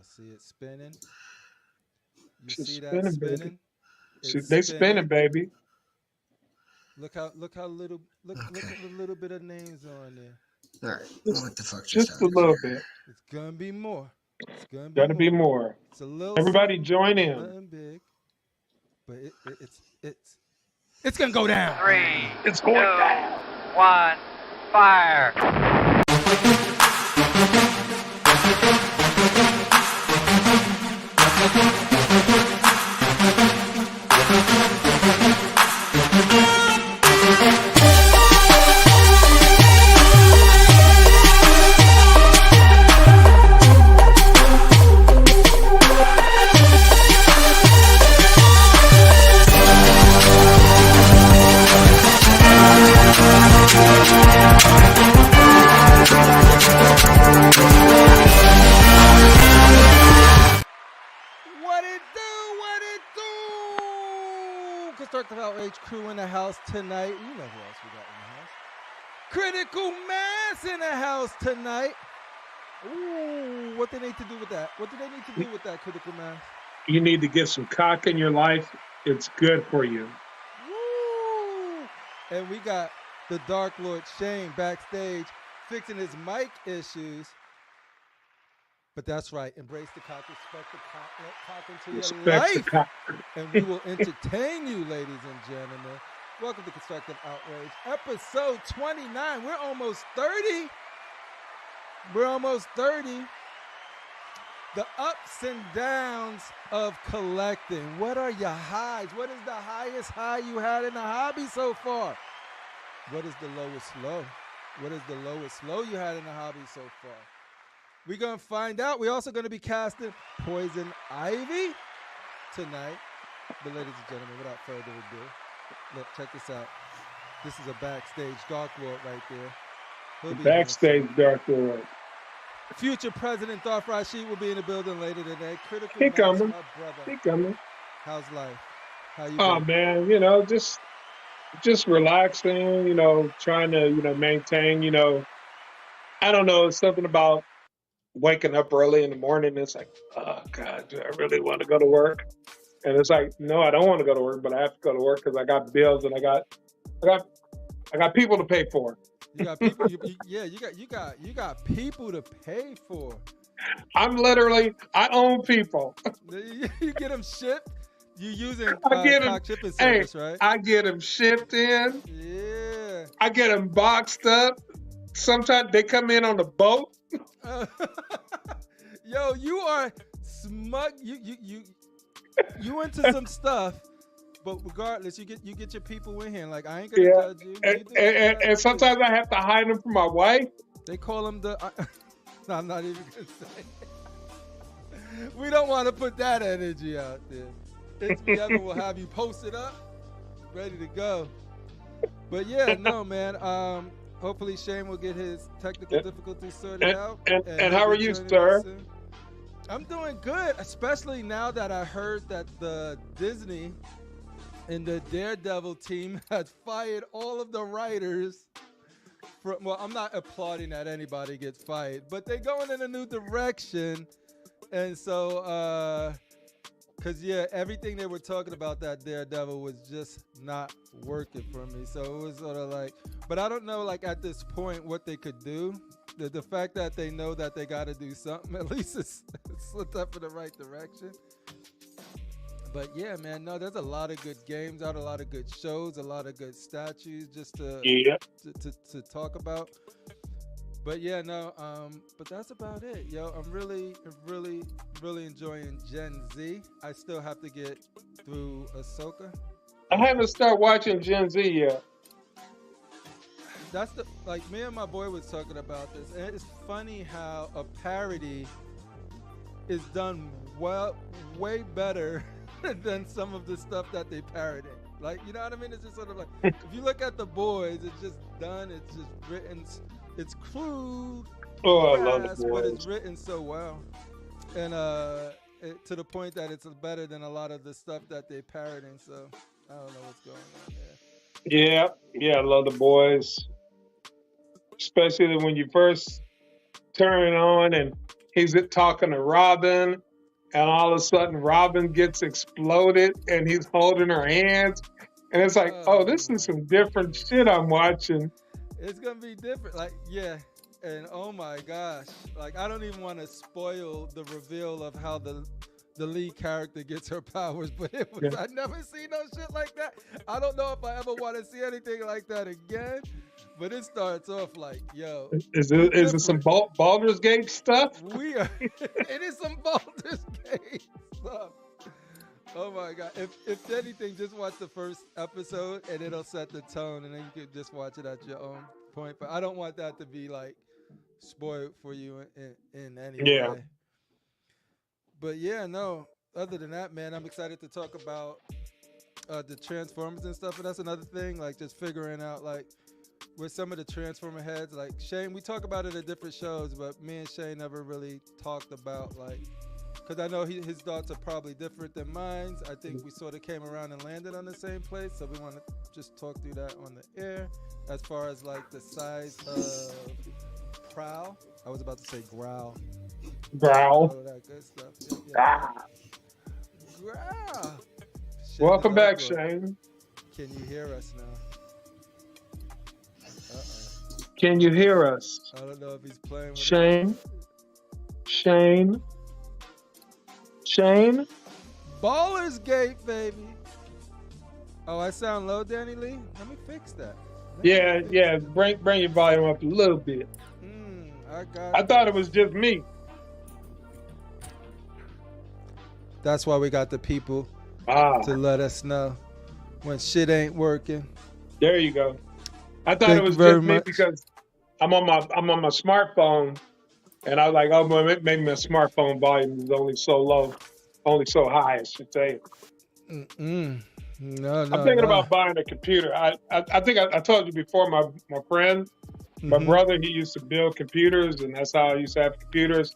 see it spinning. You She's see that spinning, baby. spinning? It's They spinning, spinning. baby. Look how little look Okay. at the little bit of names on there. All right. Just, What the fuck just just a happened little here? bit. It's gonna be more. It's gonna be Gotta be more. more. It's a little Everybody something, join in. nothing big, but it's gonna go down. Three, It's two, going down. one, fire. What it do? What it do? Constructive Outrage crew in the house tonight. You know who else we got in the house? Critical Mass in the house tonight. Ooh, what they need to do with that? What do they need to do with that, Critical Mass? You need to get some cock in your life. It's good for you. Woo! And we got the Dark Lord Shane backstage fixing his mic issues. But that's right. Embrace the cock, respect the cock, let cock into your Respect the life. cock. And we will entertain you, ladies and gentlemen. Welcome to Constructive Outrage, episode 29. We're almost 30. We're almost 30. The ups and downs of collecting. What are your highs? What is the highest high you had in the hobby so far? What is the lowest low? What is the lowest low you had in the hobby so far? We're going to find out. We're also going to be casting Poison Ivy tonight. But ladies and gentlemen, without further ado, look, check this out. This is a backstage Dark Lord right there. He'll be Backstage Darth Lord. Future President Darth RASHEEEEEEED will be in the building later today. Critical He Mass, coming. my brother. He coming. How's life? How you Oh been? man, just relaxing, trying to, maintain, I don't know, it's something about waking up early in the morning. It's like, oh God, do I really want to go to work? And it's like, no, I don't want to go to work, but I have to go to work because I got bills and I got people to pay for. You got people. You got people to pay for. I own people. You get them shipped. You using I get them. cock shipping Hey, service, right? I get them shipped in. Yeah. I get them boxed up. Sometimes they come in on the boat. Yo, you are smug. You into some stuff, but regardless, you get your people in here. Like I ain't gonna judge you. And sometimes I have to hide them from my wife. They call them the. No, I'm not even gonna say. We don't want to put that energy out there. It's me ever will have you posted up, ready to go. But yeah, no man. Hopefully Shane will get his technical difficulties sorted out. And how are you, sir? I'm doing good, especially now that I heard that the Disney and the Daredevil team had fired all of the writers. Well, I'm not applauding that anybody gets fired, but they're going in a new direction. And so, because, yeah, everything they were talking about that Daredevil was just not working for me. So it was sort of like, but I don't know, like, at this point, what they could do. The fact that they know that they got to do something, at least it's slipped up in the right direction. But yeah, man, no, there's a lot of good games out, a lot of good shows, a lot of good statues just to talk about. But yeah, no, but that's about it, yo. I'm really enjoying Gen Z. I still have to get through Ahsoka. I haven't started watching Gen Z yet. That's like me and my boy was talking about this, and it's funny how a parody is done way better than some of the stuff that they parody. Like, you know what I mean? It's just sort of like, if you look at The Boys, it's just done, it's just written, it's crude, I love The but Boys. it's written so well. And to the point that it's better than a lot of the stuff that they parodying, so I don't know what's going on there. Yeah, I love The Boys. Especially when you first turn it on and he's talking to Robin, and all of a sudden Robin gets exploded, and he's holding her hands, and it's like, oh, this is some different shit I'm watching. It's gonna be different. Like, yeah. And oh my gosh, like I don't even want to spoil the reveal of how the lead character gets her powers, but it was, I never seen no shit like that. I don't know if I ever want to see anything like that again. But it starts off like, yo, is it some Baldur's Gate stuff? We are. It is some Baldur's Gate stuff. Oh my god! If anything, just watch the first episode and it'll set the tone, and then you can just watch it at your own point. But I don't want that to be like spoiled for you in any way. But yeah, no. Other than that, man, I'm excited to talk about the Transformers and stuff. And that's another thing, like just figuring out like with some of the Transformer heads, like Shane, we talk about it at different shows, but me and Shane never really talked about like, because I know his thoughts are probably different than mine. I think we sort of came around and landed on the same place, so we want to just talk through that on the air. As far as like the size of prowl, I was about to say growl. Growl. All of that good stuff. Yeah. Growl. Welcome back, Shane. Can you hear us now? Can you hear us? I don't know if he's playing with Shane. Baller's Gate, baby. Oh, I sound low, Danny Lee? Let me fix that. Yeah. Bring your volume up a little bit. I thought it was just me. That's why we got the people to let us know when shit ain't working. There you go. I thought it was just me because I'm on my smartphone, and I was like, oh, well, maybe my smartphone volume is only so low, only so high, I should say. No, I'm thinking about buying a computer. I think I told you before, my friend, my brother, he used to build computers, and that's how I used to have computers.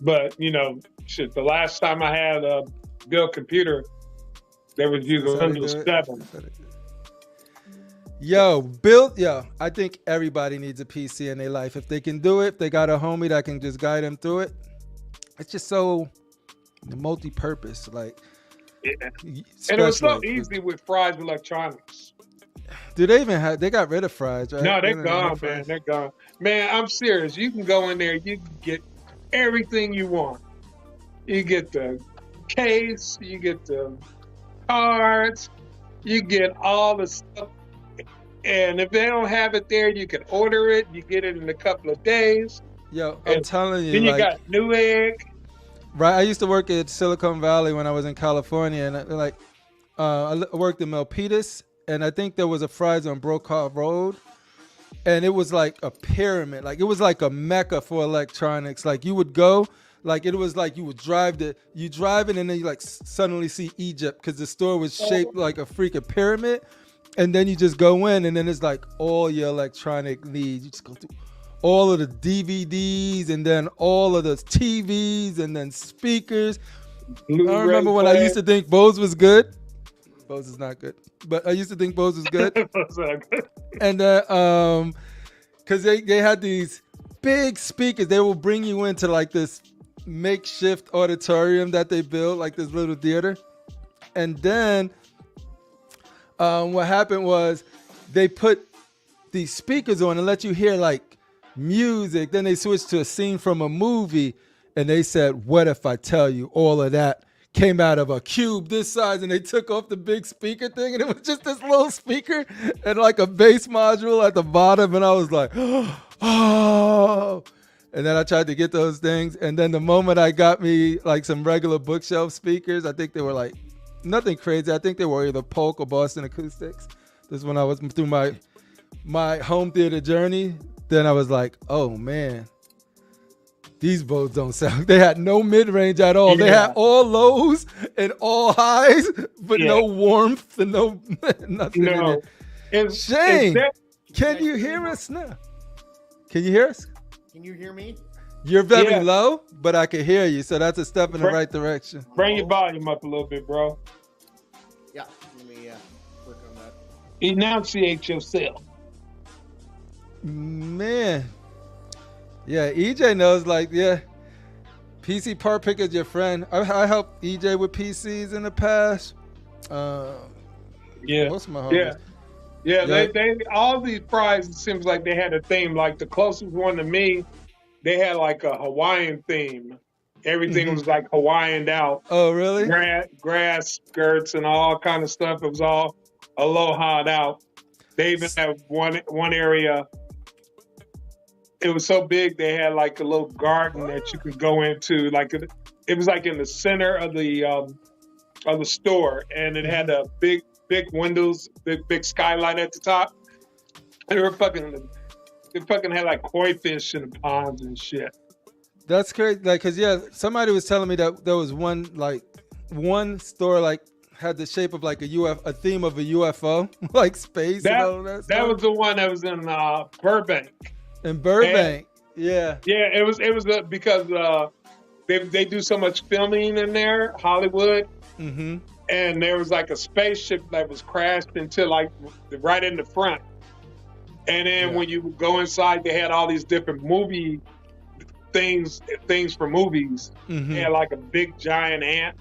But, the last time I had a built computer, they was using Windows 7. I think everybody needs a PC in their life. If they can do it, if they got a homie that can just guide them through it, it's just so multi-purpose. Like, and it was so easy with Fry's Electronics. Do they even have? They got rid of Fry's, right? No, they're gone, man. They're gone. Man, I'm serious. You can go in there. You can get everything you want. You get the case. You get the cards. You get all the stuff. And if they don't have it there, you can order it. You get it in a couple of days. Yo, I'm telling you. Then you got Newegg. Right, I used to work at Silicon Valley when I was in California, and I worked in Milpitas, and I think there was a Fry's on Brokaw Road, and it was like a pyramid, like it was like a mecca for electronics. Like you would go, like it was like you would drive it, and then you like suddenly see Egypt because the store was shaped like a freaking pyramid, and then you just go in, and then it's like all your electronic needs. You just go through all of the DVDs, and then all of the TVs, and then speakers. I remember when I used to think Bose was good. Bose is not good, but I used to think Bose was good. And because they had these big speakers, they will bring you into like this makeshift auditorium that they built, like this little theater. And then what happened was they put these speakers on and let you hear like music. Then they switched to a scene from a movie, and they said, what if I tell you all of that came out of a cube this size? And they took off the big speaker thing, and it was just this little speaker and like a bass module at the bottom. And I was like, oh. And then I tried to get those things, and then the moment I got me like some regular bookshelf speakers, I think they were like nothing crazy. I think they were either Polk or Boston Acoustics. This is when I was through my home theater journey. Then I was like, oh man, these Bose don't sound. They had no mid-range at all. They had all lows and all highs, but no warmth and no nothing. No. Shane, can you hear us now? Can you hear us? Can you hear me? You're very low, but I can hear you, so that's a step in the right direction. Bring your volume up a little bit, bro. Yeah, let me work on that. Enunciate yourself. Man, yeah, EJ knows. Like, yeah, PC Part Pick is your friend. I helped EJ with PCs in the past. Yeah. Most of my homies. Yeah. They all these prizes, it seems like they had a theme. Like the closest one to me, they had like a Hawaiian theme. Everything was like Hawaiianed out. Oh, really? Grass skirts and all kind of stuff. It was all aloha out. They even had one area. It was so big they had like a little garden that you could go into. Like it was like in the center of the store, and it had a big windows, big skylight at the top. And they fucking had like koi fish in the ponds and shit. That's crazy. Like, cause somebody was telling me that there was one store like had the shape of like a theme of a UFO, like space and all that stuff. That was the one that was in Burbank. In Burbank, yeah, it was because they do so much filming in there, Hollywood, and there was like a spaceship that was crashed into like right in the front, and then when you go inside, they had all these different movie things for movies. They had like a big giant ant,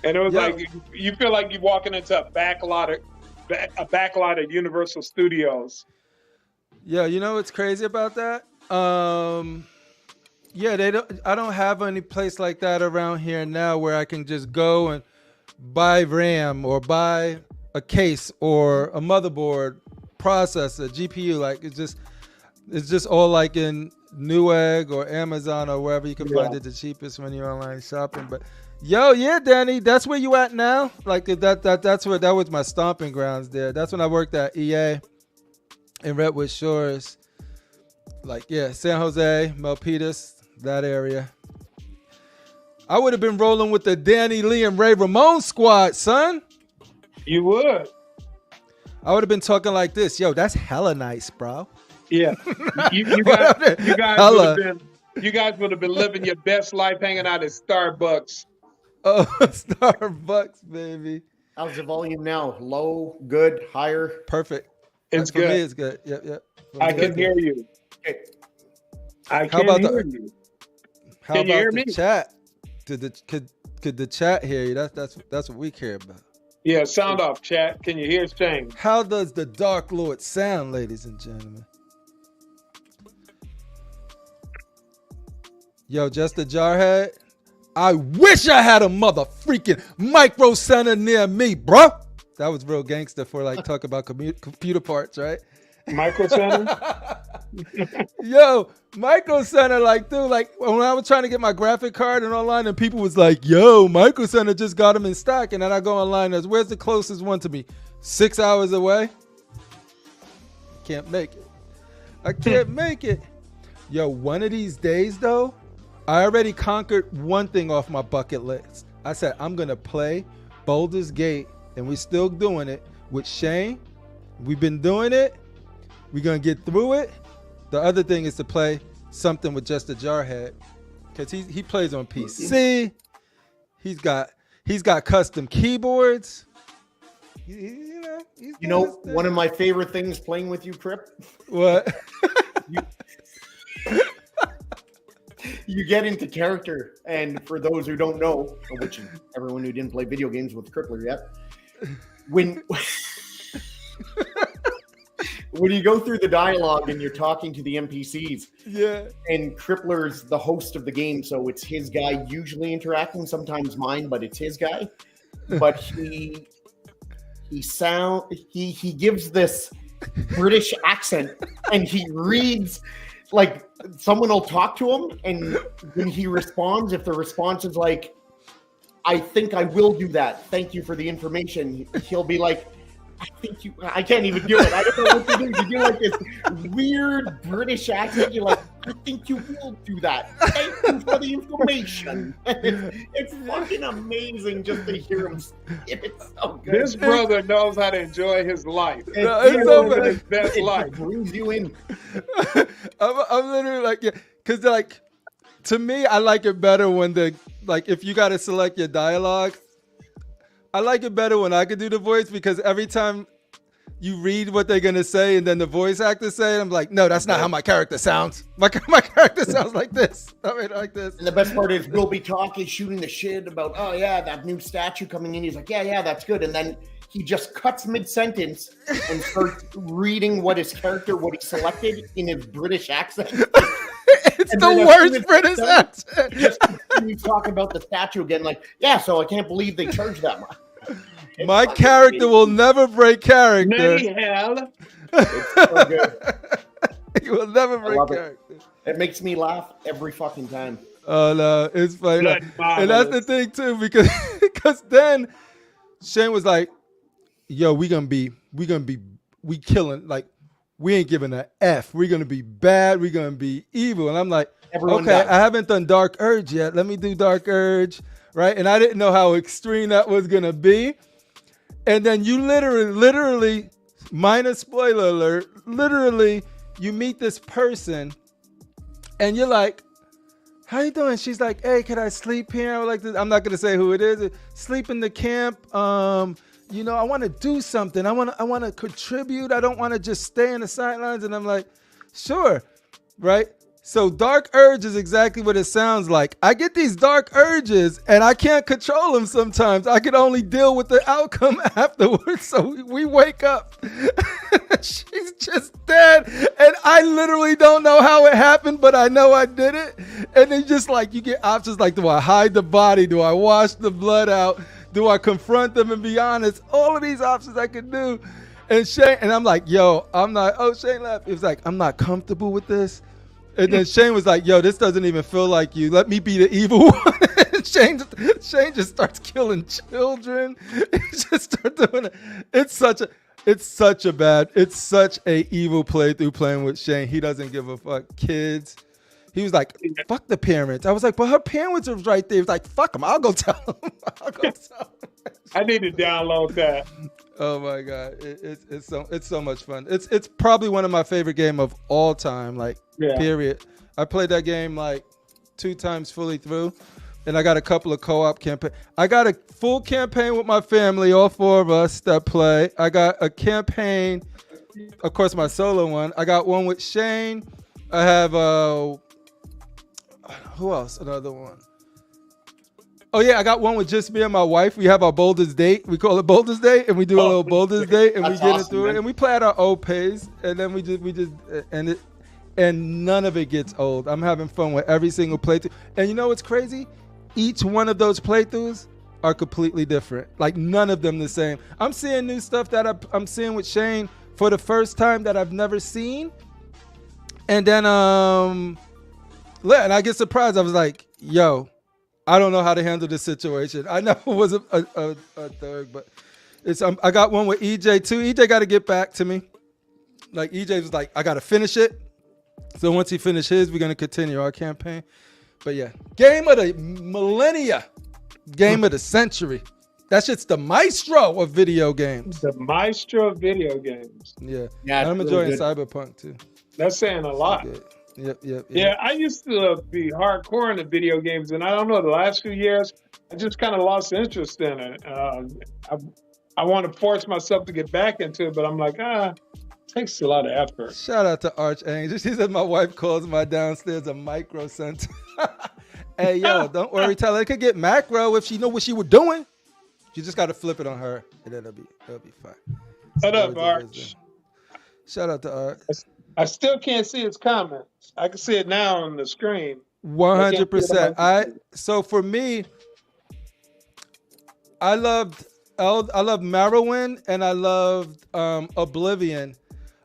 and it was like you feel like you're walking into a backlot of Universal Studios. Yeah, you know what's crazy about that? I don't have any place like that around here now where I can just go and buy RAM or buy a case or a motherboard, processor, GPU. Like it's just all like in Newegg or Amazon or wherever you can find it the cheapest when you're online shopping. But Danny, that's where you at now? Like that was my stomping grounds there. That's when I worked at EA. In Redwood Shores, San Jose, Milpitas, that area. I would have been rolling with the Danny Lee and Ray Ramon squad, son. You would. I would have been talking like this. Yo, that's hella nice, bro. Yeah. You guys would have been living your best life hanging out at Starbucks. Oh, Starbucks, baby. How's the volume now? Low, good, higher? Perfect. It's For good. me, it's good. Yep. I can hear you. Okay. I can hear you. How Can you about hear the me? chat? Could the chat hear you? That's what we care about. Yeah, sound off, chat. Can you hear Shane? How does the Dark Lord sound, ladies and gentlemen? Yo, just a jarhead. I wish I had a mother freaking micro center near me, bro. That was real gangster for like talk about computer parts, right? Micro Center? Yo, Micro Center, like, dude, like when I was trying to get my graphic card and online and people was like, yo, Micro Center just got them in stock. And then I go online and where's the closest one to me? 6 hours away? Can't make it. I can't make it. Yo, one of these days though, I already conquered one thing off my bucket list. I said, I'm going to play Baldur's Gate, and we're still doing it with Shane. We've been doing it. We're going to get through it. The other thing is to play something with just a jarhead, because he plays on PC. He's got custom keyboards. You know, one of my favorite things playing with you, Crip. What? You get into character, and for those who don't know, which everyone who didn't play video games with CriPPleR yet, when you go through the dialogue and you're talking to the NPCs, and CriPPleR's the host of the game, so it's his guy usually interacting, sometimes mine, but it's his guy. But he gives this British accent, and he reads. Like, someone will talk to him, and when he responds, if the response is like, I think I will do that, thank you for the information, he'll be like, I can't even do it. I don't know what to do. You do like this weird British accent. You're like, I think you will do that. Thank you for the information. It's fucking amazing just to hear him. It's so good. This brother knows how to enjoy his life. It's so good. His best life. Brings you in. I'm literally like, because like, to me, I like it better when if you got to select your dialogue. I like it better when I can do the voice, because every time you read what they're gonna say, and then the voice actor say it. I'm like, no, that's not how my character sounds. My character sounds like this. I mean, like this. And the best part is we'll be talking, shooting the shit about, oh yeah, that new statue coming in. He's like, yeah, that's good. And then he just cuts mid-sentence and starts reading what he selected in his British accent. It's the worst British accent. Just continue talking about the statue again, like, yeah, so I can't believe they charged that much. My character will never break character. Maybe hell. It's so good. He will never break character. It makes me laugh every fucking time. Oh no, it's funny. And that's the thing too, because then Shane was like, yo, we killing, like, we ain't giving a F. We're gonna be bad, we're gonna be evil. And I'm like, Everyone okay, dies. I haven't done Dark Urge yet. Let me do Dark Urge. Right? And I didn't know how extreme that was gonna be. And then you literally, minor spoiler alert, literally, you meet this person and you're like, how you doing? She's like, hey, can I sleep here? I'm not gonna say who it is. Sleep in the camp. You know, I want to do something. I want to contribute. I don't want to just stay in the sidelines. And I'm like, sure, right? So Dark Urge is exactly what it sounds like. I get these dark urges and I can't control them sometimes. I can only deal with the outcome afterwards. So we wake up. She's just dead. And I literally don't know how it happened, but I know I did it. And then just like you get options like, do I hide the body? Do I wash the blood out? Do I confront them and be honest? All of these options I could do. And Shane, and I'm like, yo, I'm not, oh, Shane left. He was like, I'm not comfortable with this. And then Shane was like, yo, this doesn't even feel like you. Let me be the evil one. And Shane just starts killing children. He just starts doing it. It's such a evil playthrough playing with Shane. He doesn't give a fuck. Kids. He was like, fuck the parents. I was like, but her parents was right there. He was like, fuck them. I'll go tell them. I need to download that. Oh my God. It's so much fun. It's probably one of my favorite games of all time. Like, period. I played that game like 2 times fully through. And I got a couple of co-op campaigns. I got a full campaign with my family, all 4 of us that play. I got a campaign, of course, my solo one. I got one with Shane. I have who else? Another one. Oh yeah, I got one with just me and my wife. We have our Boulders Date. We call it Boulders Date, and we do a little Boulders Date, and we get into it, and we play at our old pace, and then we just and none of it gets old. I'm having fun with every single playthrough, and you know what's crazy? Each one of those playthroughs are completely different. Like none of them the same. I'm seeing new stuff that I'm seeing with Shane for the first time that I've never seen, and then and I get surprised. I was like, yo, I don't know how to handle this situation. I know it was a third, but it's I got one with EJ too. EJ got to get back to me. Like EJ was like, I got to finish it. So once he finishes his, we're going to continue our campaign. But yeah, game of the millennia, game of the century. That shit's the maestro of video games. The maestro of video games. Yeah. I'm enjoying Cyberpunk too. That's saying a lot. Yep. Yeah, I used to be hardcore into video games, and I don't know, the last few years, I just kind of lost interest in it. I want to force myself to get back into it, but I'm like, it takes a lot of effort. Shout out to Archangel. She said my wife calls my downstairs a micro center. Hey, yo, don't worry. Tell her it could get macro if she know what she was doing. You just got to flip it on her, and it'll be fine. What up, Arch? Shout out to Arch. I still can't see his comments. I can see it now on the screen. 100%. So for me, I loved Morrowind and I loved Oblivion.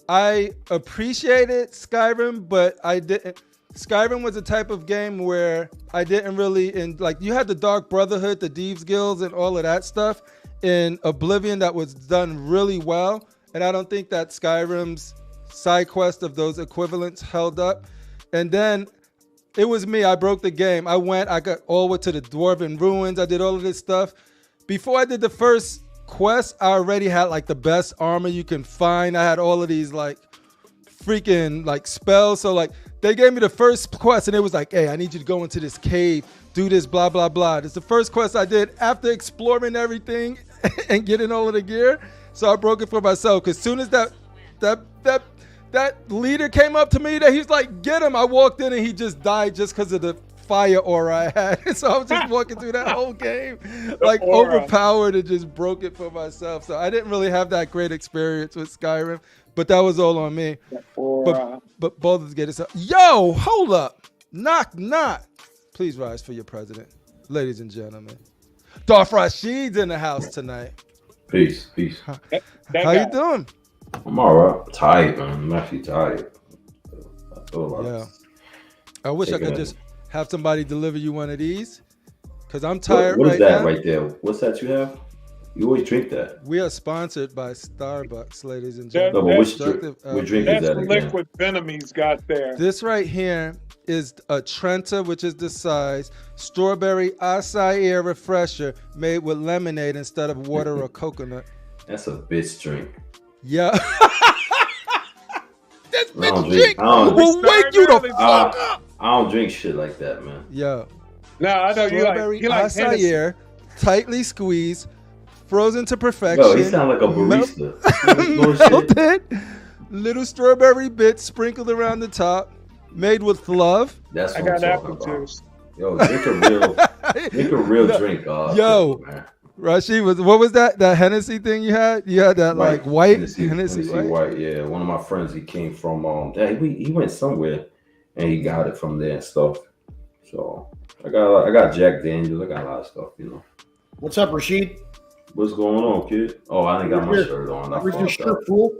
I appreciated Skyrim, but I didn't. Skyrim was a type of game where I didn't really you had the Dark Brotherhood, the Thieves Guilds, and all of that stuff in Oblivion that was done really well, and I don't think that Skyrim's side quest of those equivalents held up. And then it was me. I broke the game. I got all the way to the Dwarven Ruins. I did all of this stuff. Before I did the first quest, I already had like the best armor you can find. I had all of these like freaking like spells. So like they gave me the first quest and it was like, hey, I need you to go into this cave, do this, blah, blah, blah. It's the first quest I did after exploring everything and getting all of the gear. So I broke it for myself. Cause soon as that leader came up to me, that he's like, get him. I walked in and he just died just because of the fire aura I had. So I was just walking through that whole game, like overpowered, and just broke it for myself. So I didn't really have that great experience with Skyrim, but that was all on me. But both of us get it. Yo, hold up. Knock, knock. Please rise for your president. Ladies and gentlemen. Darth RASHEEEEEEEED's in the house tonight. Peace. How you doing? I'm all right. Tired, man. I'm actually tired. I feel like I wish I could just have somebody deliver you one of these, because I'm tired right now. What is that right there? What's that you have? You always drink that. We are sponsored by Starbucks, ladies and gentlemen. No, which drink is that again? Liquid venom he's got there. This right here is a Trenta, which is the size, strawberry acai refresher made with lemonade instead of water or coconut. That's a bitch drink. Yeah. This bitch drink will wake you the fuck up. I don't drink shit like that, man. Yo. No, I know strawberry you like acai, tightly squeezed, frozen to perfection. Yo, he sound like a barista. Melted, little strawberry bits sprinkled around the top, made with love. That's what I I'm got talking apple about. juice. Yo, drink a real drink. Yo, man. Rashid, what was that Hennessy thing you had? You had that like white Hennessy white. Yeah, one of my friends, he came from he went somewhere and he got it from there and stuff. So I got Jack Daniels. I got a lot of stuff, you know. What's up, Rashid? What's going on, kid? Oh, I didn't got my shirt on. Where's your shirt, fool?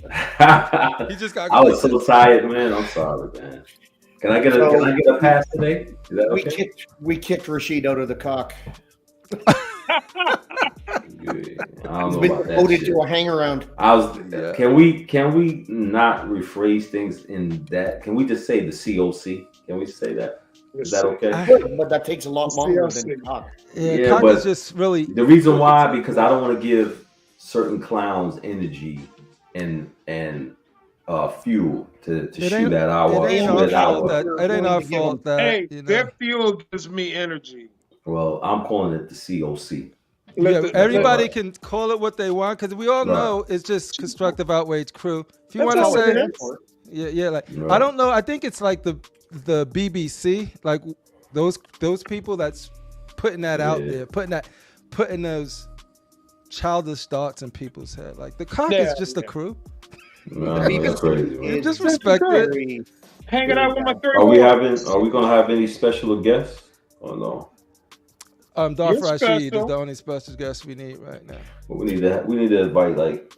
He just got. I was so tired, man. I'm sorry, man. Can I get a pass today? Is that okay? We kicked Rashid out of the cock. I don't He's know been about that voted shit. to a hang around. Can we not rephrase things in that? Can we just say the COC? Can we say that? Is that okay? But that takes a lot longer than cock. Yeah, cock is just really the reason why, because I don't want to give certain clowns energy and fuel to shoot at our. It ain't our fault that. Hey, their fuel gives me energy. Well, I'm calling it the COC. Yeah, everybody can call it what they want, because we all know it's just Constructive Outrage crew. If you want to say, I don't know. I think it's like the BBC, like those people that's putting that out there, putting those childish thoughts in people's head. Like the cock is just a crew. No, that's crazy, man. Just respect it. Hanging out with my 3 Are we gonna have any special guests or no? Darth RASHEEEEEEEED is the only special guest we need right now. But we need to invite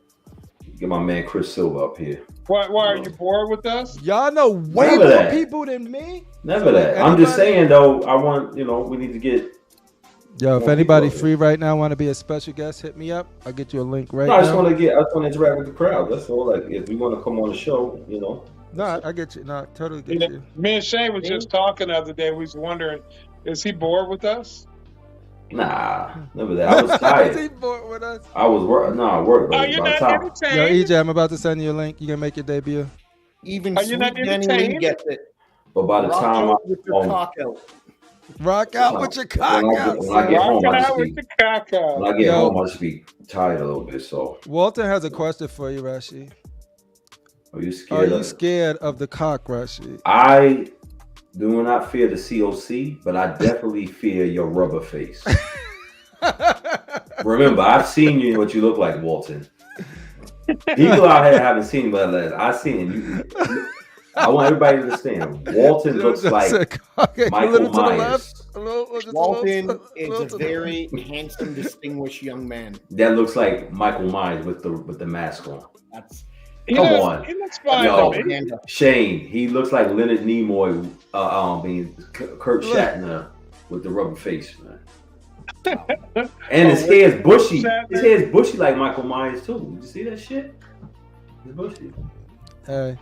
get my man Chris Silva up here. Why are you bored with us? Y'all know way more people than me. Never that. I'm just saying though. I want we need to get. Yo, if anybody free right now want to be a special guest, hit me up. I'll get you a link right now. I just want to interact with the crowd. That's all. Like if we want to come on the show, No, I get you. No, I totally get you. Me and Shane was just talking the other day. We was wondering, is he bored with us? Nah, never that. I was tired. Is he bored with us? I was working. No, I worked. Are you not entertained? Yo, EJ, I'm about to send you a link. You can make your debut. Even Sweet Jenny Lee gets it. But by the time with your cock out. Rock out with your cock out. When I get home, I just be tired a little bit. So Walter has a question for you, Rashid. Are you scared? Are you scared of the cock, Rashid? I do not fear the COC, but I definitely fear your rubber face. Remember, I've seen you what you look like, Walton. People out here haven't seen you, but I've seen you. I want everybody to understand. Walton looks like Michael Myers. Walton is a very handsome, distinguished young man. That looks like Michael Myers with the mask on. Come on. He looks fine. Yo, Shane, he looks like Leonard Nimoy, Kurt Shatner with the rubber face, man. And his hair is bushy. His hair is bushy like Michael Myers too. Did you see that shit? It's bushy. Hey,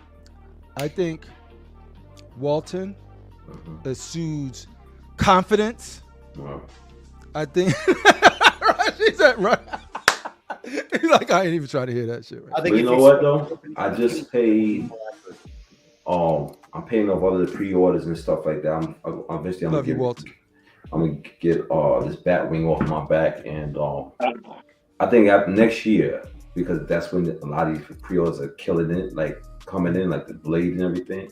I think Walton exudes confidence. Wow. I think she's at right. He's like, I ain't even trying to hear that shit. Right? I think you know what though? I just paid. I'm paying off all of the pre-orders and stuff like that. I'm gonna get this bat wing off my back, and I think next year, because that's when a lot of these pre-orders are killing it, like coming in, like the Blade and everything.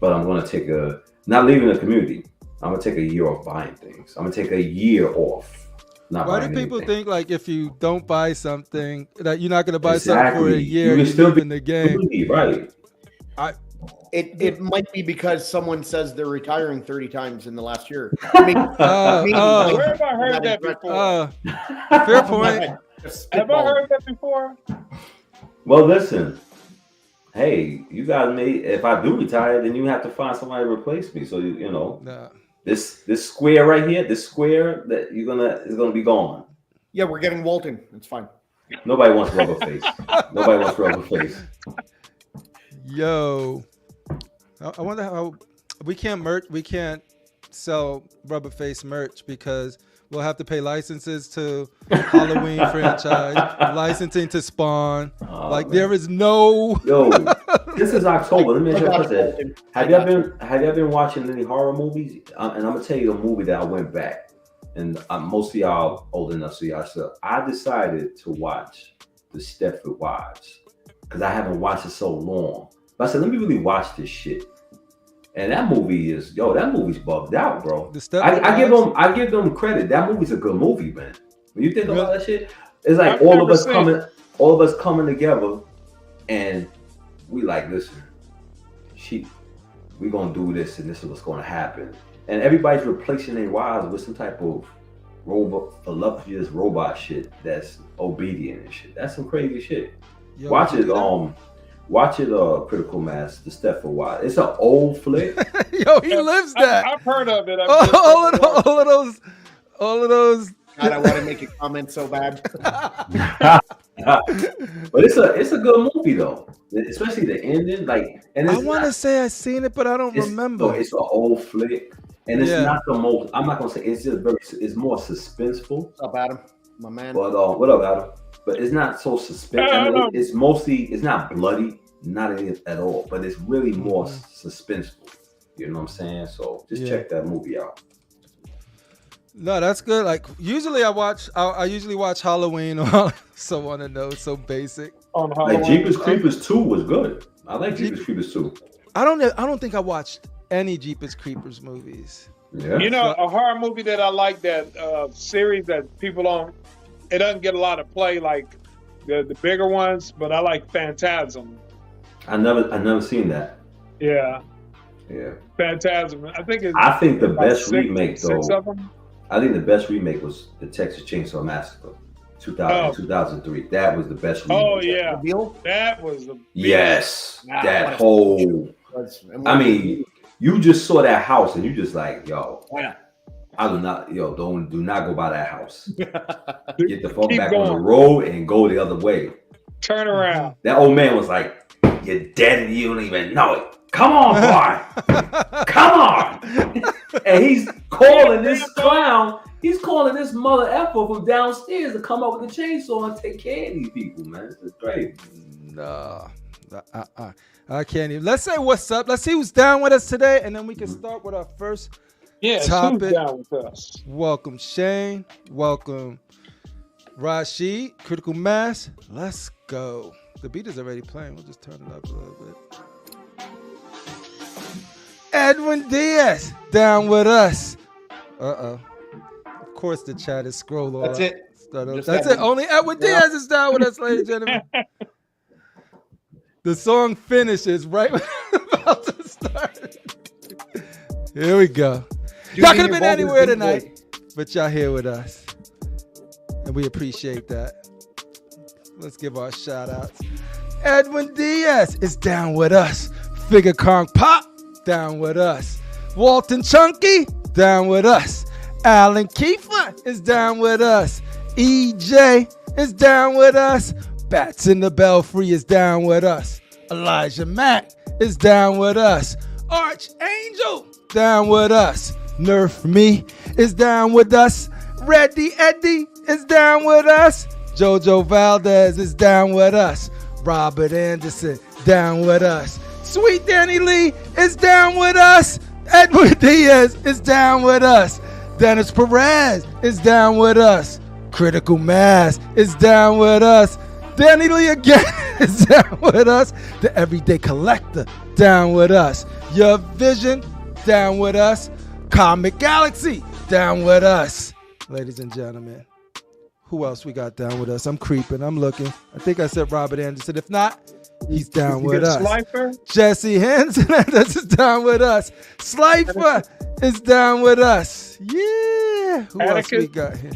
But I'm gonna take not leaving the community. I'm gonna take a year off buying things. I'm gonna take a year off. Why do people think like if you don't buy something that you're not gonna buy something for a year, you're still leaving the game? Right. It might be because someone says they're retiring 30 times in the last year. Where have I heard that before? Fair point. Have I heard that before? Well, listen. Hey, you guys if I do retire, then you have to find somebody to replace me. So you know, this square right here, this square that is gonna be gone. Yeah, we're getting Walton. It's fine. Nobody wants rubber face. Nobody wants rubber face. Yo, I wonder how we can't sell rubber face merch because we'll have to pay licenses to Halloween franchise, licensing to Spawn. There is no. Yo, this is October. Let me ask you a question. Have you been watching any horror movies? And I'm gonna tell you the movie that I went back, and most of y'all old enough, so y'all said I decided to watch The Stepford Wives because I haven't watched it so long. But I said, let me really watch this shit. And that movie's bugged out, bro. I give them credit. That movie's a good movie, man. When you think about that shit, it's like all of us coming together, and we like, listen, we gonna do this, and this is what's gonna happen. And everybody's replacing their wives with some type of voluptuous robot shit that's obedient and shit. That's some crazy shit. Yo, watch it, Critical Mass, The Stepford Wives. It's an old flick. Yo, he lives that. I've heard of it. All of those. God, I want to make a comment so bad. But it's a good movie though, especially the ending. I want to say I've seen it, but I don't remember. It's an old flick, and it's not the most. I'm not gonna say it's just it's more suspenseful. What's up, Adam? My man. But what up, Adam? But it's not so suspenseful. It's not bloody, not any at all. But it's really more suspenseful. You know what I'm saying? So just check that movie out. No, that's good. Like usually I usually watch Halloween or someone to know. So basic. Like Jeepers Creepers 2 was good. I like Jeepers Creepers 2. I don't think I watched any Jeepers Creepers movies. Yeah. You know, a horror movie that I like, that series that people don't. It doesn't get a lot of play like the bigger ones, but I like Phantasm. I never seen that. Yeah. Phantasm. I think the best remake though. I think the best remake was the Texas Chainsaw Massacre, 2003. That was the best remake. Oh yeah, that was the that whole. I mean, you just saw that house and you just like, yo. I do not go by that house. Get the fuck back on the road and go the other way. Turn around. That old man was like, you're dead and you don't even know it. Come on, boy. Come on. And he's calling this clown. He's calling this mother effer from downstairs to come up with a chainsaw and take care of these people, man. This is great. No. I can't even. Let's say what's up. Let's see who's down with us today, and then we can start with our first topic. Who's down with us? Welcome, Shane. Welcome, Rashid. Critical Mass. Let's go. The beat is already playing. We'll just turn it up a little bit. Edwin Diaz down with us. Of course, the chat is scroll on. That's it. That's it. Only Edwin Diaz is down with us, ladies and gentlemen. The song finishes right when it's about to start. Here we go. Y'all could have been anywhere tonight, but y'all here with us. And we appreciate that. Let's give our shout outs. Edwin Diaz is down with us. Figure Kong Pop, down with us. Walton Chunky, down with us. Alan Kiefer is down with us. EJ is down with us. Bats in the Belfry is down with us. Elijah Mack is down with us. Archangel, down with us. Nerf Me is down with us. Reddy Eddie is down with us. Jojo Valdez is down with us. Robert Anderson, down with us. Sweet Danny Lee is down with us. Edward Diaz is down with us. Dennis Perez is down with us. Critical Mass is down with us. Danny Lee again is down with us. The Everyday Collector down with us. Your Vision down with us. Comic Galaxy down with us. Ladies and gentlemen, who else we got down with us? I'm creeping. I'm looking. I think I said Robert Anderson. If not, he's down with us. Slifer? Jesse Henson is down with us. Slifer is down with us. Yeah. Who else we got here?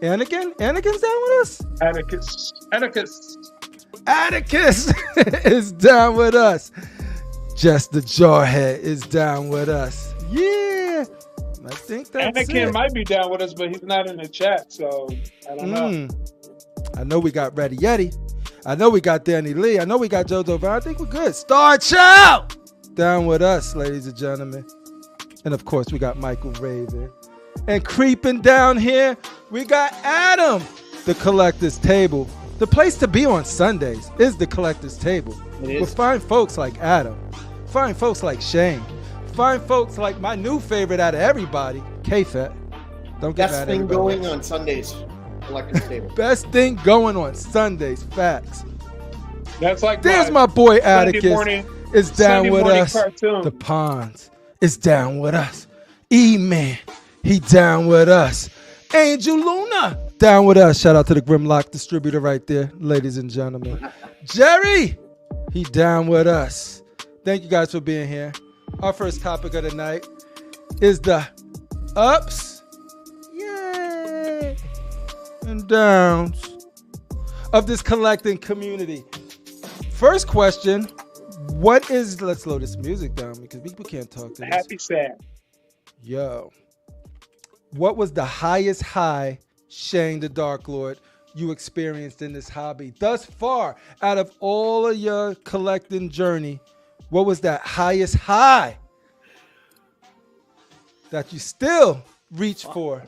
Anakin? Anakin's down with us? Atticus is down with us. Just the Jarhead is down with us. Yeah. I think that's Anakin it. might be down with us, but he's not in the chat, so I don't know. I know we got Reddy Yeti. I know we got Danny Lee. I know we got JoJo Brown. I think we're good. Star Child down with us, ladies and gentlemen. And of course, we got Michael Raven. And creeping down here, we got Adam, the Collector's Table. The place to be on Sundays is the Collector's Table. With fine folks like Adam, fine folks like Shane, fine folks like my new favorite out of everybody, K-Fat. Don't get Best mad thing going on Sundays, Collector's Table. Best thing going on Sundays, facts. That's like There's my boy Atticus is down Sunday with morning us. cartoon. The Ponds is down with us. E-Man, he down with us. Angel Luna down with us. Shout out to the Grimlock distributor right there, ladies and gentlemen. Jerry, he down with us. Thank you guys for being here. Our first topic of the night is the ups, yay, and downs of this collecting community. First question, let's load this music down because people can't talk to this. Happy sad. Yo, what was the highest high, Shane the Dark Lord, you experienced in this hobby thus far? Out of all of your collecting journey, what was that highest high that you still reach for?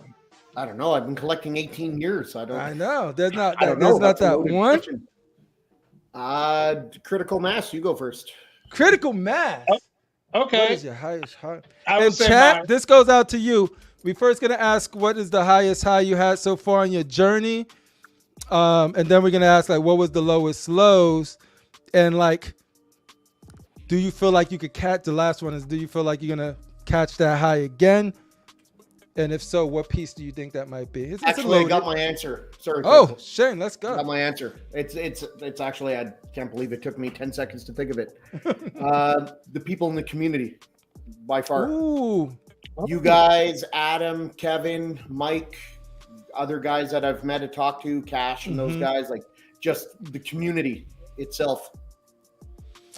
I don't know. I've been collecting 18 years. I know. There's not I don't know. There's not that one. Question. Critical Mass, you go first. Critical Mass. Okay. What is your highest high? I would And say chat, mine. this goes out to you. We first gonna ask what is the highest high you had so far in your journey, and then we're gonna ask like what was the lowest lows, and like, do you feel like you could catch the last one? Is do you feel like you're gonna catch that high again? And if so, what piece do you think that might be? It's Actually, I got my answer. Sorry. Oh, Shane, let's I got go. my answer. It's actually, I can't believe it took me 10 seconds to think of it. The people in the community, by far. Ooh, You guys, Adam, Kevin, Mike, other guys that I've met and talked to, Cash and those guys, like just the community itself.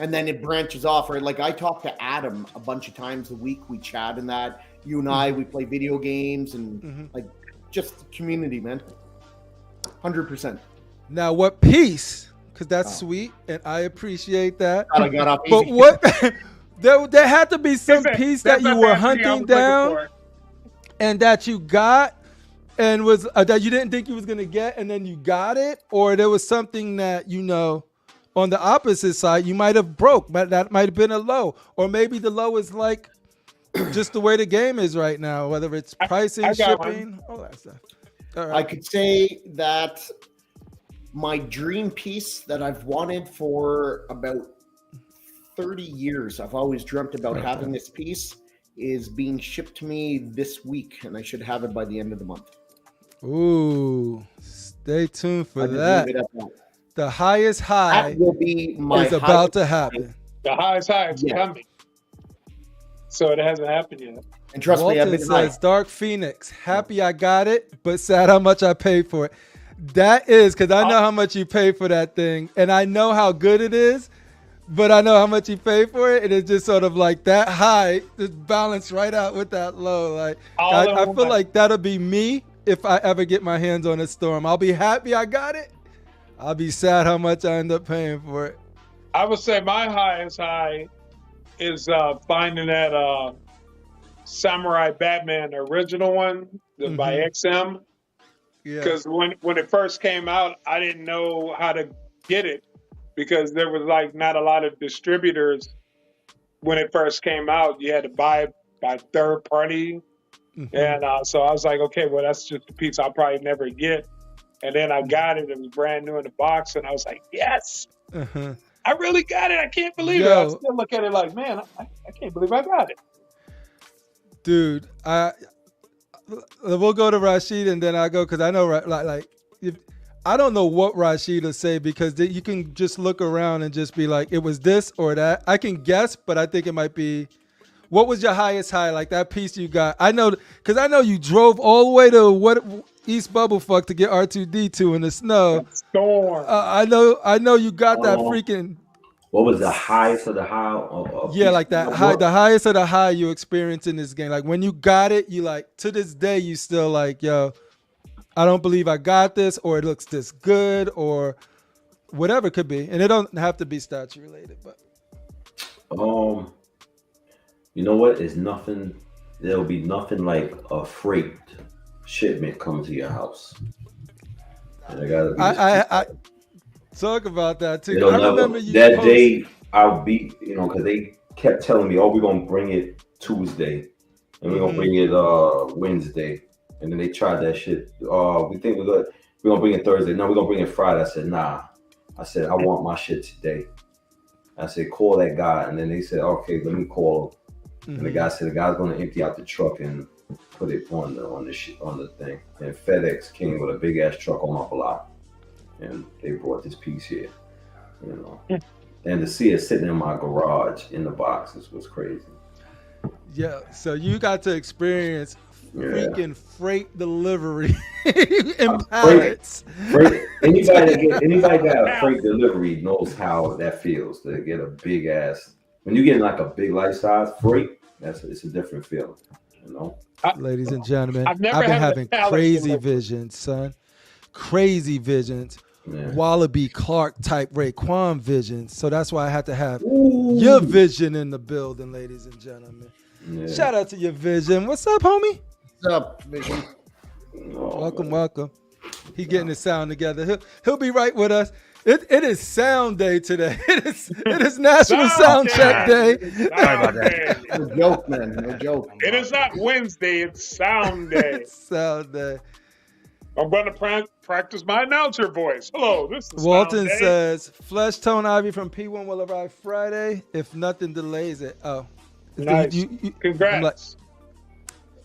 And then it branches off, right? Like I talk to Adam a bunch of times a week. We chat and that. You and I, we play video games and like just the community, man. 100%. now what piece? Because that's sweet, and I appreciate that. I got off But easy. what? there had to be some That's piece that you were hunting down and that you got and was that you didn't think you was gonna get, and then you got it, or there was something that on the opposite side you might have broke, but that might have been a low, or maybe the low is like just the way the game is right now, whether it's pricing, I got shipping, all that stuff. All right. I could say that my dream piece that I've wanted for about 30 years, I've always dreamt about having this piece, is being shipped to me this week, and I should have it by the end of the month. Ooh, stay tuned for I just that. leave it at that. The highest high That will be my is about to happen. The highest high is Yeah. coming. So it hasn't happened yet. And trust me, I've Walton been says, Dark Phoenix, happy I got it, but sad how much I paid for it. That is, because I know how much you paid for that thing, and I know how good it is, but I know how much you paid for it, and it's just sort of like that high, just balanced right out with that low. Like I feel like that'll be me if I ever get my hands on a Storm. I'll be happy I got it. I'll be sad how much I end up paying for it. I would say my highest high is finding that Samurai Batman original one by XM. Yeah. Because when it first came out, I didn't know how to get it because there was like not a lot of distributors when it first came out. You had to buy it by third party And so I was like, okay, well, that's just a piece I'll probably never get. And then I got it. It was brand new in the box. And I was like, yes, I really got it. I can't believe it. I still look at it like, man, I can't believe I got it. Dude, we'll go to Rashid and then I go, because I know, I don't know what Rashid will say, because you can just look around and just be like, it was this or that. I can guess, but I think it might be, what was your highest high? Like that piece you got. I know, because I know you drove all the way to East Bubblefuck to get R2D2 in the snow. Storm. I know you got that freaking. What was the highest of the high? Yeah, like that high, the highest of the high you experienced in this game. Like when you got it, you like, to this day, you still like, yo, I don't believe I got this, or it looks this good, or whatever it could be. And it don't have to be statue related, but. You know what? It's nothing. There'll be nothing like a freight shipment come to your house. And I talk about that too. I remember you that day. I'll be, because they kept telling me, "Oh, we're gonna bring it Tuesday, and we're gonna bring it Wednesday," and then they tried that shit. We think we're gonna bring it Thursday. No, we're gonna bring it Friday. I said, nah. I said, I want my shit today. I said, call that guy, and then they said, okay, let me call him. And the guy said the guy's going to empty out the truck and put it on the thing. And FedEx came with a big ass truck on my block, and they brought this piece here, And to see it sitting in my garage in the box was crazy. Yeah. So you got to experience freaking freight delivery in pallets. Freight. Anybody got a freight delivery knows how that feels to get a big ass. When you get like a big life size freight, it's a different feeling, Ladies and gentlemen, I've been having crazy visions, son. Crazy visions. Yeah. Wallaby Clark type Raekwon visions. So that's why I had to have your vision in the building, ladies and gentlemen. Yeah. Shout out to your vision. What's up, homie? What's up, vision? Welcome. He getting his sound together. He'll be right with us. It is sound day today. It is National Sound Check Day. Sorry about that. No joke, man. No joke. It is not Wednesday. It's Sound Day. It's Sound Day. I'm going to practice my announcer voice. Hello, this is Walton Sound Day. Says, Flesh Tone Ivy from P1 will arrive Friday if nothing delays it. Oh. Nice. Congrats.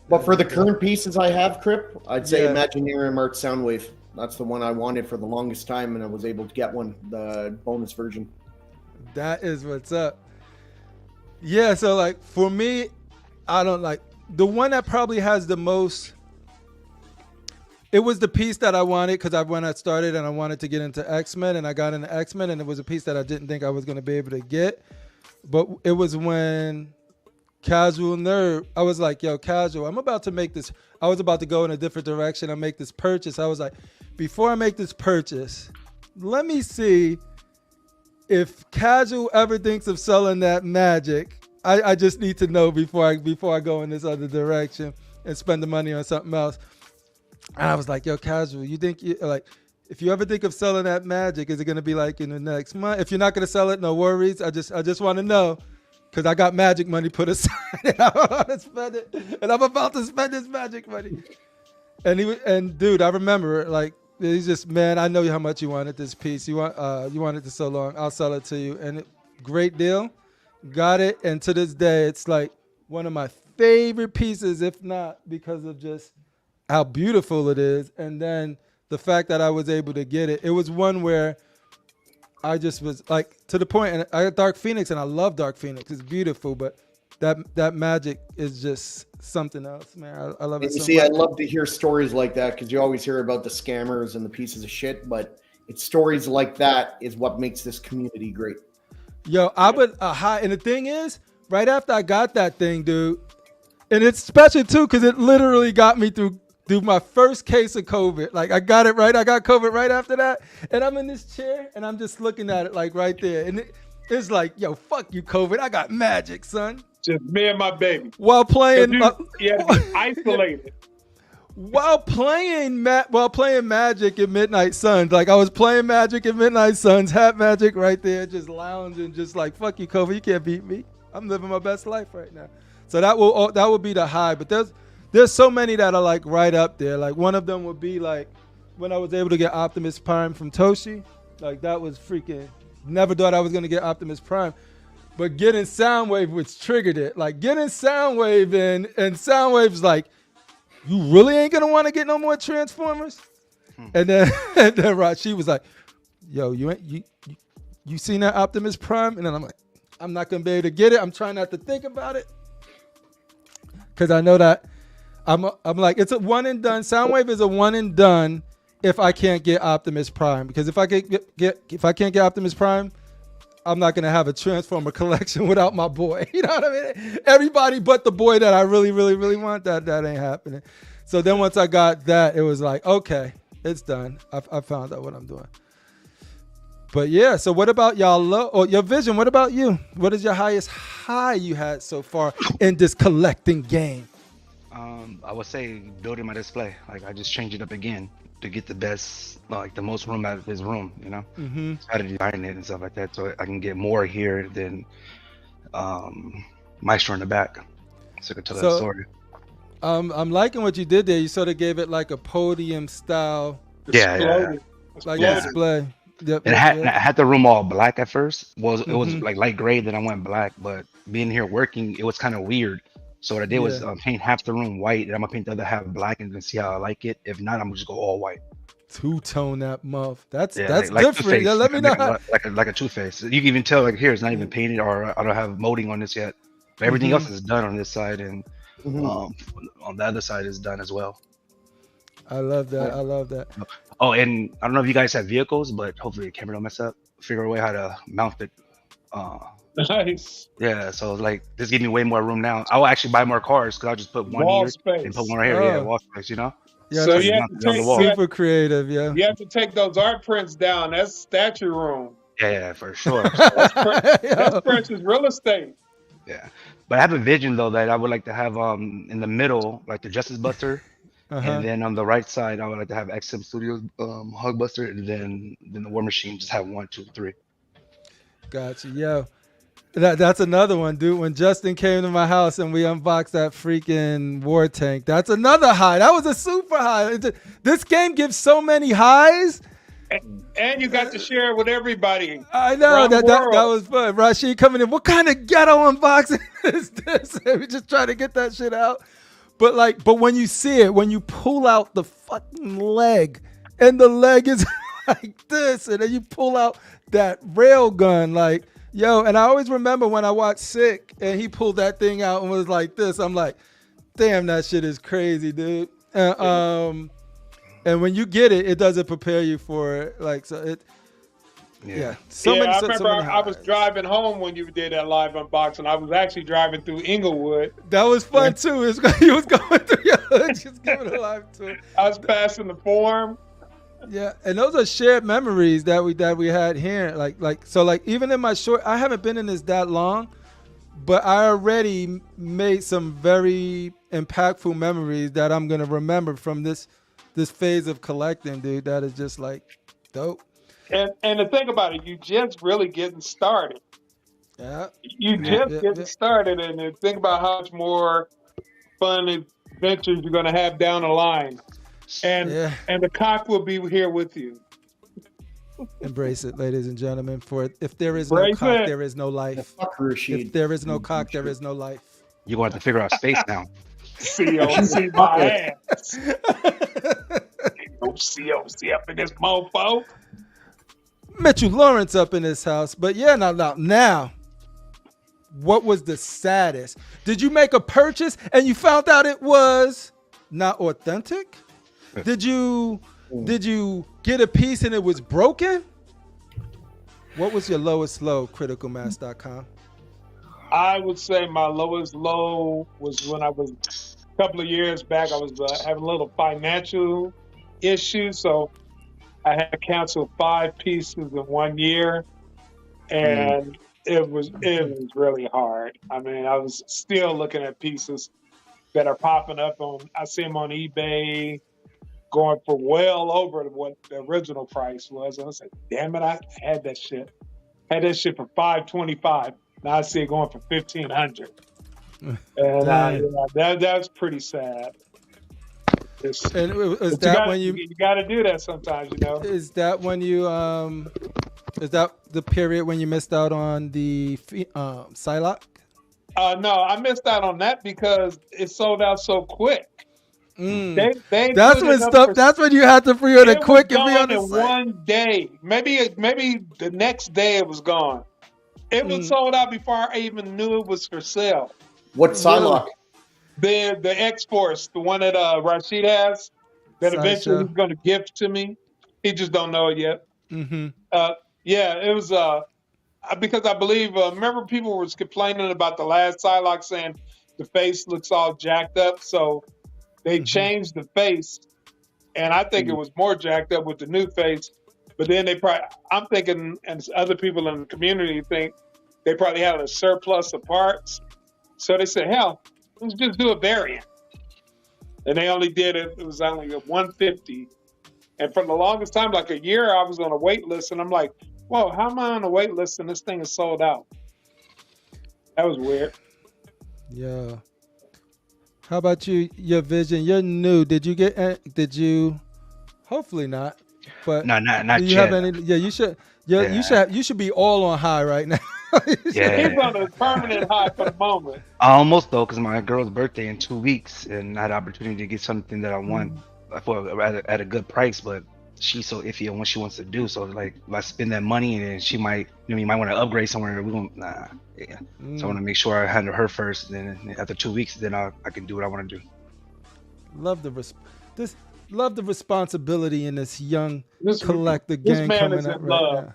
But for the current pieces I have, Crip, I'd say Imagineering Art Soundwave. That's the one I wanted for the longest time, and I was able to get one, the bonus version. That is what's up. Yeah, so like for me, I don't like the one that probably has the most. It was the piece that I wanted because when I started and I wanted to get into X-Men, and I got into X-Men, and it was a piece that I didn't think I was going to be able to get. But it was when Casual Nerd, I was like, yo, Casual, I'm about to make this. I was about to go in a different direction. I make this purchase. I was like, before I make this purchase, let me see if Casual ever thinks of selling that magic. I just need to know before I go in this other direction and spend the money on something else. And I was like, yo, Casual, you think if you ever think of selling that magic, is it going to be like in the next month? If you're not going to sell it, no worries. I just want to know. Because I got magic money put aside and I want to spend it. And I'm about to spend this magic money. And dude, I remember like, he's just, man, I know how much you wanted this piece. You wanted it so long. I'll sell it to you. And great deal. Got it. And to this day, it's like one of my favorite pieces, if not because of just how beautiful it is. And then the fact that I was able to get it. It was one where I just was like to the point, and I got Dark Phoenix, and I love Dark Phoenix. It's beautiful, but that magic is just something else, man. I love it. You so see, much. I love to hear stories like that because you always hear about the scammers and the pieces of shit, but it's stories like that is what makes this community great. Yo, I would and the thing is, right after I got that thing, dude, and it's special too because it literally got me through my first case of COVID. Like I got it right. I got COVID right after that. And I'm in this chair and I'm just looking at it like right there. And it's like, yo, fuck you, COVID. I got magic, son. Just me and my baby. While playing. Isolated. While playing Magic in Midnight Suns. Like I was playing Magic in Midnight Suns, hat Magic right there, just lounging, just like, fuck you, COVID. You can't beat me. I'm living my best life right now. So that will be the high. But there's there's so many that are like right up there. Like one of them would be like when I was able to get Optimus Prime from Toshi. Like that was freaking. Never thought I was gonna get Optimus Prime, but getting Soundwave which triggered it. Like getting Soundwave in, and Soundwave's like, you really ain't gonna want to get no more Transformers. And then Rashee was like, yo, you seen that Optimus Prime? And then I'm like, I'm not gonna be able to get it. I'm trying not to think about it because I know that I'm like, it's a one and done. Soundwave is a one and done if I can't get Optimus Prime, because if I can't get Optimus Prime, I'm not gonna have a Transformer collection without my boy. You know what I mean? Everybody but the boy that I really, really, really want, that ain't happening. So then once I got that, it was like, okay, it's done. I found out what I'm doing. But yeah, so what about y'all? Your vision, what about you? What is your highest high you had so far in this collecting game? I would say building my display. Like I just changed it up again to get the best, like the most room out of his room, you know? Mm-hmm. Try to design it and stuff like that so I can get more here than Maestro in the back. So I can tell that story. I'm liking what you did there. You sort of gave it like a podium style. Yeah. Like display. Yep, and I had the room all black at first. It was like light gray, then I went black. But being here working, it was kind of weird. So what I did was paint half the room white, and I'm gonna paint the other half black, and then see how I like it. If not, I'm gonna just go all white. Two-tone that muff. That's like different. Yeah, let me know. Like a Two-Face. You can even tell like here it's not even painted, or I don't have molding on this yet. But everything else is done on this side, and on the other side is done as well. I love that. Oh, and I don't know if you guys have vehicles, but hopefully the camera don't mess up. Figure a way how to mount it. Nice. Yeah, so like this gives me way more room now. I'll actually buy more cars because I'll just put one wall here space. and put one right here. Yeah, wall space, you know? Yeah, so you have to take, super creative, yeah. You have to take those art prints down. That's statue room. Yeah, for sure. That's precious real estate. Yeah. But I have a vision though that I would like to have in the middle, like the Justice Buster. And then on the right side, I would like to have XM Studios Hugbuster, and then the War Machine just have 1, 2, 3. Gotcha, yo. That's another one, dude. When Justin came to my house and we unboxed that freaking war tank, that's another high. That was a super high. This game gives so many highs. And you got to share it with everybody. I know that was fun. Rashee coming in. What kind of ghetto unboxing is this? We just trying to get that shit out. But when you see it, when you pull out the fucking leg, and the leg is like this, and then you pull out that rail gun, like, yo, and I always remember when I watched Sick and he pulled that thing out and was like this, I'm like, damn, that shit is crazy, dude. And when you get it, it doesn't prepare you for it. Like, so it, yeah. I remember I was driving home when you did that live unboxing. I was actually driving through Inglewood. That was fun too. He was going through your hood, just giving a live tour. I was passing the form. Yeah, and those are shared memories that we had here. Like even in my short, I haven't been in this that long, but I already made some very impactful memories that I'm gonna remember from this phase of collecting, dude. That is just like dope. And the thing about it, you just really getting started. Yeah. You just getting started, and then think about how much more fun adventures you're gonna have down the line. And the cock will be here with you. Embrace it, ladies and gentlemen. For if there is no cock, there is no life. If there is no cock, there is no life. You're going to have to figure out space now. C.O.C. my ass. C.O.C. up in this mofo. Mitchell Lawrence up in this house. But yeah, now, what was the saddest? Did you make a purchase and you found out it was not authentic? Did you get a piece and it was broken? What was your lowest low, criticalmass.com? I would say my lowest low was when I was a couple of years back. I was having a little financial issue, so I had to cancel 5 pieces in 1 year, and it was really hard. I mean, I was still looking at pieces that are popping up I see them on eBay going for well over what the original price was. And I was like, damn it, I had that shit. Had that shit for $525. Now I see it going for $1,500. And that's pretty sad. And is But that when you got to do that sometimes, you know? is that when you is that the period when you missed out on the Psylocke? No, I missed out on that because it sold out so quick. They That's put when it up stuff. for- That's when you had to pre-order It was quick and be gone on the in site. one day. Maybe the next day it was gone. It was sold out before I even knew it was for sale. What Psylocke? The X-Force, the one that Rashid has, that eventually Sideshow. he's going to gift to me. He just don't know it yet. Mm-hmm. Yeah, it was because I believe remember people were complaining about the last Psylocke saying the face looks all jacked up, so they changed the face, and I think it was more jacked up with the new face. But then I'm thinking, and other people in the community think they probably had a surplus of parts, so they said, hell, let's just do a variant. And they only did it. It was only a 150. And for the longest time, like a year, I was on a wait list, and I'm like, whoa, how am I on a wait list and this thing is sold out? That was weird. Yeah. How about you? Your vision. You're new. Did you? Hopefully not. But No, not do you yet. have any? Yeah, you should. Yeah, you should be all on high right now. Yeah. He's on a permanent high for the moment. Almost though, because my girl's birthday in 2 weeks, and I had the opportunity to get something that I want for at a good price, but she's so iffy on what she wants to do. So like, if I spend that money, and then she might, might want to upgrade somewhere. We don't, yeah. So I want to make sure I handle her first. Then after 2 weeks, then I can do what I want to do. Love the responsibility in this young collector this gang man coming is in up love.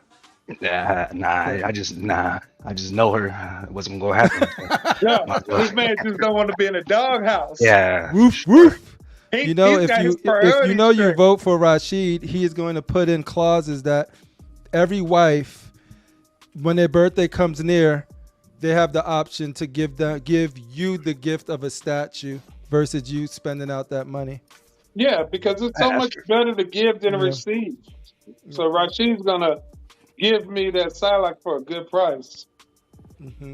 right now. I just know her. What's gonna happen? Yeah, this man just don't want to be in a doghouse. Yeah. Woof woof. He, You know, he's if got you his if you priorities know you straight. vote for Rashid, he is going to put in clauses that every wife, when their birthday comes near, they have the option to give you the gift of a statue versus you spending out that money. Yeah, because it's so That's much true. better to give than to Yeah. receive. So Rashid's gonna give me that Psylocke for a good price. Mm-hmm.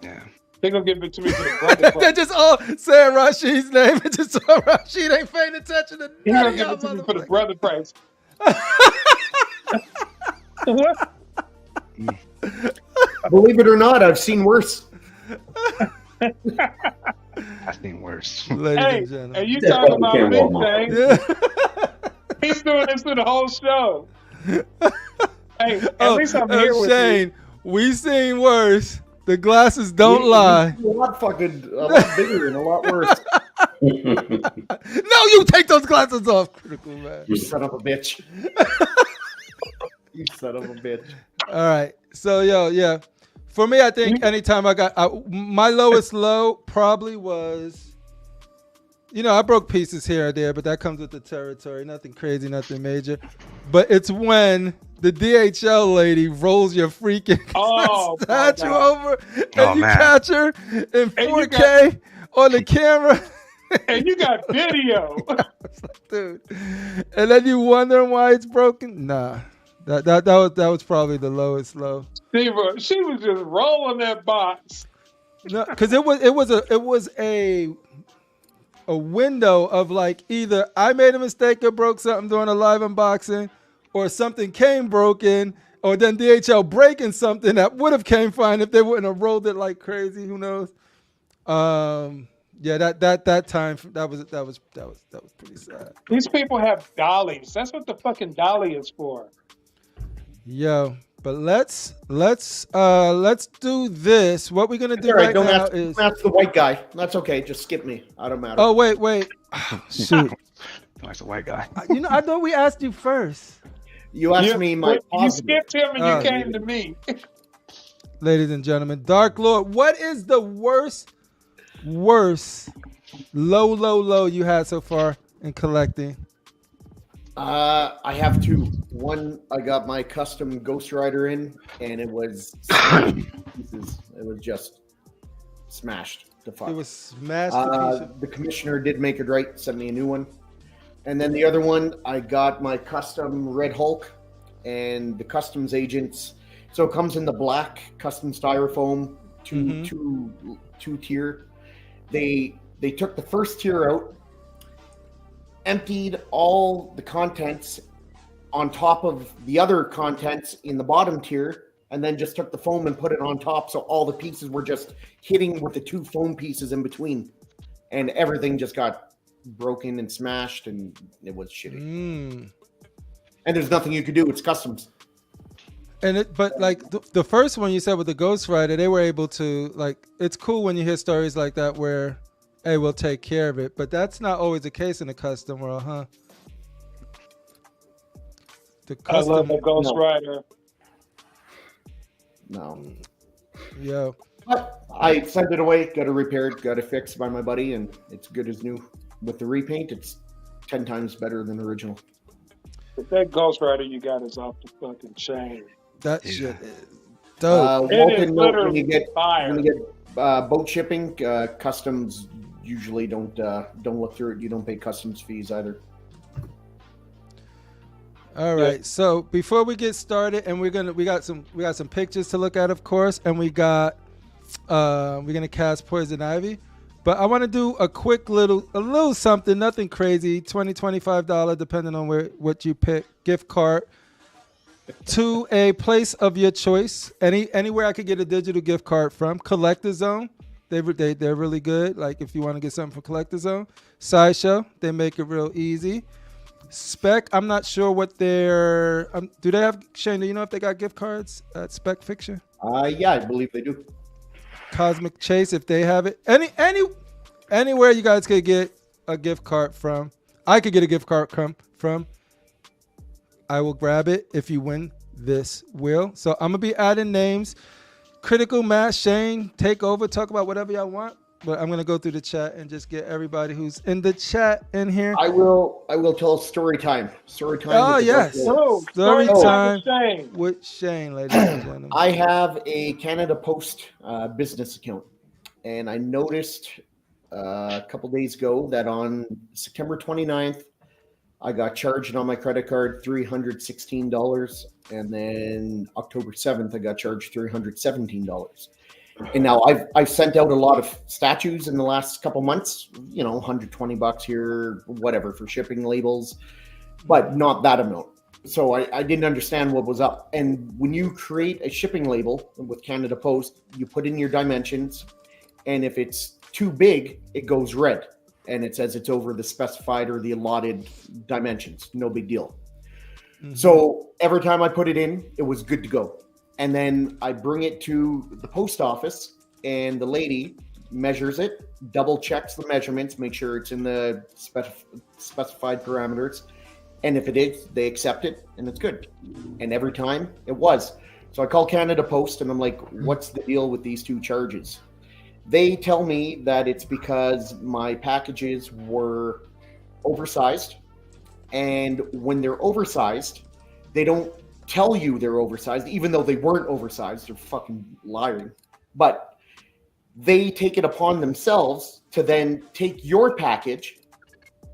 Yeah. They're gonna give it to me for the brother They price. just all saying Rashid's name and just so Rashid ain't paying attention to He's none gonna of give y'all it to me for the motherfuckers. brother price. What? Believe it or not, I've seen worse. I think worse. Ladies Hey, and gentlemen. and you That talking brother about can't me, walk my Shane? Yeah. He's doing this to the whole show. Hey, at least I'm here with Shane, we seen worse. The glasses don't We- lie. we- A lot bigger and a lot worse. No, you take those glasses off, Critical Man. You son of a bitch. You son of a bitch. All right. So, yeah. For me, I think anytime my lowest low probably was, I broke pieces here or there, but that comes with the territory. Nothing crazy, nothing major. But it's when the DHL lady rolls your freaking Oh, my statue God. over and Oh, you man. catch her in And you 4K on the camera. and you got video. Dude. And then you wondering why it's broken? Nah. That was probably the lowest low. She was just rolling that box. No, because it was a window of like either I made a mistake or broke something during a live unboxing, or something came broken, or then DHL breaking something that would have came fine if they wouldn't have rolled it like crazy. Who knows? Yeah, that time that was pretty sad. These people have dollies. That's what the fucking dolly is for. Yo, but let's do this. What we're gonna do All right, right don't now ask, is. don't ask the white guy. That's okay. Just skip me. I don't matter. Oh wait. Oh, shoot. That's a white guy. I thought we asked you first. You asked me my You positive. skipped him and Oh. you came to me. Ladies and gentlemen, Dark Lord, what is the worst low you had so far in collecting? I have two. One, I got my custom Ghost Rider in, and it was pieces. It was just smashed to fuck. It was smashed to pieces. The commissioner did make it right, sent me a new one. And then the other one, I got my custom Red Hulk and the customs agents. So it comes in the black custom styrofoam, two tier. They took the first tier out, emptied all the contents on top of the other contents in the bottom tier, and then just took the foam and put it on top, so all the pieces were just hitting with the two foam pieces in between, and everything just got broken and smashed, and it was shitty. And there's nothing you could do. It's customs. But like the first one you said with the Ghost Rider, they were able to, like, it's cool when you hear stories like that where, hey, we'll take care of it. But that's not always the case in the custom world, huh? I love the Ghost Rider. No. Yo. But I sent it away, got it repaired, got it fixed by my buddy, and it's good as new. With the repaint, it's 10 times better than original. But that Ghost Rider you got is off the fucking chain. That shit is dope. Walton, when you get boat shipping, customs usually don't look through it. You don't pay customs fees either. All right. So before we get started, and we got some pictures to look at, of course, and we're gonna cast Poison Ivy. But I want to do a quick little something, nothing crazy, $20-$25, depending on what you pick, gift card to a place of your choice. Anywhere I could get a digital gift card from. Collector Zone, they're really good. Like if you want to get something for Collector Zone. Sideshow, they make it real easy. Spec, I'm not sure what their do they have, Shane, do you know if they got gift cards at Spec Fiction? Yeah, I believe they do. Cosmic Chase, if they have it. Anywhere you guys could get a gift card from. I could get a gift card from. I will grab it if you win this wheel. So I'm gonna be adding names. Critical Mass, Shane, take over, talk about whatever y'all want. But I'm gonna go through the chat and just get everybody who's in the chat in here. I will tell story time. Story time. Oh yes, story time with Shane, ladies and gentlemen. I have a Canada Post business account, and I noticed a couple days ago that on September 29th, I got charged on my credit card $316, and then October 7th, I got charged $317. And now I've sent out a lot of statues in the last couple months, $120 here, whatever, for shipping labels, but not that amount. So I didn't understand what was up. And when you create a shipping label with Canada Post, you put in your dimensions, and if it's too big, it goes red, and it says it's over the specified or the allotted dimensions. No big deal. Mm-hmm. So every time I put it in, it was good to go. And then I bring it to the post office, and the lady measures it, double checks the measurements, make sure it's in the specified parameters. And if it is, they accept it, and it's good. And every time it was. So I call Canada Post, and I'm like, what's the deal with these two charges? They tell me that it's because my packages were oversized. And when they're oversized, they don't tell you they're oversized, even though they weren't oversized. They're fucking lying. But they take it upon themselves to then take your package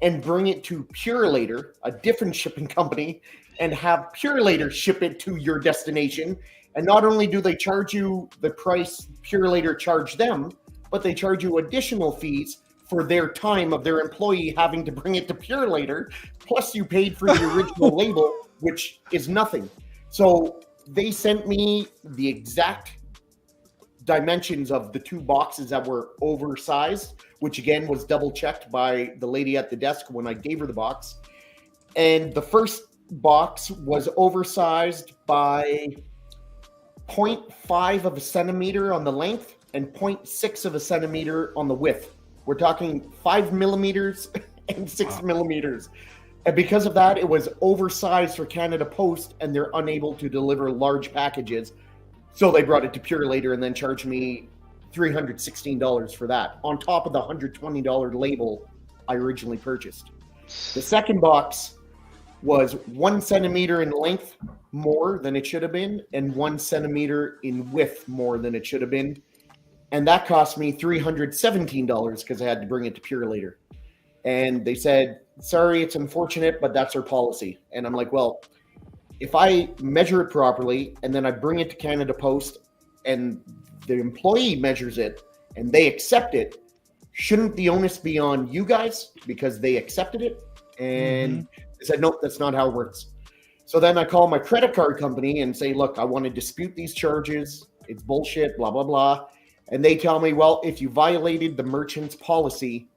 and bring it to Purelator, a different shipping company, and have Purelator ship it to your destination. And not only do they charge you the price Purelator charged them, but they charge you additional fees for their time of their employee having to bring it to Purelator, plus you paid for the original label, which is nothing. So they sent me the exact dimensions of the two boxes that were oversized, which again was double checked by the lady at the desk when I gave her the box. And the first box was oversized by 0.5 of a centimeter on the length and 0.6 of a centimeter on the width. We're talking 5 millimeters and 6 millimeters. And because of that, it was oversized for Canada Post, and they're unable to deliver large packages. So they brought it to Purelator and then charged me $316 for that, on top of the $120 label I originally purchased. The second box was 1 centimeter in length more than it should have been, and 1 centimeter in width more than it should have been. And that cost me $317 because I had to bring it to Purelator. And they said, sorry, it's unfortunate, but that's our policy. And I'm like, well, if I measure it properly and then I bring it to Canada Post and the employee measures it and they accept it, shouldn't the onus be on you guys because they accepted it? And they said, nope, that's not how it works. So then I call my credit card company and say, look, I want to dispute these charges. It's bullshit, blah, blah, blah. And they tell me, well, if you violated the merchant's policy,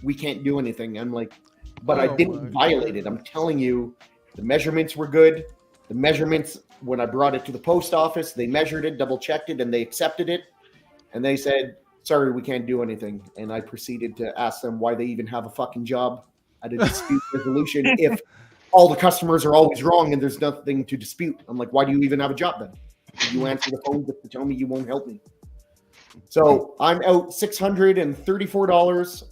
we can't do anything. I'm like, but I didn't violate it. I'm telling you, the measurements were good. The measurements, when I brought it to the post office, they measured it, double checked it, and they accepted it. And they said, sorry, we can't do anything. And I proceeded to ask them why they even have a fucking job at a dispute resolution if all the customers are always wrong and there's nothing to dispute. I'm like, why do you even have a job then? You answer the phone just to tell me you won't help me. So I'm out $634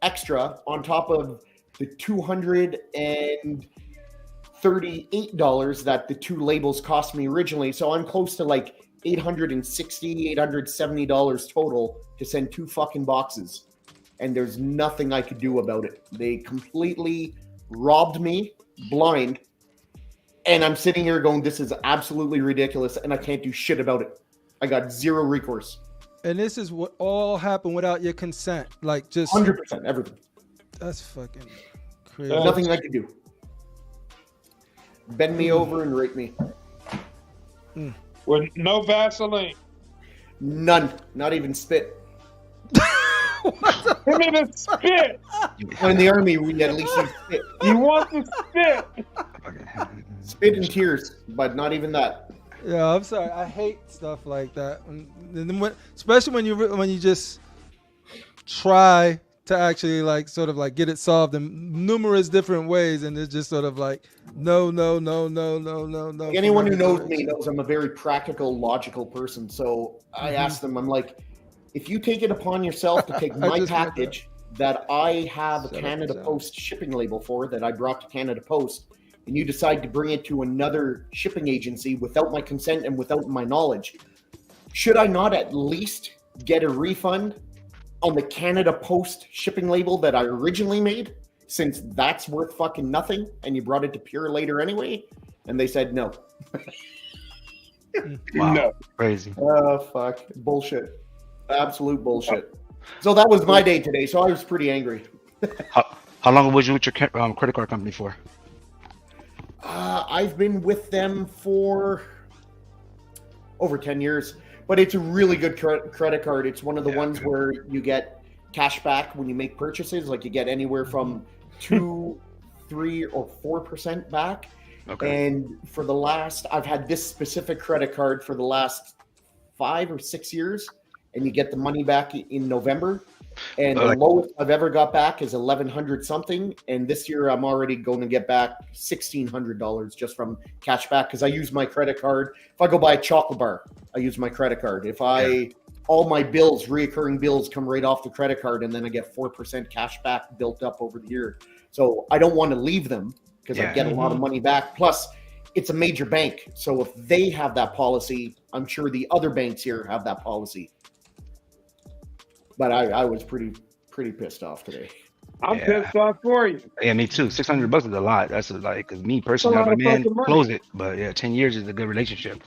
extra on top of the $238 that the two labels cost me originally. So I'm close to like $860, $870 total to send two fucking boxes. And there's nothing I could do about it. They completely robbed me blind. And I'm sitting here going, this is absolutely ridiculous. And I can't do shit about it. I got zero recourse. And this is what all happened without your consent. Like just 100%, everything. That's fucking crazy. There's nothing I could do. Bend me over and rape me. With no Vaseline. None. Not even spit. Give me the spit. In the army, we at least use spit. You want the spit? Spit and tears, but not even that. Yeah, I'm sorry. I hate stuff like that. Especially when you just try to actually like sort of like get it solved in numerous different ways, and it's just sort of like no. Anyone who knows me knows I'm a very practical, logical person. So I asked them, I'm like, if you take it upon yourself to take my package that I have a Canada Post shipping label for that I brought to Canada Post, and you decide to bring it to another shipping agency without my consent and without my knowledge, should I not at least get a refund on the Canada Post shipping label that I originally made, since that's worth fucking nothing and you brought it to Pure later anyway? And they said no. Wow. No. Crazy. Oh, fuck. Bullshit. Absolute bullshit. So that was my day today, so I was pretty angry. How long was you with your credit card company for? I've been with them for over 10 years, but it's a really good credit card. It's one of the ones where you get cash back when you make purchases. Like you get anywhere from 2, 3, or 4% back. Okay. And for the last, I've had this specific credit card for the last 5 or 6 years, and you get the money back in November. And the lowest I've ever got back is $1,100 something. And this year I'm already going to get back $1,600 just from cash back because I use my credit card. If I go buy a chocolate bar, I use my credit card. If all my bills, reoccurring bills, come right off the credit card, and then I get 4% cash back built up over the year. So I don't want to leave them because I get a lot of money back. Plus, it's a major bank. So if they have that policy, I'm sure the other banks here have that policy. But I was pretty pissed off today. I'm pissed off for you. Yeah, me too. $600 is a lot. That's like, cause me personally, I'm like, man, close it. But yeah, 10 years is a good relationship.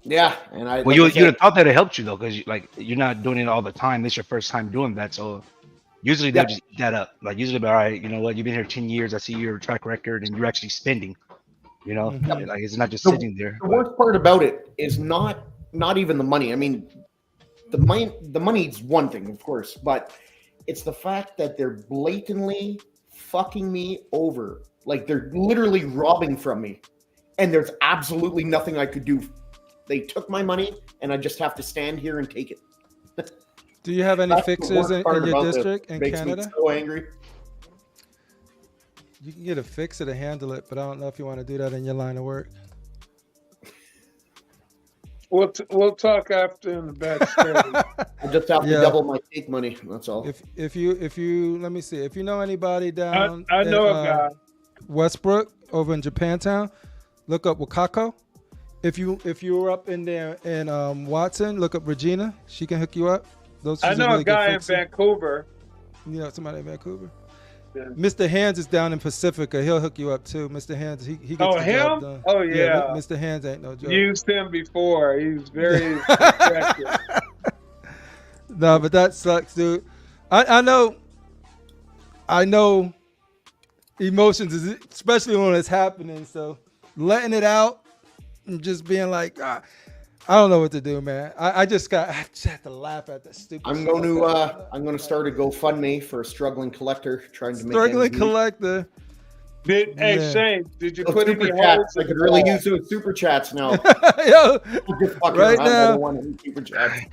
Yeah, and well, you'd have thought that it helped you though, because you're not doing it all the time. This is your first time doing that, so usually they'll just eat that up. Like usually, all right, you know what? You've been here 10 years. I see your track record, and you're actually spending. You know, like it's not just sitting there. The worst part about it is not even the money. I mean, the money's one thing, of course, but it's the fact that they're blatantly fucking me over. Like they're literally robbing from me, and there's absolutely nothing I could do. They took my money, and I just have to stand here and take it. Do you have any fixers in your district in Canada? Me so angry. You can get a fixer to handle it, but I don't know if you want to do that in your line of work. We'll talk after in the backstage. I just have to double my take money. That's all. If you let me see. If you know anybody down, I know a guy. Westbrook over in Japantown, look up Wakako. If you were up in there in Watson, look up Regina. She can hook you up. I know a guy in Vancouver. You know somebody in Vancouver? Yeah. Mr. Hands is down in Pacifica. He'll hook you up too. Mr. Hands, he gets the job done. Oh yeah. Mr. Hands ain't no joke. Used him before. He's very effective. No, but that sucks, dude. I know emotions, especially when it's happening. So letting it out and just being like, I don't know what to do, man. I just have to laugh at that stupid. I'm going to start a GoFundMe for a struggling collector trying to make struggling collector. Hey Shane, did you Oh, put any super holes? chats. I could really use those super chats now. Yo, right I now. don't want any super chats.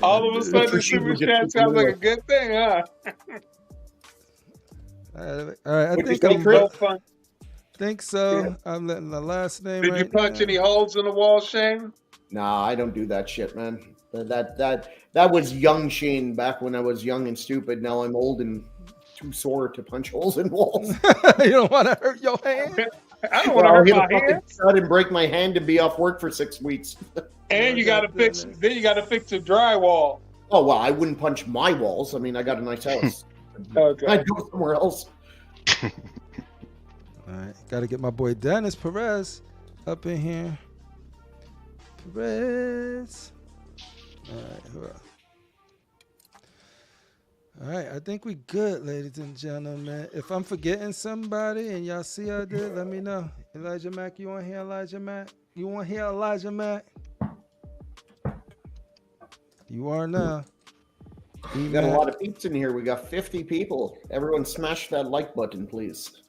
All of a sudden, the super chat sounds like a good thing, huh? All right, I Would think you I'm. go fun? Think so. Yeah. I'm letting the last name. Did you punch any holes in the wall, Shane? Nah, I don't do that shit, man. That was young Shane back when I was young and stupid. Now I'm old and too sore to punch holes in walls. You don't want to hurt your hand. I don't want to hurt my hand. I didn't break my hand and be off work for 6 weeks. And you got to fix. Then you got to fix the drywall. Oh well, I wouldn't punch my walls. I mean, I got a nice house. Okay. I'd go somewhere else. All right, got to get my boy Dennis Perez up in here. Perez. All right, who else? All right, I think we good, ladies and gentlemen. If I'm forgetting somebody and y'all see I did, let me know. Elijah Mack, you want to hear Elijah Mack? You want to hear Elijah Mack? You are now. We got a lot of peeps in here. We got 50 people. Everyone smash that like button, please.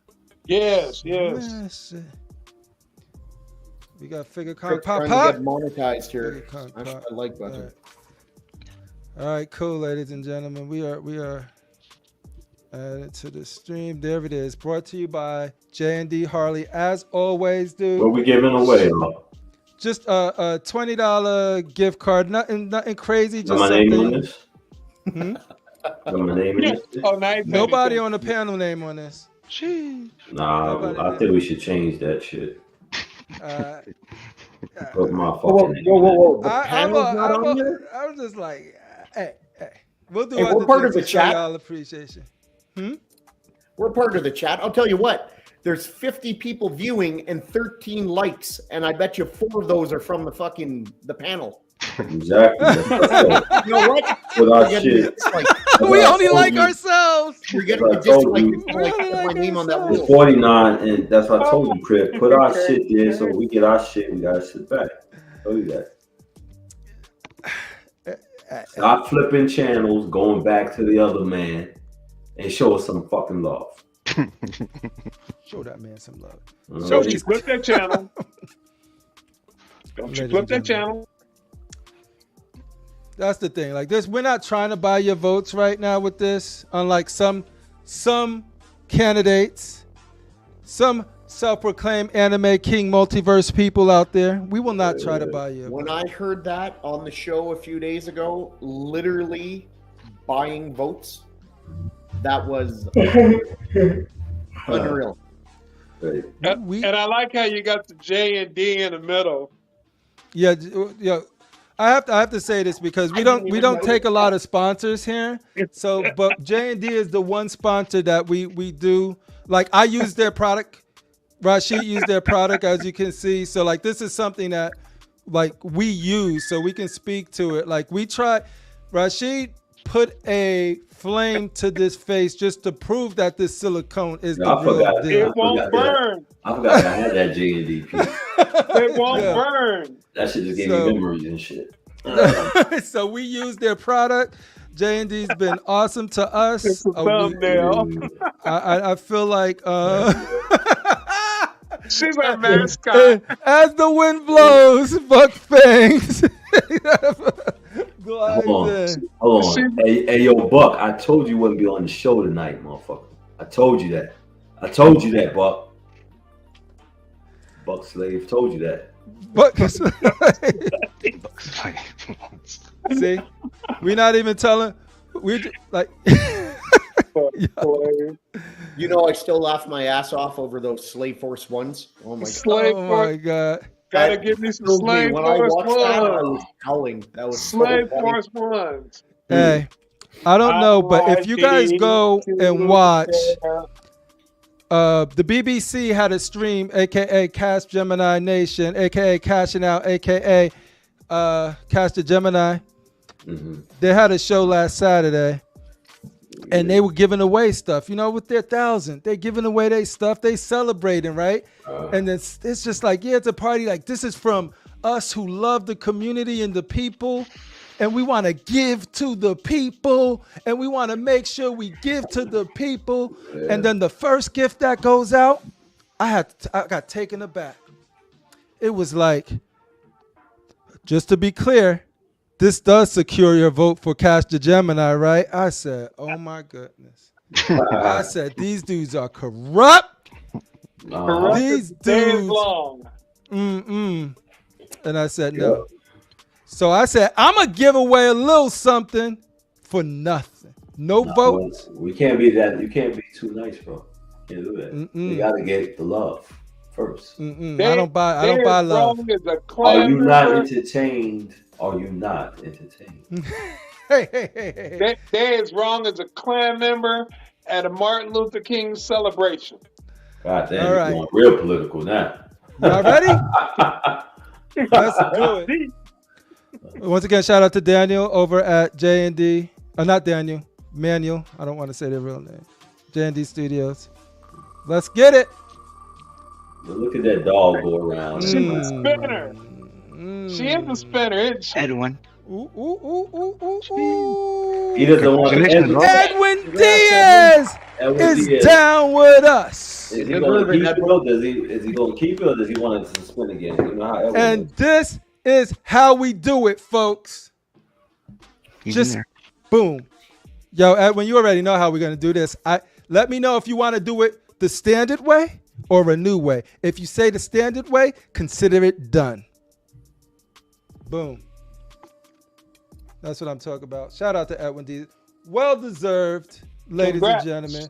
Yes. Yes. We got Figure Con Pop Trying Pop. to get monetized here. Figure Con Smash Pop. that like button. All right, cool, ladies and gentlemen. We are added to the stream. There it is. Brought to you by J&D Harley. As always, dude. What we giving away, though? Just a $20 gift card. Nothing crazy. Just Got my something. name on this? Hmm? Got my name in this? Oh, nice. Nobody on the panel name on this. Jeez. Nah, I think we should change that shit. Put my fucking name. Whoa. The I'm panel's not on here? just like, hey. We'll do Hey, other we're part things of the to show chat. y'all appreciation. We're part of the chat. I'll tell you what. There's 50 people viewing and 13 likes, and I bet you 4 of those are from the panel. Exactly. You know what? With our You're getting a shit. dislike. We only told like you. ourselves. You're getting a I told dislike. you. If you like my name on that It's wheel. 49, and that's what I told you, Crip. Put our shit there so we get our shit. We gotta sit back. Tell you that. Stop flipping channels, going back to the other man, and show us some fucking love. Show that man some love. Don't you flip that channel. Don't you flip that channel. That's the thing. Like this, we're not trying to buy your votes right now with this. Unlike some candidates, some self-proclaimed anime king multiverse people out there, we will not try to buy you. When I heard that on the show a few days ago, literally buying votes, that was unreal. Right. And I like how you got the J and D in the middle. Yeah. I have to say this because we don't take a lot of sponsors here. So, but J&D is the one sponsor that we do. Like I use their product. Rashid used their product, as you can see. So like this is something that like we use, so we can speak to it. Like we try. Rashid put a flame to this face just to prove that this silicone is the real deal. It won't burn. I forgot I had that J&D piece. It won't burn. That shit just gave me memories and shit. So we use their product. J&D's been awesome to us. It's a thumbnail. I feel like she's our mascot. As the wind blows, Buck Fangs. Hold on. Hey, yo, Buck, I told you wouldn't be on the show tonight, motherfucker. I told you that, Buck. Buck Slave told you that. Buck See, we're not even telling. We just, like. You know, I still laugh my ass off over those Slave Force ones. Oh my god! Gotta give me some Slave when Force I watched that, I ones. was howling. That was Slave so Force ones. Hey, I don't know, but if you guys go and watch, the BBC had a stream, aka Cast Gemini Nation, aka Cashing Out, aka Cast the Gemini. Mm-hmm. They had a show last Saturday, And they were giving away stuff, with their 1,000. They giving away their stuff. They celebrating, right? And then it's just like, it's a party. Like, this is from us who love the community and the people. And we want to give to the people. And we want to make sure we give to the people. Yeah. And then the first gift that goes out, I got taken aback. It was like, just to be clear, this does secure your vote for Cash the Gemini, right? I said, oh my goodness. I said, these dudes are corrupt. These dudes. Long. And I said, no. So I said, I'm going to give away a little something for nothing. No votes. We can't be that. You can't be too nice, bro. You can't do that. You got to get the love first. I don't buy love. Are you not entertained? Are you not entertained? They're as wrong as a Klan member at a Martin Luther King celebration. God damn, you're going real political now. Y'all ready? Let's do it. Once again, shout out to Daniel over at J&D. Not Daniel, Manuel. I don't want to say their real name. J&D Studios. Let's get it. Look at that dog go around. She's a spinner. She is a spinner, isn't she? Edwin. He doesn't want Edwin Diaz is down with us. Is he going to keep it, or is he going to keep it, or does he want it to spin again? You know how Edwin and is. This is how we do it, folks. Just boom. Yo, Edwin, you already know how we're going to do this. Let me know if you want to do it the standard way or a new way. If you say the standard way, consider it done. Boom. That's what I'm talking about. Shout out to Edwin D. Well deserved, ladies and gentlemen.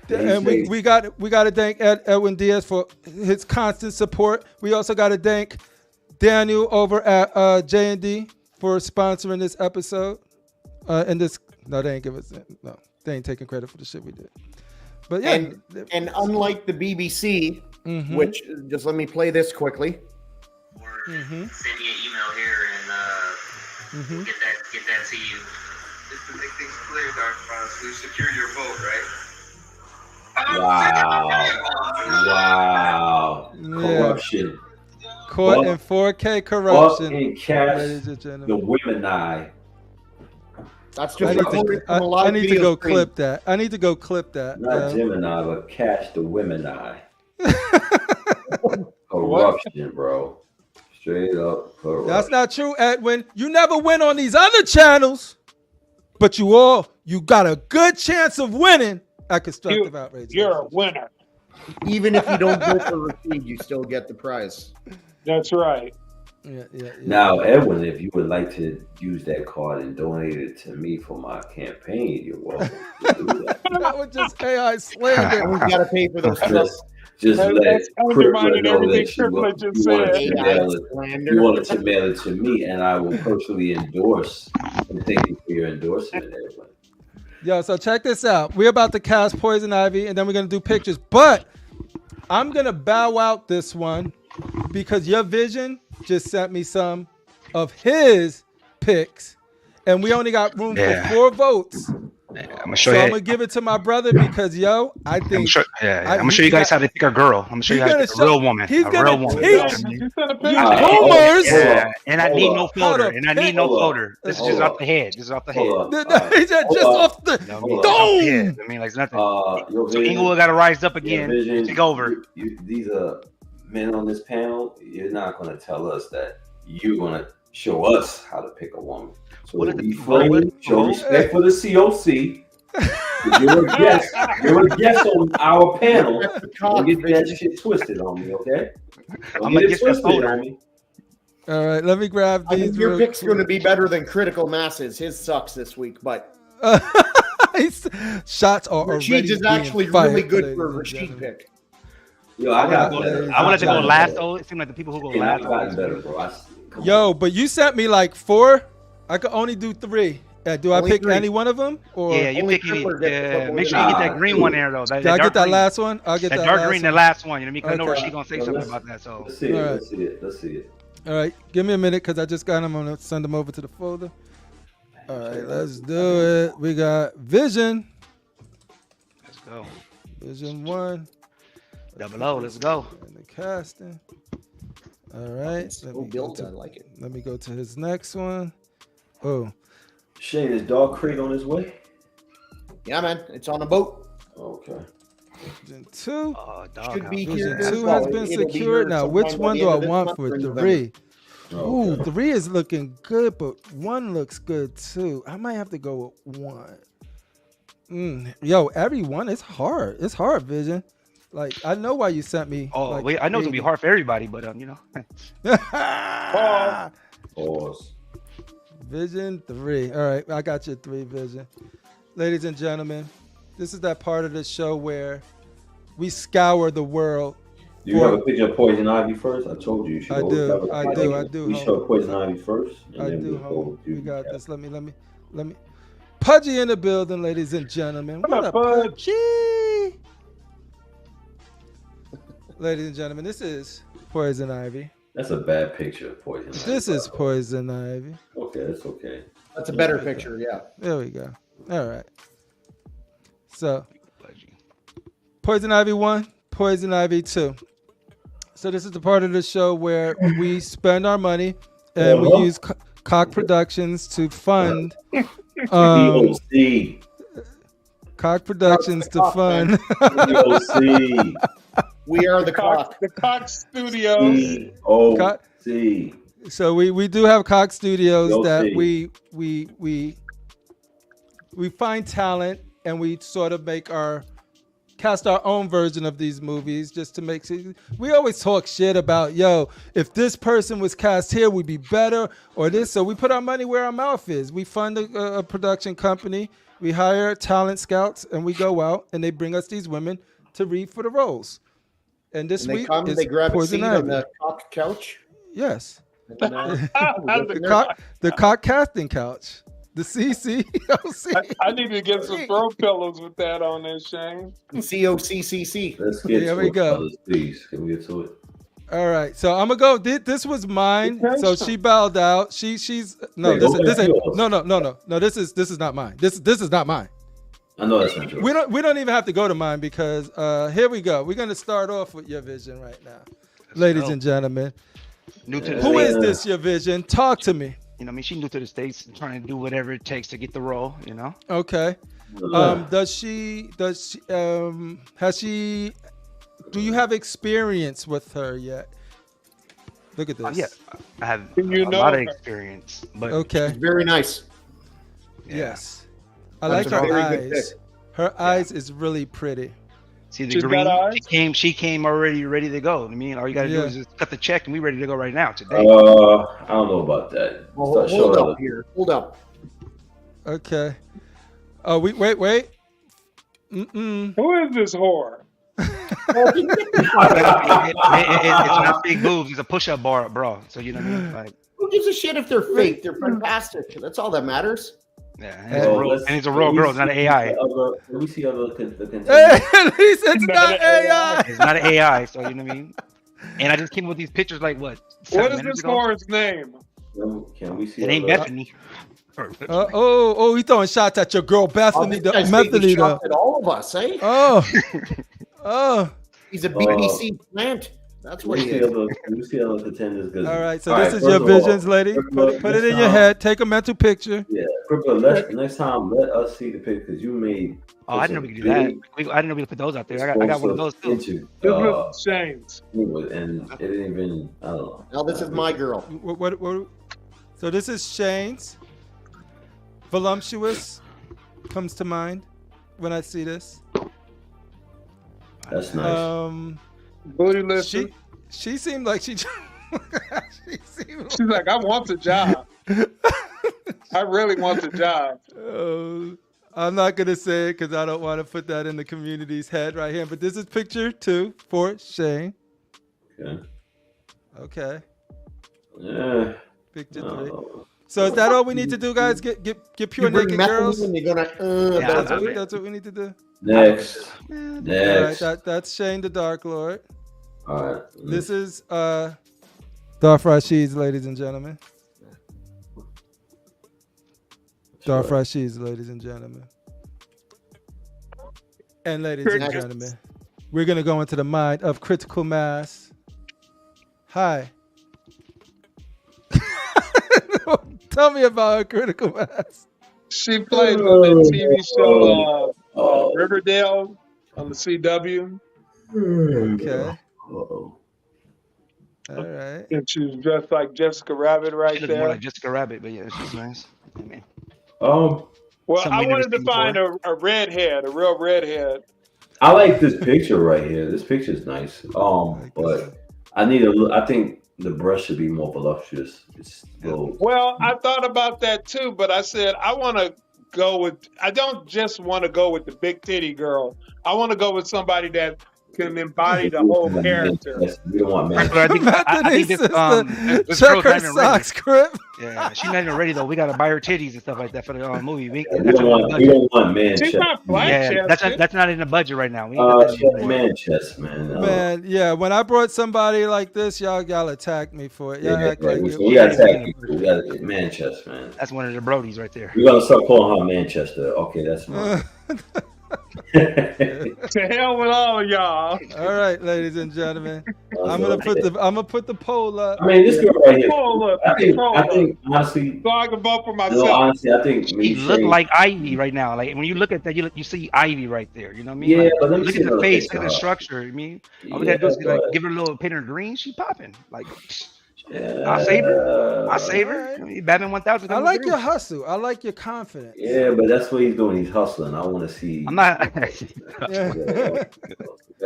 And we got to thank Edwin Diaz for his constant support. We also got to thank Daniel over at J&D for sponsoring this episode. They ain't give us they ain't taking credit for the shit we did. But yeah, and unlike the BBC, which just let me play this quickly. Send you an email here and get that to you. Just to make things clear, Darth RASHEEEEEEEED, we secured your vote, right? Wow. Corruption. Caught in 4K corruption. In cash, the women eye. That's just I need to go clip that. I need to go clip that. Not Gemini, but Cash the women eye. Corruption, bro. Straight up corruption. That's not true, Edwin. You never win on these other channels, but you got a good chance of winning at Constructive Outrage. You're a winner. Even if you don't vote for Rasheed, you still get the prize. That's right. Yeah. Now, Edwin, if you would like to use that card and donate it to me for my campaign, you're welcome to do that. That was just AI slander. We got to pay for those. Just let CriPPleR know that you wanted to mail it to me, and I will personally endorse. And thank you for your endorsement, Edwin. Yo, so check this out. We're about to cast Poison Ivy, and then we're going to do pictures. But I'm going to bow out this one because your vision just sent me some of his picks, and we only got room for 4 votes. I'm gonna show you. I'm gonna give it to my brother because I think I'm gonna show you guys how to pick a girl. I'm gonna show you how to pick a real woman. He's gonna teach you boomers. Yeah, and I need no floater. This is just off the head. Just off the head. Just off the dome. I mean, like nothing. So Inglewood got to rise up again. Take over. These men on this panel. You're not gonna tell us that you're gonna show us how to pick a woman. So show respect for the COC. You're a guest on our panel. Don't get that shit twisted on me, okay? I'm gonna get this on me. All right, let me grab these. I think your pick's going to be better than Critical Masses. His sucks this week, but shots are Rasheed is actually really good for a Rasheed pick. Yo, I wanted to go last. though. It seemed like the people who go last. Better, bro. Yo, but you sent me like 4. I could only do 3. Do I pick any one of them? Or yeah, you pick any. Make sure you get that green one there, though. Did I get that last one? I'll get that dark green, the last one. You know, because I know Rasheed gonna say something about that. So let's see it. Let's see it. All right, give me a minute because I just got them. I'm gonna send them over to the folder. All right, let's do it. We got Vision. Go. Vision 1. Double O. Let's go. And the casting. All right. It's so built. I like it. Let me go to his next one. Oh. Shane, is Dog Crate on his way? Yeah, man. It's on a boat. Okay. Vision 2. Should be Vision here. 2 Well, has been it'll be secured. here Now, sometime which by one the do end I of this want month for or in 3? Ooh, Okay. 3 is looking good, but 1 looks good too. I might have to go with 1. Yo, every one is hard. It's hard, Vision. Like, I know why you sent me. Oh, like, wait. I know it's gonna be hard for everybody, but you know. Pause. Vision 3. All right, I got your 3, Vision. Ladies and gentlemen, this is that part of the show where we scour the world. Do you have a picture of Poison Ivy first? I told you. You should I always do. have a I picture. do. I do. We homie. show Poison Ivy first. And I then do, we'll go homie. with We you. got this. Let me. Pudgy in the building, ladies and gentlemen. What up, Pudgy? Ladies and gentlemen, this is Poison Ivy. That's a bad picture of Poison Ivy. This is Poison Ivy. Okay, that's okay. That's a better picture. Yeah. There we go. All right. So, Poison Ivy 1, Poison Ivy 2. So this is the part of the show where we spend our money and we use Cock Productions to fund DOC. Cock Productions to fund. DOC. We are the cock. The Cock Studios. DOC. So we do have Cock Studios DOC. that we find talent and we sort of cast our own version of these movies just to make sure. We always talk shit about, yo, if this person was cast here, we'd be better or this. So we put our money where our mouth is. We fund a production company. We hire talent scouts and we go out and they bring us these women to read for the roles. And this week is they grab a Poison seat Ivy. on the cock couch. Yes. And, The cock casting couch. The CCOC. I need to get some throw pillows with that on there, Shane. COCCC. Let's get There to we it, go. fellas, please. Can we get to it? All right, so I'm gonna go. This was mine, so she bowed out. She's no. Wait, This go back ain't. to yours. No. This is not mine. This is not mine. I know that's not true. We don't even have to go to mine because here we go. We're gonna start off with your vision right now, ladies and gentlemen. New to the Who States. is this? Your vision? Talk to me. You know, I mean, she's new to the States, trying to do whatever it takes to get the role. You know. Okay. Has she? Do you have experience with her yet? Look at this. Yeah, I have You a know lot of her. experience, but Okay. Very nice. yeah. Yes. I like That's a her very good eyes. Her eyes is really pretty. See the She's got green? eyes? She came already ready to go. I mean, all you gotta do is just cut the check, and we ready to go right now today. I don't know about that. Well, Start hold showing up here. Hold up. Okay. Oh, wait. Mm-mm. Who is this whore? It's not big boobs. It's a push-up bar, bro. So you know what I mean? Like, Who gives a shit if they're fake? They're fantastic. That's all that matters. yeah, and it's a real girl. It's not an AI. Let me see other contenders. Hey, he said it's not AI. It's not an AI. So you know what I mean? And I just came with these pictures like what? What is 7 minutes this ago? whore's name? Can we see? It ain't other- Bethany. He throwing shots at your girl Bethany, the This guy's method taking leader. shots at all of us, eh? Oh. He's a BBC plant. That's what he is. Let me see other contenders. 'Cause- All right, so all this right, is your first of all, visions, lady. Put it next in your time- head. Take a mental picture. Yeah, CriPPleR, next time let us see the picture because you made. Oh, I didn't know we could do that. I didn't know we could put those out there. I got one of those too. Into, This is Shane's. and it didn't even. I don't know. Now this is my girl. What? So this is Shane's. Voluptuous comes to mind when I see this. That's nice. Booty lifter. She seemed like she. She's like, I want the job. I really want the job. I'm not gonna say it because I don't want to put that in the community's head right here. But this is picture 2 for Shane. Okay. Okay. Yeah. Picture I don't 3. know. So is that all we need to do, guys? Get pure You bring naked meth girls. in and you're gonna. Yeah, That's what we need to do. Next. All right, Next. that's Shane the Dark Lord. All right. This is Darth RASHEEEEEEED, ladies and gentlemen. Darth RASHEEEEEED, ladies and gentlemen. And ladies and gentlemen, we're going to go into the mind of Critical Mass. Hi. Tell me about her, Critical Mass. She played on the TV show Riverdale on the CW. Okay. Uh-oh. All right. And she was dressed like Jessica Rabbit right She looks there. more like Jessica Rabbit, but yeah, she's nice. I mean, Well, something I we never wanted to seen find before. a redhead, a real redhead. I like this picture right here. This picture is nice. But I need a look. I think the brush should be more voluptuous. It's Well, I thought about that too, but I said I want to go with. I don't just want to go with the big titty girl. I want to go with somebody that can embody the whole character. We don't want man. I think this check girl's her not even ready. socks, Crip. Yeah, she's not even ready though. We gotta buy her titties and stuff like that for the movie. We don't want man She's chest. not flat Yeah, chested. that's not in the budget right now. We ain't got that She has anymore. man chest, man. Man, yeah, when I brought somebody like this, y'all attacked me for it. Y'all act like we gotta attack people. We gotta get man chest, man. That's one of the Brodies right there. We're gonna start calling her Manchester. Okay, that's fine. To hell with all of y'all. All right, ladies and gentlemen, I'm gonna put the poll up. I mean, this girl right here. I think honestly, so I can vote for myself. no, honestly, I think She look like Ivy right now. Like when you look at that, you see Ivy right there. You know what I mean? Yeah, like, but let me look see at the another face, picture, look at the huh? structure. I mean, all we gotta do is like give her a little paint her green. She popping. Like I save her. I save her. I mean, Batman 1000. I like your hustle. I like your confidence. Yeah, but that's what he's doing. He's hustling. I want to see. I'm not. Yeah,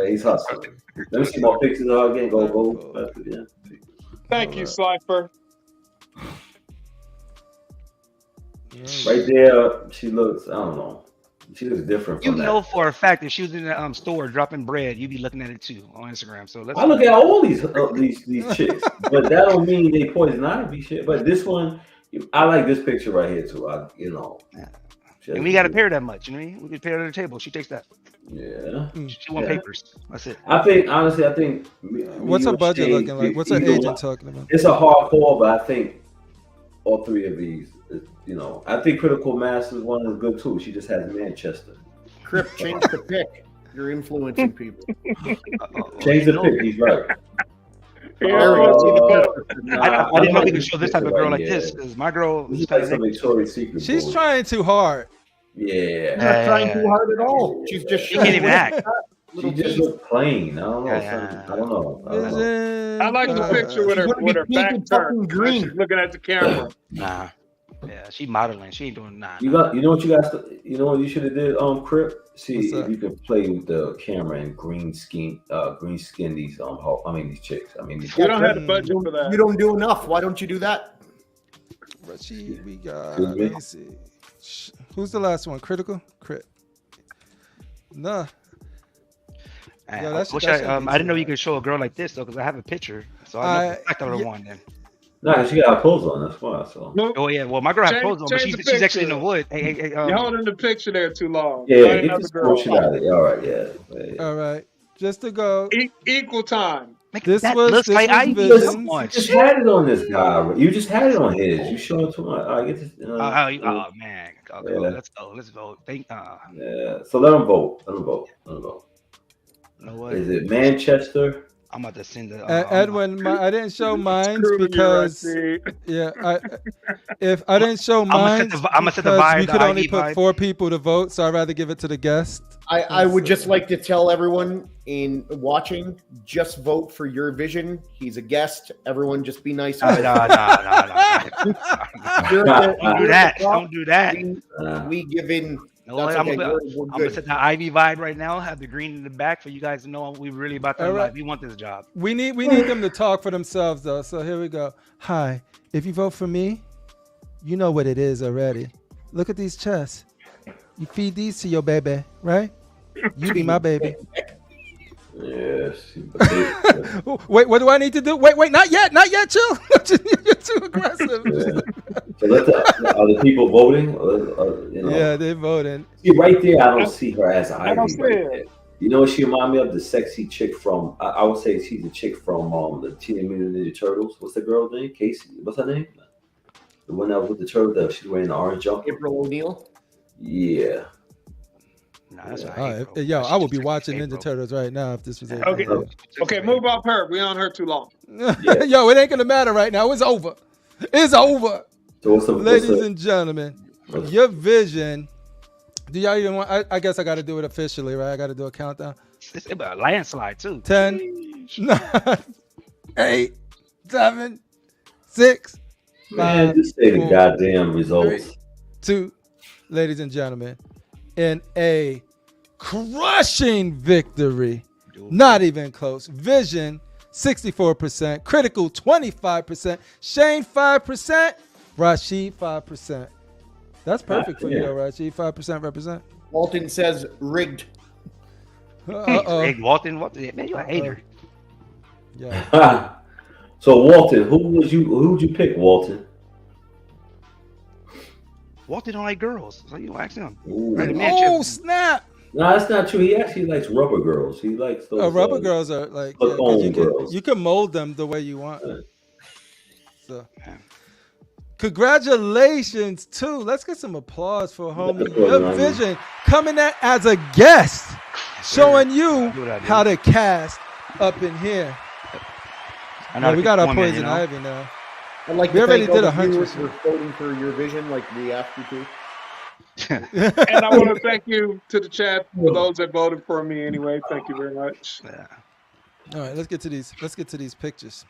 he's hustling. Let me see more pictures of her again. Go. Yeah. Thank you, Slifer. Right there, she looks. I don't know. She looks different. You From know that. for a fact if she was in the store dropping bread, you'd be looking at it too on Instagram. So let's. I look at all these chicks, but that don't mean they poison ivy shit. But this one, I like this picture right here too. And we got to pair that much. You know what I mean? We can pair it at the table. She takes that. Yeah. She want papers. That's it. I think honestly, What's her budget looking like? What's her agent talking about? It's a hardcore, but I think all three of these. I think Critical Mass is one is good too. She just has Manchester. Crip, change the pick. You're influencing people. Change the pick. He's right. I didn't know we could show this type of girl like this because my girl is like some Victoria's Secret. She's trying too hard. Yeah. Not trying too hard at all. She's just she can't even act. She just look plain. I don't know. I don't know. I like the picture with her back turned. Green. She's looking at the camera. Nah. Yeah, she modeling. She ain't doing nah. You know what you guys. You know what you should have did. Crip. See if you can play with the camera and green skin these these chicks. These You don't have the budget for that. You don't do enough. Why don't you do that? We got. Let me see. Who's the last one? Critical. Crit. Nah. I didn't know you could show a girl like this though, because I have a picture, so I know the other one then. No, she got her clothes on. That's why. So. Oh yeah, well my girl has clothes on, but she's actually in the wood. Hey, you're holding the picture there too long. Yeah, get this bullshit out of it. All right, yeah. All right, just to go. Equal time. This was like I just had it on this guy. You just had it on his. You showed it to my. Get this. Oh man, okay, let's go. Let's vote. Yeah. So let them vote. You know what? Is it Manchester? I'm about to send the Edwin. I didn't show mine because if I didn't show mine, I'm gonna set the vibe. We could only put 4 people to vote, so I'd rather give it to the guest. I would just like to tell everyone in watching, just vote for your vision. He's a guest. Everyone, just be nice. No. Don't do that. We give in. No, I'm gonna set the Ivy vibe right now. Have the green in the back for you guys to know we really about to live. We want this job. We need them to talk for themselves though. So here we go. Hi, if you vote for me, you know what it is already. Look at these chests. You feed these to your baby, right? You be my baby. Yes. Wait, what do I need to do? Wait, not yet, chill. You're too aggressive. Yeah. So are the people voting? Yeah, they're voting. See, right there, I don't see her as Ivy. I don't see it. You know what she reminds me of? The sexy chick from, I would say she's a chick from the Teenage Mutant Ninja Turtles. What's the girl's name? Casey. What's her name? The one that was with the turtle that she's wearing the orange jumper. April O'Neil. Yeah. Nah, that's Yeah. what All I hate, right, bro. yo, That I shit would just be took watching away, Ninja bro. Turtles right now if this was it. Okay. Okay, move off her. We on her too long. Yeah. Yo, it ain't gonna matter right now. It's over. It's over. So what's Ladies the and gentlemen, what's, your vision. Do y'all even want? I guess I got to do it officially, right? I got to do a countdown. It's about a landslide too. 10, Sheesh. 9, 8, 7, 6, man, 5, just say the 4, goddamn results. 2, ladies and gentlemen, in a crushing victory. Not even close. Vision 64%, critical 25%, Shane 5%, Rashid 5%. That's perfect for you, though, Rashid. 5% represent. Walton says rigged. Hey, Walton, man, you a hater. Yeah. So Walton, who would you pick, Walton? Walton don't like girls, so you ask him. Ooh. Right, man, Oh, snap. No, that's not true. He actually likes rubber girls. He likes those Rubber girls are like, yeah, 'cause silicone girls. you can mold them the way you want. Yeah. So, congratulations, too. Let's get some applause for homie. Your vision coming at as a guest, showing you how to cast up in here. Yeah, we got our poison ivy now. I'd like We to already thank all did the 100. viewers for voting for your vision like we asked you to. And I want to thank you to the chat for those that voted for me anyway. Thank you very much. Yeah. All right, let's get to these pictures.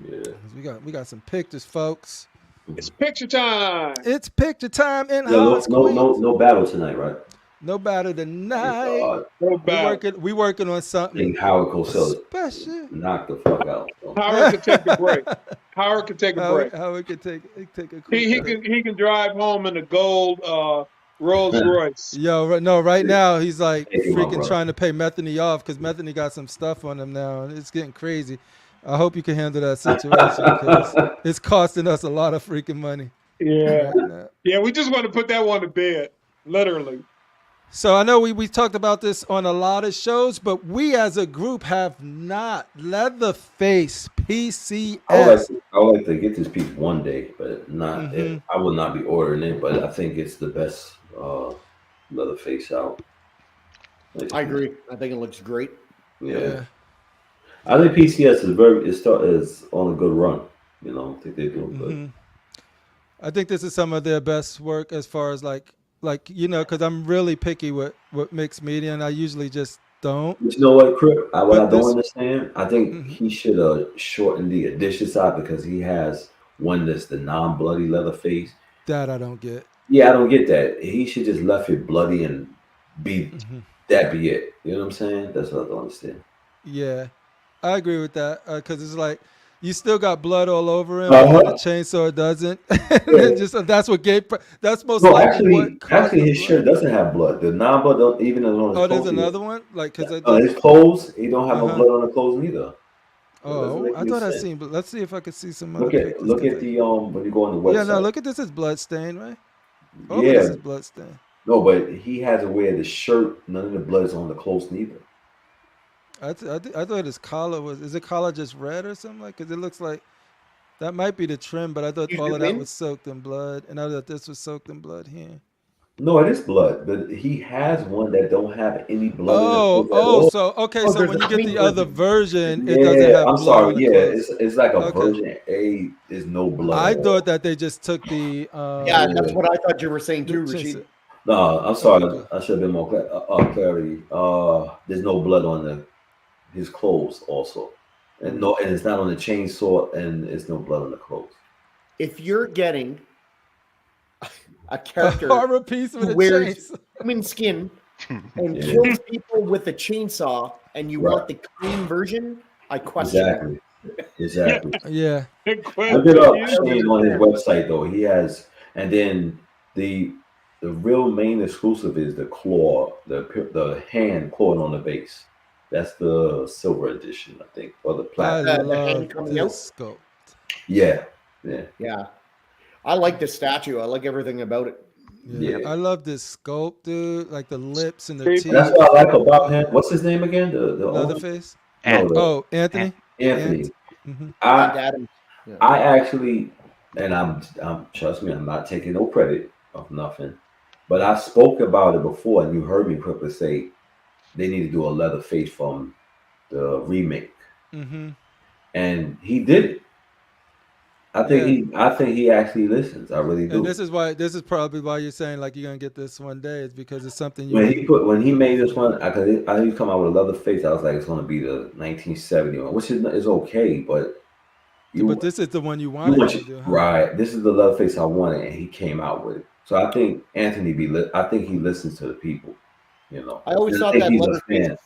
Yeah. We got some pictures, folks. It's picture time. It's picture time in Yeah, house. no battle tonight, right? No battle tonight. No battle. We working on I something think Howard Cosell special. knock the fuck out. So. Howard can take a break. Howard can take a break. Howard can take a quick He break. can drive home in a gold Rolls Royce. Yo, no, right now he's like Take him out, freaking bro. trying to pay Metheny off because Metheny got some stuff on him now, and it's getting crazy. I hope you can handle that situation because it's costing us a lot of freaking money. Yeah. Right now. Yeah, we just want to put that one to bed, literally. So I know we talked about this on a lot of shows, but we as a group have not. Leatherface PCS. I would like to get this piece one day, but not. I will not be ordering it, but I think it's the best Leatherface out. I agree. I think it looks great. Yeah. I think PCS is on a good run. You know, I think they're doing good. I think this is some of their best work as far as like you know, because I'm really picky with mixed media, and I usually just don't. But you know what, Crip? What I don't understand, I think he should have shortened the edition side because he has one that's the non-bloody Leatherface. That I don't get. Yeah, I don't get that. He should just left it bloody and that be it. You know what I'm saying? That's what I don't understand. Yeah, I agree with that because it's like you still got blood all over him, and the chainsaw doesn't. That's what gave. That's most likely. Actually, his shirt doesn't have blood. The non-blood don't even on his. Oh, there's another one. Like because his clothes, he don't have no blood on the clothes neither. Oh, I thought I seen. But let's see if I could see some. Look at the when you go on the website. Yeah, no, look at this. It's blood stain, right? Oh, yeah, this is blood stain. No, but he has to wear the shirt. None of the blood is on the clothes neither. I thought his collar was. Is the collar just red or something? Like, because it looks like that might be the trim, but I thought all of that was soaked in blood, and I thought this was soaked in blood here. No, it is blood, but he has one that don't have any blood. So when you get the other version, it doesn't have blood. I'm sorry. Yeah, clothes. it's like a version A is no blood. I thought that they just took the. That's what I thought you were saying too, Rashid. No, I'm sorry. I should have been more clarity. There's no blood on his clothes also, and it's not on the chainsaw, and it's no blood on the clothes. If you're getting a character horror piece with who a wears chainsaw. human skin and kills people with a chainsaw, and you want the clean version, I question. Exactly. Yeah. Look it up on his website though. He has, and then the real main exclusive is the claw, the hand clawed on the base. That's the silver edition, I think, or the platinum. The hand coming out. Sculpt. Yeah. I like the statue. I like everything about it. Yeah. I love this sculpt, dude. Like the lips and the teeth. That's what I like about him. What's his name again? The Leatherface. Anthony. Anthony. I actually, and I'm trust me, I'm not taking no credit of nothing. But I spoke about it before, and you heard me quickly say they need to do a Leatherface from the remake, and he did it. I think he actually listens. I really do. And this is probably why you're saying like you're gonna get this one day. It's because it's something you when he made this one, I knew he'd come out with a Leatherface. I was like, it's gonna be the 1970 one, which is okay, but but this is the one you wanted to do, huh? Right. This is the Leatherface I wanted, and he came out with it. So I think I think he listens to the people. You know, I always thought that Leatherface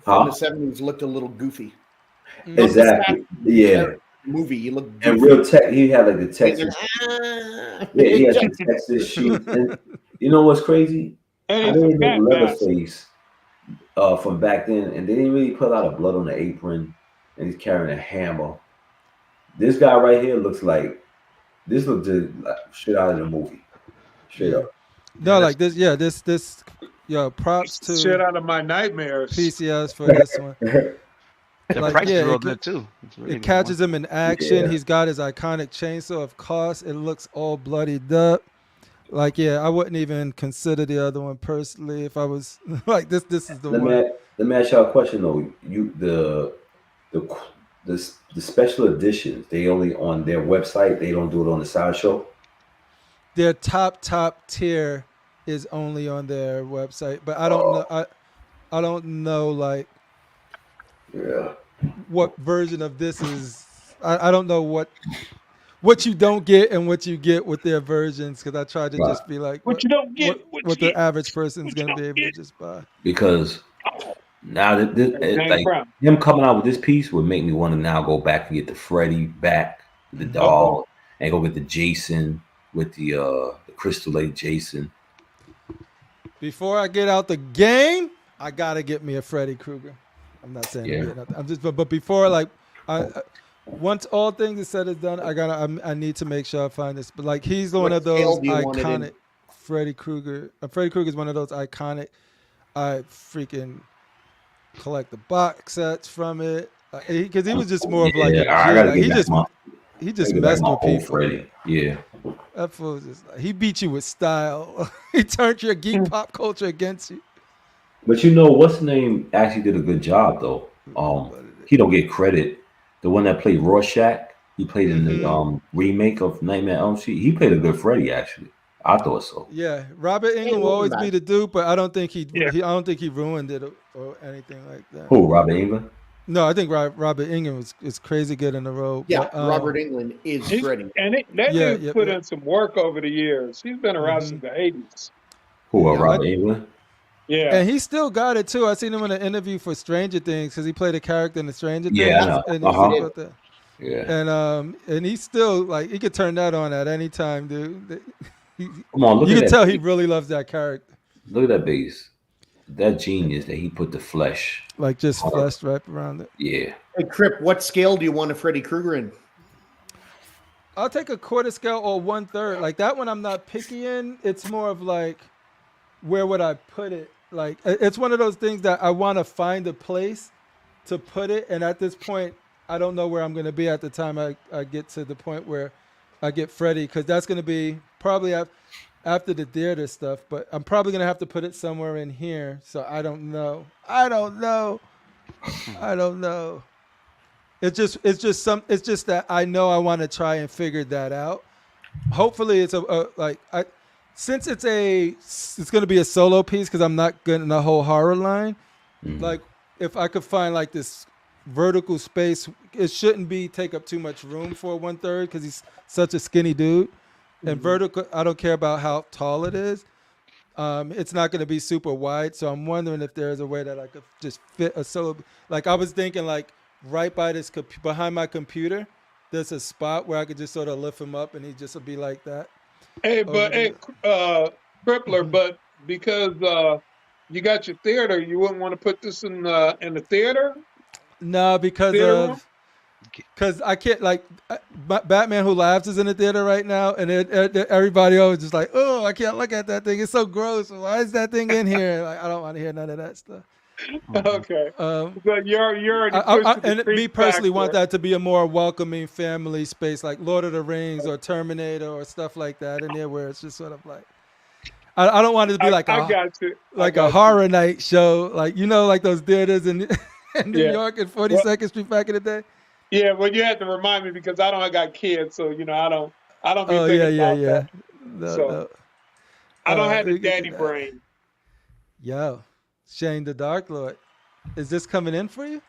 from the 70s looked a little goofy. Exactly. Yeah. Movie, you look goofy. And real tech. He had like the Texas. He had the Texas shoot. And you know what's crazy? I didn't make Leatherface from back then, and they didn't really put a lot of blood on the apron, and he's carrying a hammer. This guy right here looks like straight out of the movie. Straight up. No, like this. Yeah, this. Props to shit out of my nightmares. PCS for this one. The price is real good too. It catches him in action. Yeah. He's got his iconic chainsaw. Of course, it looks all bloodied up. Like, yeah, I wouldn't even consider the other one personally if I was like this. This is the one. Let me ask y'all a question though. The special editions, they only on their website. They don't do it on the sideshow. Their top tier is only on their website, but I don't know. I don't know like what version of this is. I don't know what you don't get and what you get with their versions, because I tried to just be like what you don't get, what the average person's gonna be able to just buy. Because now like him coming out with this piece would make me want to now go back and get the Freddy back, the dog, and go get the Jason with the Crystal Lake Jason. Before I get out the game, I gotta get me a Freddy Krueger. I'm not saying I'm just, but before like once all things are said and done, I need to make sure I find this. But like he's one of those iconic Freddy Krueger. Freddy Krueger is one of those iconic. I freaking collect the box sets from it because he was just more of like he just messed with people. Freddy. Yeah. That fool just he beat you with style. He turned your geek pop culture against you. But you know what's the name actually did a good job though. He don't get credit. The one that played Rorschach, he played in the remake of Nightmare on Elm Street. He played a good Freddy actually. I thought so. Yeah, Robert Englund will always be the dude, but I don't think I don't think he ruined it or anything like that. Who, Robert Englund? No, I think Robert Englund is crazy good in the role. Yeah, but, Robert Englund is Freddy. And that dude put in some work over the years. He's been around since the 80s. Who, Robert Englund? Yeah. And he still got it too. I seen him in an interview for Stranger Things because he played a character in the Stranger Things. Yeah, and about that. Yeah. And he's still like he could turn that on at any time, dude. Come on, look you at can tell he really loves that character. Look at that base. That genius that he put the flesh. Like just flesh wrapped around it. Yeah. Hey, Crip, what scale do you want a Freddy Krueger in? I'll take a quarter scale or 1/3. Like that one I'm not picky in. It's more of like, where would I put it? Like it's one of those things that I want to find a place to put it. And at this point, I don't know where I'm going to be at the time I get to the point where I get Freddy, because that's going to be probably after the theater stuff, but I'm probably going to have to put it somewhere in here. So I don't know. It's just that I know I want to try and figure that out. Hopefully it's since it's going to be a solo piece, because I'm not getting the whole horror line. Like if I could find like this vertical space, it shouldn't take up too much room for 1/3, because he's such a skinny dude. And vertical, I don't care about how tall it is. It's not going to be super wide. So I'm wondering if there's a way that I could just fit a solo. Like I was thinking like right by this, behind my computer, there's a spot where I could just sort of lift him up and he just would be like that. Hey, but CriPPleR, but because you got your theater, you wouldn't want to put this in the theater? No, because I can't, like, Batman Who Laughs is in the theater right now, and everybody always just like, oh, I can't look at that thing. It's so gross. Why is that thing in here? Like, I don't want to hear none of that stuff. Okay. But you're and me personally want that to be a more welcoming family space, like Lord of the Rings or Terminator or stuff like that in there, where it's just sort of like, I don't want it to be like I a got you. like a horror night show, like like those theaters in New York and 42nd Street back in the day. Yeah, well, you had to remind me because I got kids, so I don't be Oh thinking yeah. about that. No, So no. I don't have we the get to daddy that. brain. Yo, Shane the Dark Lord, is this coming in for you?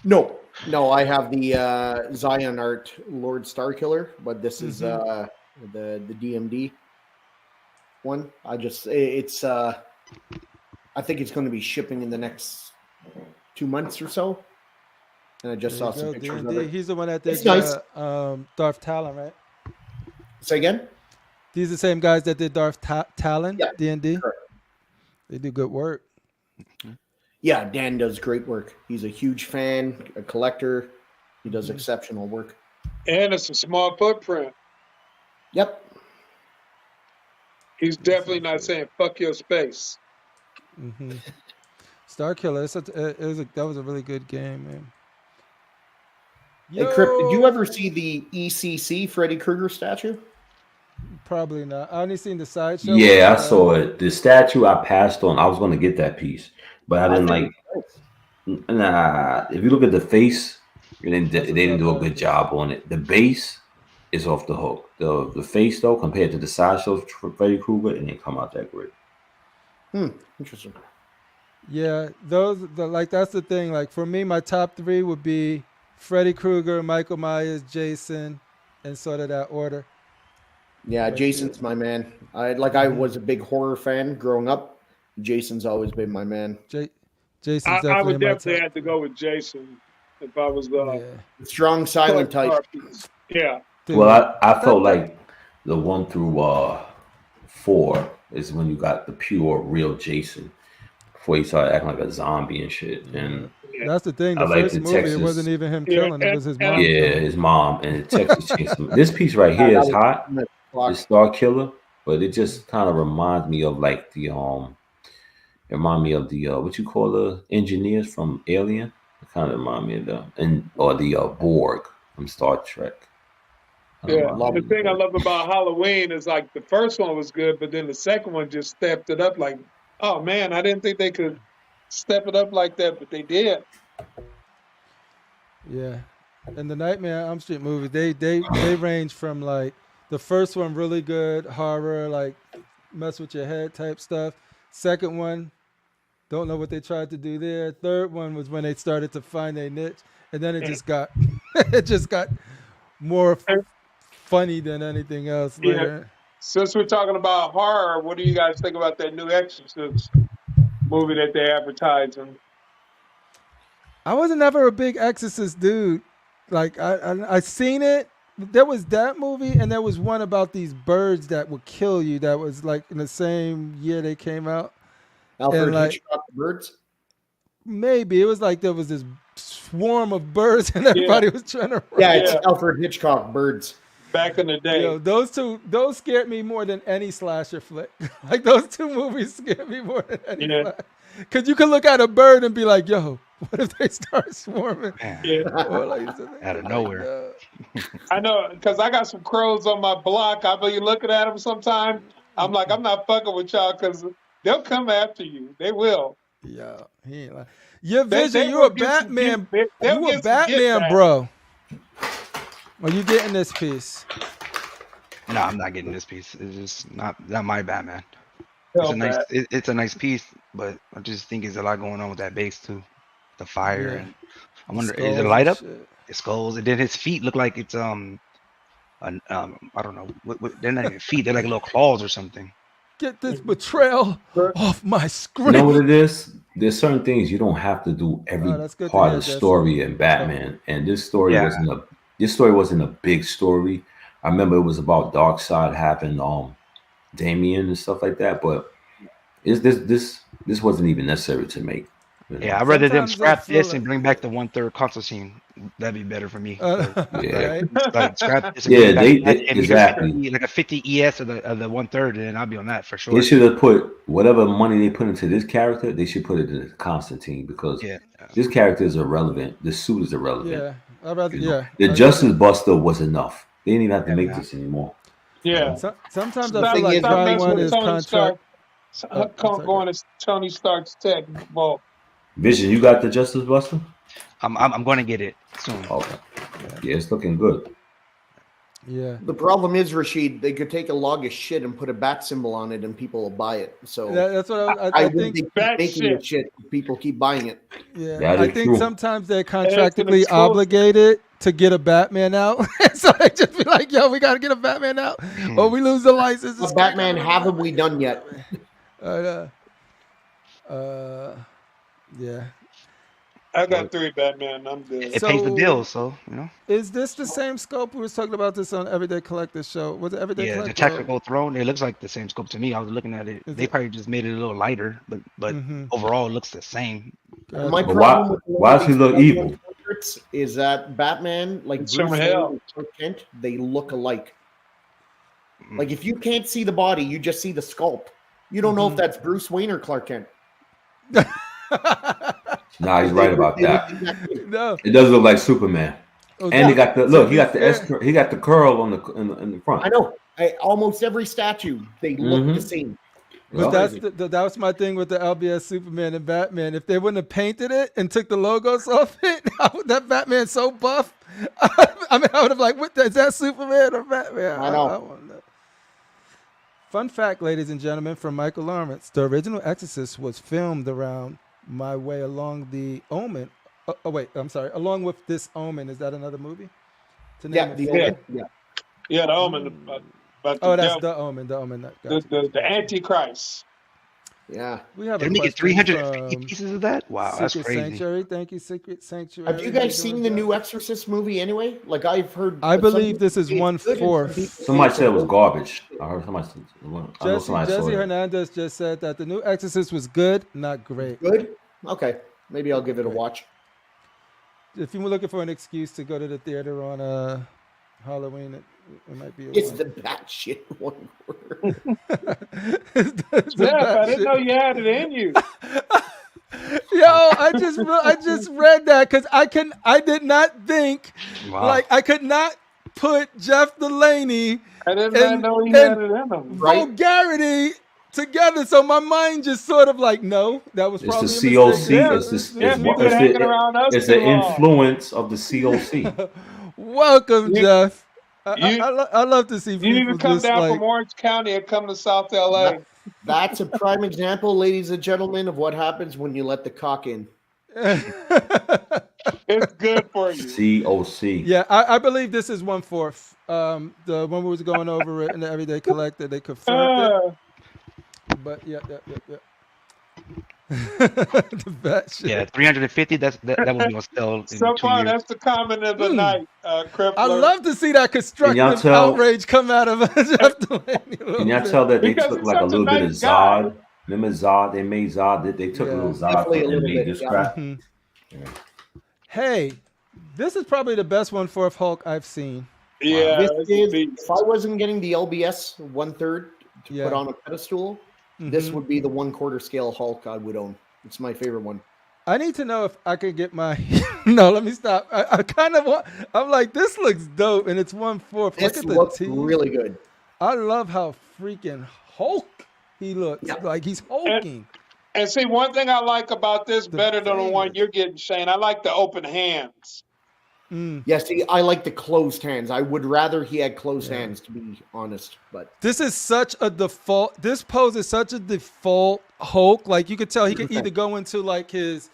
No, I have the Zion Art Lord Starkiller, but this is the DMD one. It's I think it's going to be shipping in the next 2 months or so. And I just saw some pictures of it. He's the one that did nice. Darth Talon, right? Say again? These are the same guys that did Darth Talon, Yeah, D&D. correct. They do good work. Yeah, Dan does great work. He's a huge fan, a collector. He does exceptional work. And it's a small footprint. Yep. He's definitely not saying "fuck your space." Starkiller, that was a really good game, man. Hey, Crip, did you ever see the ECC Freddy Krueger statue? Probably not. I only seen the sideshow. Yeah, I saw it. The statue I passed on. I was going to get that piece, but I didn't like. Nah, if you look at the face, they didn't do a good job on it. The base is off the hook. The face though, compared to the sideshows for Freddy Krueger, it didn't come out that great. Interesting. Yeah, that's the thing. Like for me, my top three would be Freddy Krueger, Michael Myers, Jason, and sort of that order. Yeah, Jason's my man. I was a big horror fan growing up. Jason's always been my man. Jason's I would definitely top. have to go with Jason if I was strong silent type. Yeah. Dude, well, I felt like the 1 through 4 is when you got the pure real Jason before he started acting like a zombie and shit. And that's the thing. The first movie, it wasn't even him killing; it was his mom. Yeah, his mom and the Texas Chainsaw. This piece right here is hot. The Star Killer, but it just kind of reminds me of like the what you call the engineers from Alien. It kind of remind me of them, or the Borg from Star Trek. Yeah, the thing I love about Halloween is like the first one was good, but then the second one just stepped it up. Like, oh man, I didn't think they could step it up like that, but they did. Yeah, and the Nightmare on Elm Street movies, they range from like the first one really good horror, like mess with your head type stuff. Second one, don't know what they tried to do there. Third one was when they started to find their niche, and then it just got more funny than anything else later. Since we're talking about horror, what do you guys think about that new Exorcist movie that they're advertising? I wasn't ever a big Exorcist dude. Like I seen it. There was that movie, and there was one about these birds that would kill you. That was like in the same year they came out. Alfred Hitchcock birds. Maybe it was like there was this swarm of birds, and everybody was trying to. Yeah, it's Alfred Hitchcock birds. Back in the day, those scared me more than any slasher flick. Like those two movies scared me more than any. Because you could look at a bird and be like, "Yo, what if they start swarming?" Or like, out of nowhere. I know, because I got some crows on my block. I be looking at them sometimes. I'm like, I'm not fucking with y'all because they'll come after you. They will. Yeah, he ain't like your vision. You a Batman. You a Batman, bro. Are you getting this piece? No, I'm not getting this piece. It's just not my Batman. It's a nice piece, but I just think there's a lot going on with that base too. The fire and I wonder, is it light up? It skulls, and then his feet look like it's I don't know. They're not even feet. They're like little claws or something. Get this betrayal off my screen. You know what it is? There's certain things you don't have to do every part of the story in Batman, and this story wasn't a big story. I remember it was about Darkseid having Damien and stuff like that, but this wasn't even necessary to make. You know? Yeah, I'd rather them scrap this and bring back the 1/3 console scene. That'd be better for me. Like scrap this. Exactly. Like a 50 ES of the 1/3, and I'll be on that for sure. They should have put whatever money they put into this character. They should put it into Constantine because this character is irrelevant. The suit is irrelevant. Yeah, I'd rather. The Justice Buster was enough. They didn't even have to make this anymore. Yeah. Sometimes I feel like Prime One is contract. Going to Tony Stark's tech vault. Vision, you got the Justice Buster? I'm going to get it soon. Okay. Yeah, it's looking good. Yeah. The problem is, Rashid, they could take a log of shit and put a bat symbol on it, and people will buy it. So That's what I think. They keep making the shit. People keep buying it. Yeah, I think true. sometimes they're contractually obligated to get a Batman out, so they just be like, "Yo, we gotta get a Batman out, or we lose the license." What Batman haven't we done yet? Yeah. I got 3 Batman. I'm good. It pays the bills, so you know. Is this the same scope? We was talking about this on Everyday Collector show. Was it Everyday Collector? Yeah, the tactical throne. It looks like the same scope to me. I was looking at it. They probably just made it a little lighter, but overall it looks the same. My problem with why does he look evil? Is that Batman, like Bruce Wayne and Clark Kent, they look alike. Like if you can't see the body, you just see the sculpt. You don't know if that's Bruce Wayne or Clark Kent. Nah, he's right about that. No, it does look like Superman. And he got the look. He got the he got the curl on in the front. I know. Almost every statue they look the same. But that was my thing with the LBS Superman and Batman. If they wouldn't have painted it and took the logos off it, that Batman's so buff. I mean, I would have like, is that Superman or Batman? I know. I want that. Fun fact, ladies and gentlemen, from Michael Lawrence: the original Exorcist was filmed around my way along the Omen. Along with This Omen. Is that another movie? Yeah, the Omen. Yeah, the Omen. That's the Omen. The Omen. The Antichrist. Yeah. We have They're making 350 pieces of that? Wow, that's crazy. Sanctuary. Thank you, Secret Sanctuary. Have you guys seen the new Exorcist movie anyway? Like I've heard. I believe this is 1/4. Somebody said it was garbage. I heard somebody say Jesse Hernandez just said that the new Exorcist was good, not great. Good? Okay. Maybe I'll give it a watch. If you were looking for an excuse to go to the theater on Halloween, it might be. It's the batshit 1/4. I didn't know you had it in you. Yo, I just read that because I did not think I could not put Jeff Delaney I did not know he had it in him. Vulgarity together, so my mind just sort of like, no, that was probably it's the COC. Yeah, it's the influence of the COC. Welcome, Jeff. I love to see people. You need to come down from Orange County and come to South LA. That's a prime example, ladies and gentlemen, of what happens when you let the cock in. It's good for you. COC. Yeah, I believe this is 1/4. The one we was going over it in the Everyday Collector, they confirmed it. But yeah. The bat shit. Yeah, 350. That would be on sale. So far, that's the comment of the night, CriPPleR. I love to see that constructive outrage come out of Jeff Delaney. Can y'all tell that they took like a little bit of Zod? Remember Zod? They made Zod. They took a little Zod and made this crap. Yeah. Hey, this is probably the best 1/4 Hulk I've seen. Yeah. If I wasn't getting the LBS 1/3 to put on a pedestal, this would be the 1/4 scale Hulk I would own. It's my favorite one. I need to know if I could get my. No, let me stop. I kind of want. I'm like, this looks dope, and it's 1/4. This looks really good. I love how freaking Hulk he looks. Like he's hulking. And see, one thing I like about this better than the one you're getting, Shane, I like the open hands. Yeah, see, I like the closed hands. I would rather he had closed hands, to be honest. But this is such a default. This pose is such a default Hulk. Like you could tell he could either go into like his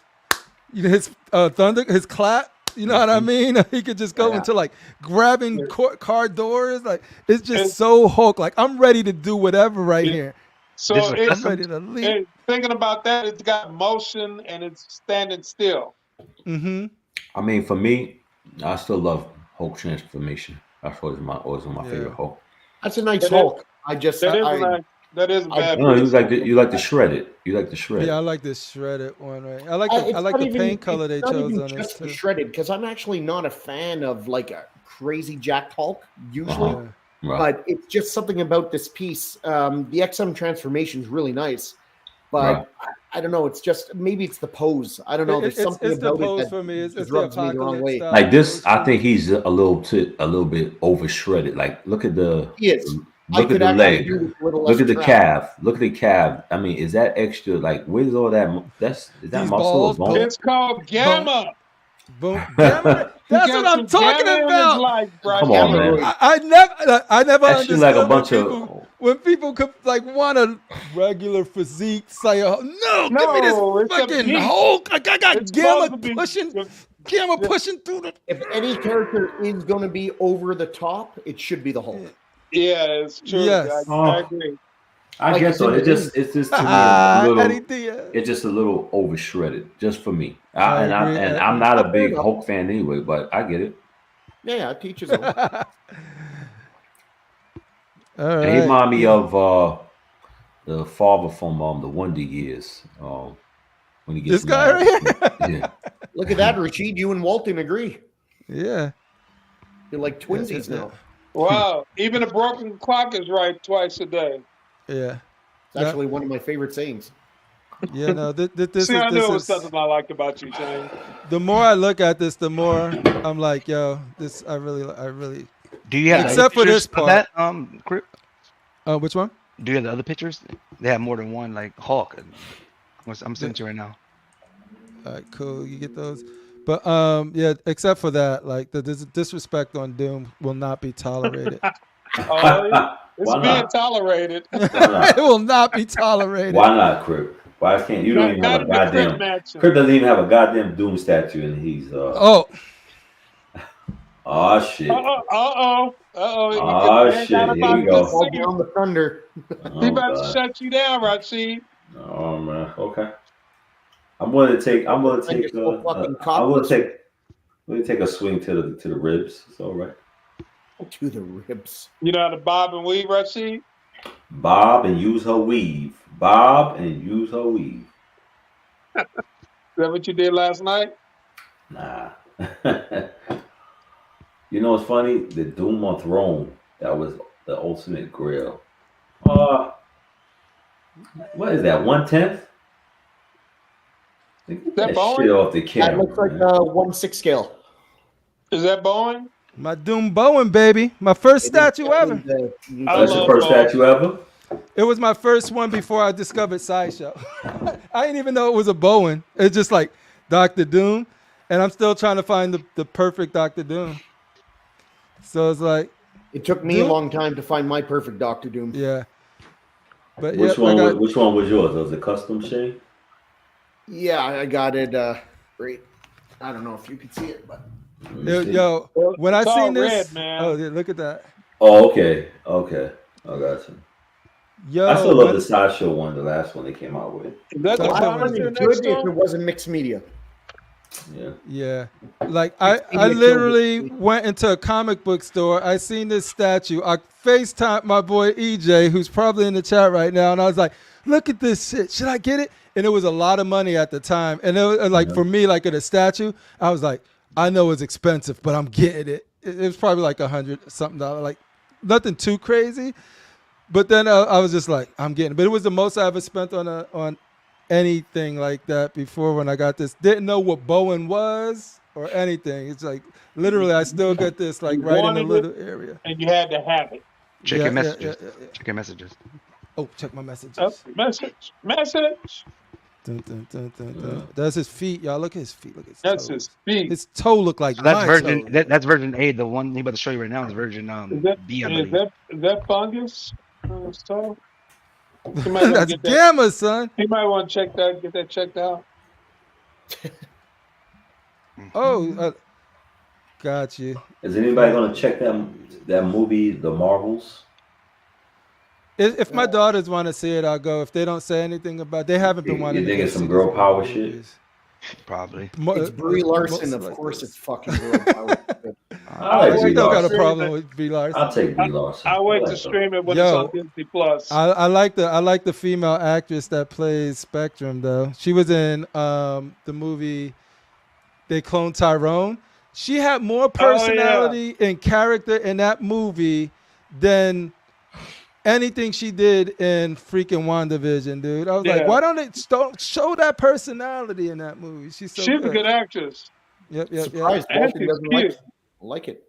thunder, his clap. You know what I mean? He could just go into like grabbing car doors. Like it's just so Hulk. Like I'm ready to do whatever here. So I'm ready to leave. Thinking about that, it's got motion and it's standing still. I mean, for me, I still love Hulk transformation. That's always my favorite Hulk. That's a nice Hulk. That is bad. No, you like the shredded. You like the shredded. Yeah, I like this shredded one. Right. I like the paint color they chose on this too. Shredded, because I'm actually not a fan of like a crazy jacked Hulk usually. But it's just something about this piece. The XM transformation is really nice, but I don't know. It's just maybe it's the pose. I don't know. There's something about the pose it that for me. It's rubs me the wrong way. Like this, I think he's a little bit over shredded. Like look at the. He is. Look at could the actually leg. do with a little Look less at the travel. calf. Look at the calf. I mean, is that extra? Like, where's all that? Is that These muscle or balls, bone? It's called gamma. Boom. Gamma. You That's got what I'm some talking gamma in his about. life, bro. Come on, man. I never That shit like a understood bunch when people could like want a regular physique. Say, no, give me this No, it's a fucking beast. Hulk. I got It's gamma supposed to be- pushing through the. If any character is going to be over the top, it should be the Hulk. Yeah, it's true. Yes. I agree. I Like, guess so. it's It's just to me a little. Eddie Diaz. It's just a little over shredded, just for me. I agree. I'm not a big Hulk fan anyway, but I get it. Yeah, it teaches them. All He right. remind me of the father from the Wonder Years. When he gets This guy mad. right here. Yeah. Look at that, Rashid. You and Walton agree. Yeah. You're like twinsies now. Wow. Even a broken clock is right twice a day. Yeah. It's actually one of my favorite sayings. Yeah. No. This See, I knew it was is something I liked about you, James. the more I look at this, the more I'm like, yo, this I really. Do you have Except other for this pictures of part. that Crip? Which one? Do you have the other pictures? They have more than one, like Hulk. I'm sending you right now. All right, cool. You get those. But yeah, except for that, like the disrespect on Doom will not be tolerated. Oh, yeah. It's Why being not? tolerated. It will not be tolerated. Why not, Crip? Why can't you don't even Not have a in the Crip goddamn mansion. Crip doesn't even have a goddamn Doom statue, and he's Oh, oh shit. Uh-oh. Oh shit. Here we go. Fall down the thunder. He about to God. shut you down, Rashid. Oh man. Okay. I'm gonna take I'm gonna take a swing to the ribs. It's all right. To the ribs. You know how to bob and weave, Rashid? Bob and use her weave. Bob and use her weave. Is that what you did last night? Nah. You know what's funny? The Doom on Throne, that was the ultimate grill. What is that? 1/10? Get that Boeing? shit off the camera. That looks like man. a 1/6 scale. Is that Boeing? my Doom Bowen, baby. My first statue ever. That's your love first Boeing. statue ever? It was my first one before I discovered Sideshow. I didn't even know it was a Bowen. It's just like Dr. Doom. And I'm still trying to find the perfect Dr. Doom. So it's like, It took me a long time to find my perfect Doctor Doom. yeah. But Which yeah, one? Which one was yours? Was it custom shade? Yeah, I got it. Right. I don't know if you could see it, but yo, when I It's all seen this, red, man. oh yeah, look at that. Oh, okay. I got you. Yo, I still love the sideshow one, the last one they came out with. Is that the So that that one Boeing is you're good next if it to? wasn't mixed media. Yeah. yeah, like I killed literally it. went into a comic book store. I seen this statue. I FaceTimed my boy EJ, who's probably in the chat right now, and I was like, "Look at this shit. Should I get it?" And it was a lot of money at the time. And it was like for me, like at a statue, I was like, I know it's expensive, but I'm getting it. It was probably like $100 something, like nothing too crazy. But then I was just like, I'm getting it. But it was the most I ever spent on anything like that before when I got this. Didn't know what Bowen was or anything. It's like literally I still get this like right in a wanted little area. And you had to have it. Check Yeah, your messages. yeah. Check your messages. Oh, check my messages. Oh, message. Dun, dun, dun, dun, dun. That's his feet, y'all. Look at his feet. Look at his That's toes. his feet. His toe look like So that's my version. toe. That's version A. The one he about to show you right now is version B. I believe. Is that fungus? So he might wanna That's get that. gamma, son. He might want to check that. Get that checked out. Oh, got you. Is anybody gonna check that movie, The Marvels? If my daughters want to see it, I'll go. If they don't say anything about, they haven't been You wanting. think to it's go some see girl these power movies. Probably. It's Brie Larson, of like course. this. It's fucking girl power. I like I Brie still got a Larson. problem with Brie Larson. I'll take Brie Larson. I wait like to her. stream it when Yo, it's on Disney Plus. I like the female actress that plays Spectrum though. She was in the movie They Cloned Tyrone. She had more personality and character in that movie than anything she did in freaking WandaVision, dude. I was like, Yeah. why don't they show that personality in that movie? She's so She's good. a good actress. Yep. Surprised And Walton she's doesn't cute. like it.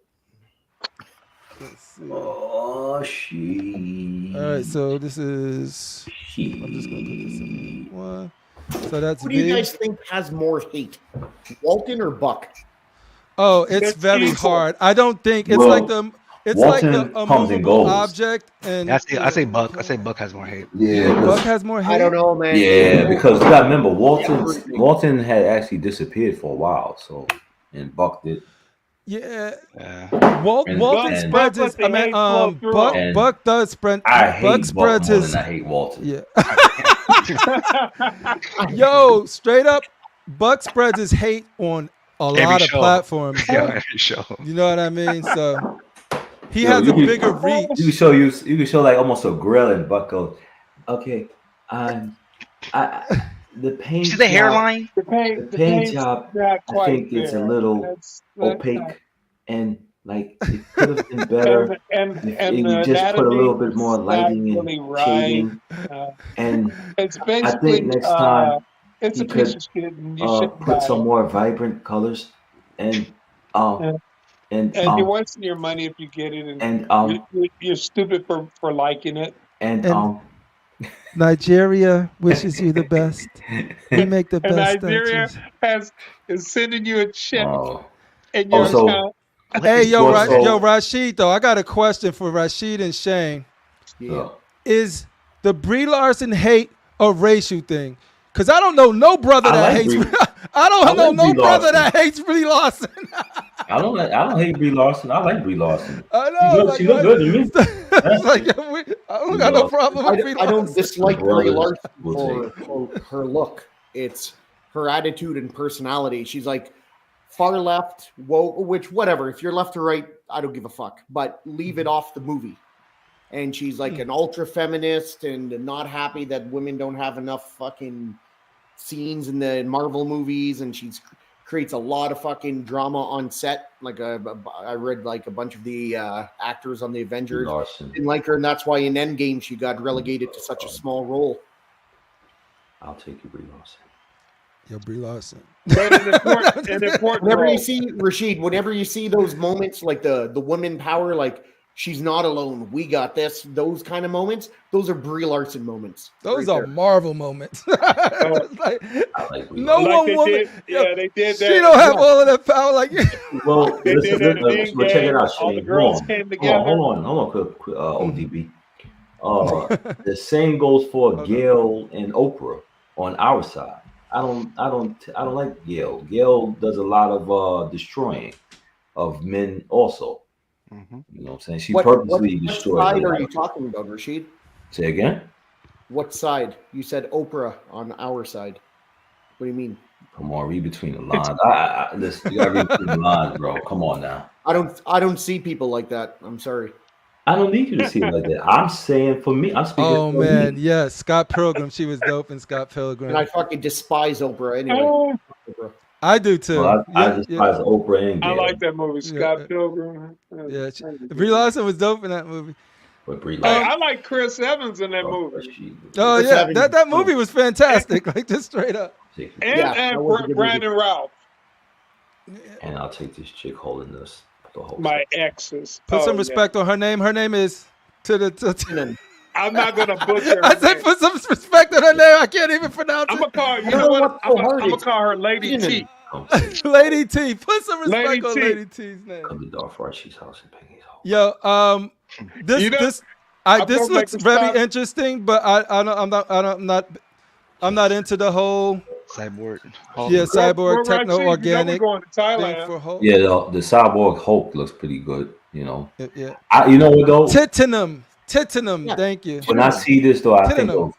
Let's see. Oh, she. All right, so this is. I'm just gonna put this in one. So that's Who do you B. guys think has more hate, Walton or Buck? Oh, it's That's very equal. hard. I don't think it's Well, like the. It's like the Walton comes and immovable goes. object, and I say Buck. I say Buck has more hate. Yeah, Buck has more hate. I don't know, man. yeah, because you gotta remember Walton Walton had actually disappeared for a while, so and Buck did. Yeah, Yeah. And- Walton and- spreads his. Buck let the I mean, hate flow through Buck. him. Buck does spread. I Buck hate Buck spreads more his. than I hate Walton. Yeah. Yo, straight up, Buck spreads his hate on a Every lot of show. platforms. Yeah, bro. every show. You know what I mean? So he Yo, has you a can- bigger reach. You can show like almost a grill, and Buck goes, "Okay, the paint. You see the job- hairline? The paint paint job, not I quite think it's a there. little That's opaque, and like it could have been better and if you just put a little bit more anatomy is lighting not and really right. shading, Uh, and it's basically think next time it's a you piece could, of shit, and you shouldn't buy put some it. more vibrant colors, and And you're wasting your money if you get it, and you're stupid for liking it. And Nigeria wishes you the best. We make the And best. Nigeria is sending you a check in your Also- account. Hey, yo, Also- Rashid, though, I got a question for Rashid and Shane. Yeah. Is the Brie Larson hate a racial thing? Because I don't know no brother I that like hates. Brie- I don't I know like no Brie brother Larson. that hates Brie Larson. I don't hate Brie Larson. I like Brie Larson. I know. She look good to me. It's like, I don't got no problem with Brie I don't Larson. dislike Brie Brothers Larson will for her look. It's her attitude and personality. She's like far left, which whatever. If you're left or right, I don't give a fuck. But leave it off the movie. And she's like an ultra feminist and not happy that women don't have enough fucking scenes in the Marvel movies, and she's creates a lot of fucking drama on set. Like I read like a bunch of the actors on the Avengers Larson. didn't like her, and that's why in Endgame she got relegated to such a small role. I'll take you, Brie Larson. Yo, Brie Larson. But an important Whenever role. you see Rashid, whenever you see those moments like the woman power, like she's not alone, we got this, those kind of moments, those are Brie Larson moments. Those right are there. Marvel moments. It's like, I like Brie no Larson. Like one they woman. did, yeah, they did She that. don't have all of that power. Like, Well, They listen, did that in listen, check it Endgame. out, All the Shane. girls Hold came on, together. hold on, quick, ODB. The same goes for Gail and Oprah on our side. I don't like Gail. Gail does a lot of destroying of men also. Mhm. You know what I'm saying? She What purposely destroys. side a are lot. you talking about, Rashid? Say again? What side? You said Oprah on our side. What do you mean? Come on, read between the lines. Listen, you gotta read between the lines, bro. Come on now. I don't see people like that. I'm sorry. I don't need you to see it like that. I'm saying for me, I'm speaking oh for man, me. yes, Scott Pilgrim. She was dope in Scott Pilgrim. And I fucking despise Oprah anyway. Oh, Oprah. I do too. Well, I Yeah, despise Oprah and I Gail. like that movie, Scott Yeah. Pilgrim. yeah. Brie Larson was dope in that movie. But Brie Hey, Larson. I like Chris Evans in that movie. Oh Chris yeah, Evans- that movie was fantastic. Like just straight up. And, Yeah, that and was a good Brandon Ralph, And I'll take this chick holding this the whole my exes. Put Oh, some yeah. respect on her name. Her name is I'm not going to butcher I her said name. put some respect on her name. I can't even pronounce I'm it. going to call her, you I don't know know what? what's so hard I'm going is- to call her Lady T. Lady T. Put some respect Lady on T. Lady T's name. Come to Darth RASHEEEEEEEEE's house and Peggy's house. Yo, this You know, this I'm this gonna looks make a very stop. interesting, but I'm not into the whole Cyborg. cyborg techno Rashid, organic you know we're going to thing Thailand. for Hulk. Yeah, the Cyborg Hulk looks pretty good, you know. Yeah. You know what though? Titanium. Yeah. Thank you. When I see this though, I think Titanium.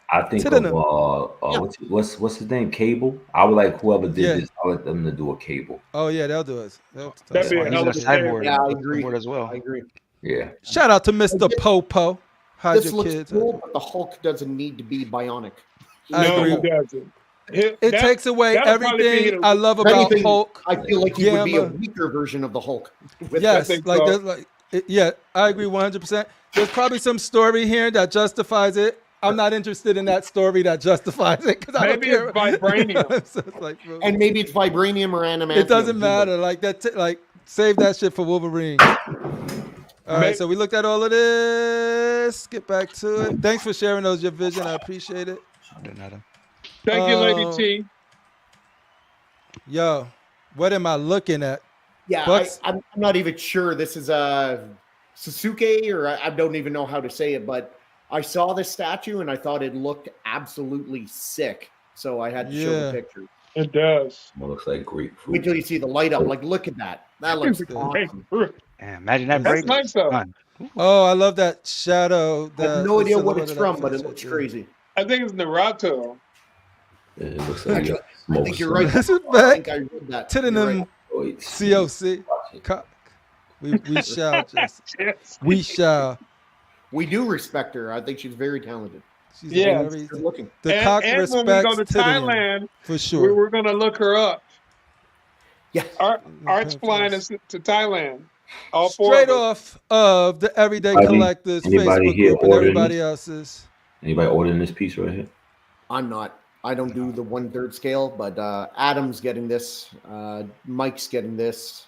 of what's his name? Cable. I would like whoever did Yeah. this. I would like them to do a Cable. Oh yeah, they'll do it. That'd be a He's hell a of a cyborg. Yeah, I agree. Cyborg as well. I agree. Yeah. Shout out to Mr. Popo. How's This your looks kids? cool, but the Hulk doesn't need to be bionic. I No, agree. he doesn't. It takes away that'll probably be everything the- I love If about anything, Hulk. I feel like he would be a Gamma. weaker version of the Hulk. With Yes, think like so. there's like yeah, I agree 100%. There's probably some story here that justifies it. I'm not interested in that story that justifies it because I don't Maybe care. it's vibranium. So it's like, bro, And maybe it's vibranium or adamantium. it doesn't matter. Like that. Like save that shit for Wolverine. All right, so we looked at all of this. Get back to it. Thanks for sharing your vision. I appreciate it. Thank you, Lady T. Yo, what am I looking at? Yeah, I'm not even sure this is a Sasuke, or I don't even know how to say it, but I saw this statue and I thought it looked absolutely sick. So I had to show the picture. It does. It looks like grapefruit. Wait till you see the light up. Like, look at that. That looks awesome. Yeah, imagine that That's break. nice, though. Oh, I love that shadow. I have no idea what it's from, but it looks crazy. I think it's Naruto. Yeah, it looks like I think you're right. This is I back think I read that. to the You're right. COC. We shall, Jesse. We shall. We do respect her. I think she's very talented. She's very good looking. The cock and respects when we go to Tidian, Thailand, for sure. we're going to look her up. Yeah. Art's flying us to Thailand. All four Straight of us. off of the Everyday Collectors Facebook group and everybody else's. Anybody ordering this piece right here? I'm not. I don't do the 1/3 scale, but Adam's getting this. Mike's getting this.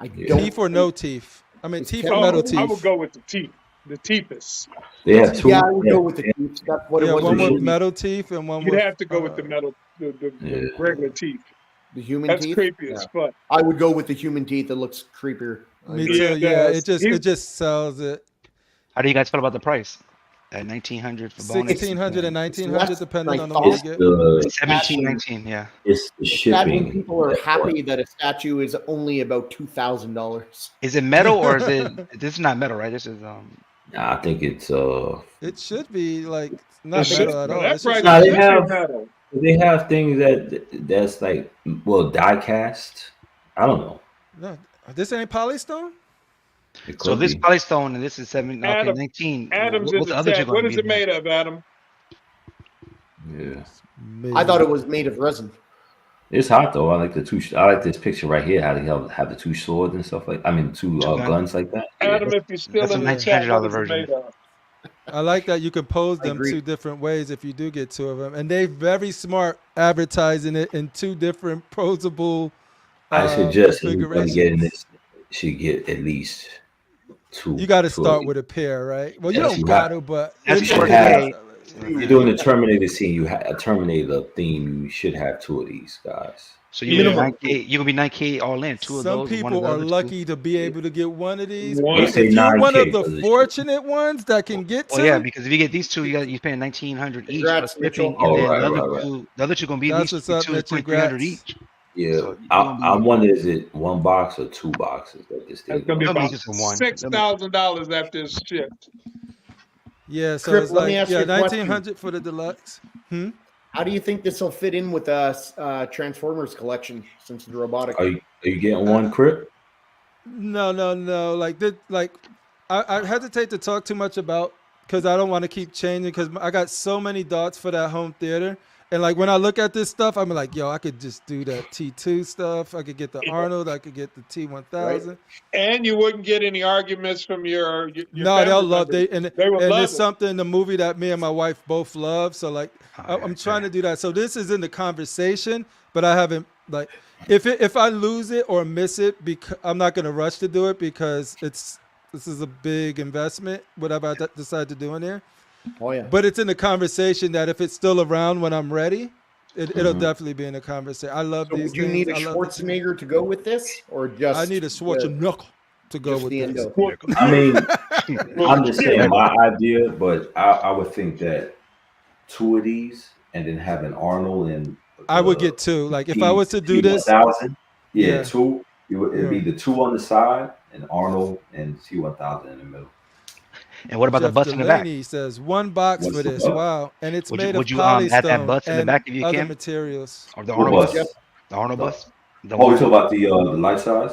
I don't. Teeth or no teeth? I mean, teeth or Oh, metal teeth? I would go with the teeth. The teethest. They have two. Yeah, I would go with the teeth. That's what it was. One with metal teeth and one You'd with. have to go with the metal, the regular teeth. The human That's teeth. creepy as fuck. I would go with the human teeth. It looks creepier. Me too. Yeah, it just sells it. How do you guys feel about the price? At 1,900 for bonus. 1,600 and 1,900 depending on the thought. one you get. 1719, yeah. It's the shipping. People are happy that a statue is only about $2,000. Is it metal or is it? This is not metal, right? This is Nah, I think it's It should be like not metal at all. That's It's just- right. they have things that's like die cast. I don't know. No, this ain't polystone. So this polystone and this is 19. Adam's What's in the the other chat. two What gonna is be it made of, Adam? Yeah, I thought it was made of resin. it's hot though. I like the two. I like this picture right here. How they have the two swords and stuff like. I mean, two guns like that. Adam, if you're still That's in a the chat, what $1,900 is it version. made of? I like that you can pose them agree. two different ways if you do get two of them, and they very smart advertising it in two different posable. I suggest anybody configurations. getting this should get at least two. You got to two start of with a pair, right? Well, Yes, you don't you got got- to, but That's it- short it- hair. it- You're doing the Terminator scene. You have a Terminator theme. You should have two of these guys. So you Minimum. 9K, you gonna be 9K all in. Two of Some those. one of people the are other two. lucky to be able to get one of these. One. But They say if you're one 9K of the for this shit. fortunate ones that can get to, Well, yeah, because if you get these two, you're paying 1,900 each Congrats, plus shipping, and Mitchell. then Oh, the right, other right, two, the other two gonna be That's at least what's up, Mitchell. 200-300 Congrats. each. Yeah, So I wonder is it one box or two boxes that this thing? It's going to be Nobody about gets one. $6,000 after it's shipped. yeah. So Crip, it's let me like ask you a question. 1,900 for the deluxe. How do you think this will fit in with Transformers collection since the robotic? Are you getting one, Crip? No. Like I hesitate to talk too much about because I don't want to keep changing because I got so many dots for that home theater. And like when I look at this stuff, I'm like, yo, I could just do that T2 stuff. I could get the Arnold. I could get the T1000. Right. And you wouldn't get any arguments from your No, family they'll love members. and They would love it's it. something in the movie that me and my wife both love. So like I'm trying to do that. So this is in the conversation, but I haven't like if I lose it or miss it, because I'm not gonna rush to do it because this is a big investment. Whatever I decide to do in there. Oh yeah. But it's in the conversation that if it's still around when I'm ready, it'll definitely be in the conversation. I love So these would you things. need a I love the- Schwarzenegger to go with this, or just? I need a Schwarzenegger to go just with the this. endo? I mean, I'm just saying my idea, but I would think that two of these and then having Arnold and I would get two. Like if I was to do this, T1000, Yeah. two. It'd be the two on the side and Arnold and T1000 in the middle. And what about the Jeff butts in the back? Delaney says one box What's for the this. butt? Wow, and it's Would you- made would of you, add that polystone butts in the and back if you other can? materials. Or the What Arnold bus? bus? The Arnold bus? The Oh, we one- talking about the light size?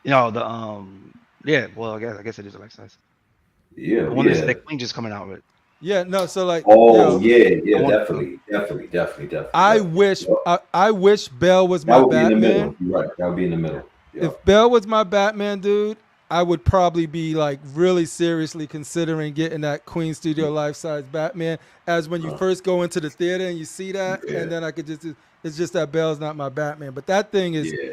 No, yeah. Well, I guess it is a life size. Yeah, The one yeah. that Queen just coming out with. Yeah, no. So like, Oh, yo, yeah, I want- definitely. I wish I wish Bell was that my would be in the Batman. middle. You're right. That would be in the middle. Yeah. If Bell was my Batman, dude, I would probably be like really seriously considering getting that Queen Studio life-size Batman. As when you first go into the theater and you see that, Yeah. and then I could just, it's just that Bell's not my Batman. But that thing is Yeah.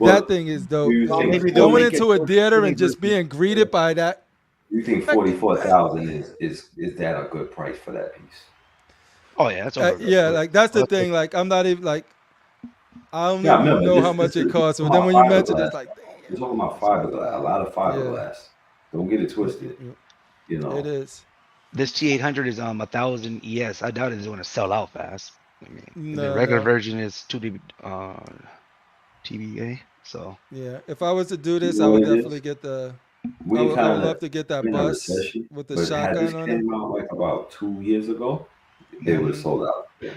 That thing is dope. You Well, think maybe they'll Going make it into a for theater and just teenagers. being greeted by that. you think 44,000 is that a good price for that piece? Oh yeah, that's over. Yeah, like that's the That's thing. Like I'm not even like I don't Yeah, even remember know this. how much it costs. We're But then talking when you about mention it, fiberglass. it's like, We're damn. talking about fiberglass. A lot of fiberglass. Don't get it twisted. You know. It is. This T800 is 1,000 ES. I doubt it's going to sell out fast. I mean, the No, regular no. version is 2D TBA. So Yeah. If I was to do You this, I know would what it definitely is? get the. We I would kind love of to get that in a bus recession, with the but had this shotgun on it. came out like about 2 years ago, it would have sold out. Yeah.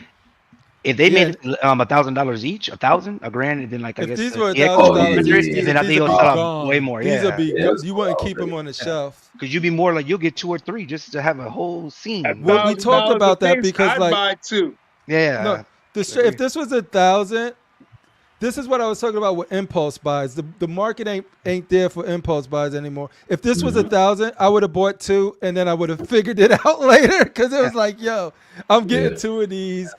if they Yeah. made it $1,000 each, 1,000, a grand, and then like I If guess these the were TX Oh, $1,000 yeah, 100, each, yeah, and then I think these it'll would sell be out gone. way more. These would Yeah, be. Yeah, it's You sold wouldn't out keep them already. on the shelf. because you'd be more like you'll get 2 or 3 just to have a whole scene. Well, we talked $1,000 about a that piece, because I'd like buy two. Yeah, no, if this was 1,000, this is what I was talking about with impulse buys. The market ain't there for impulse buys anymore. If this was 1,000, I would have bought 2 and then I would have figured it out later because it was like, yo, I'm getting Yeah. 2 of these,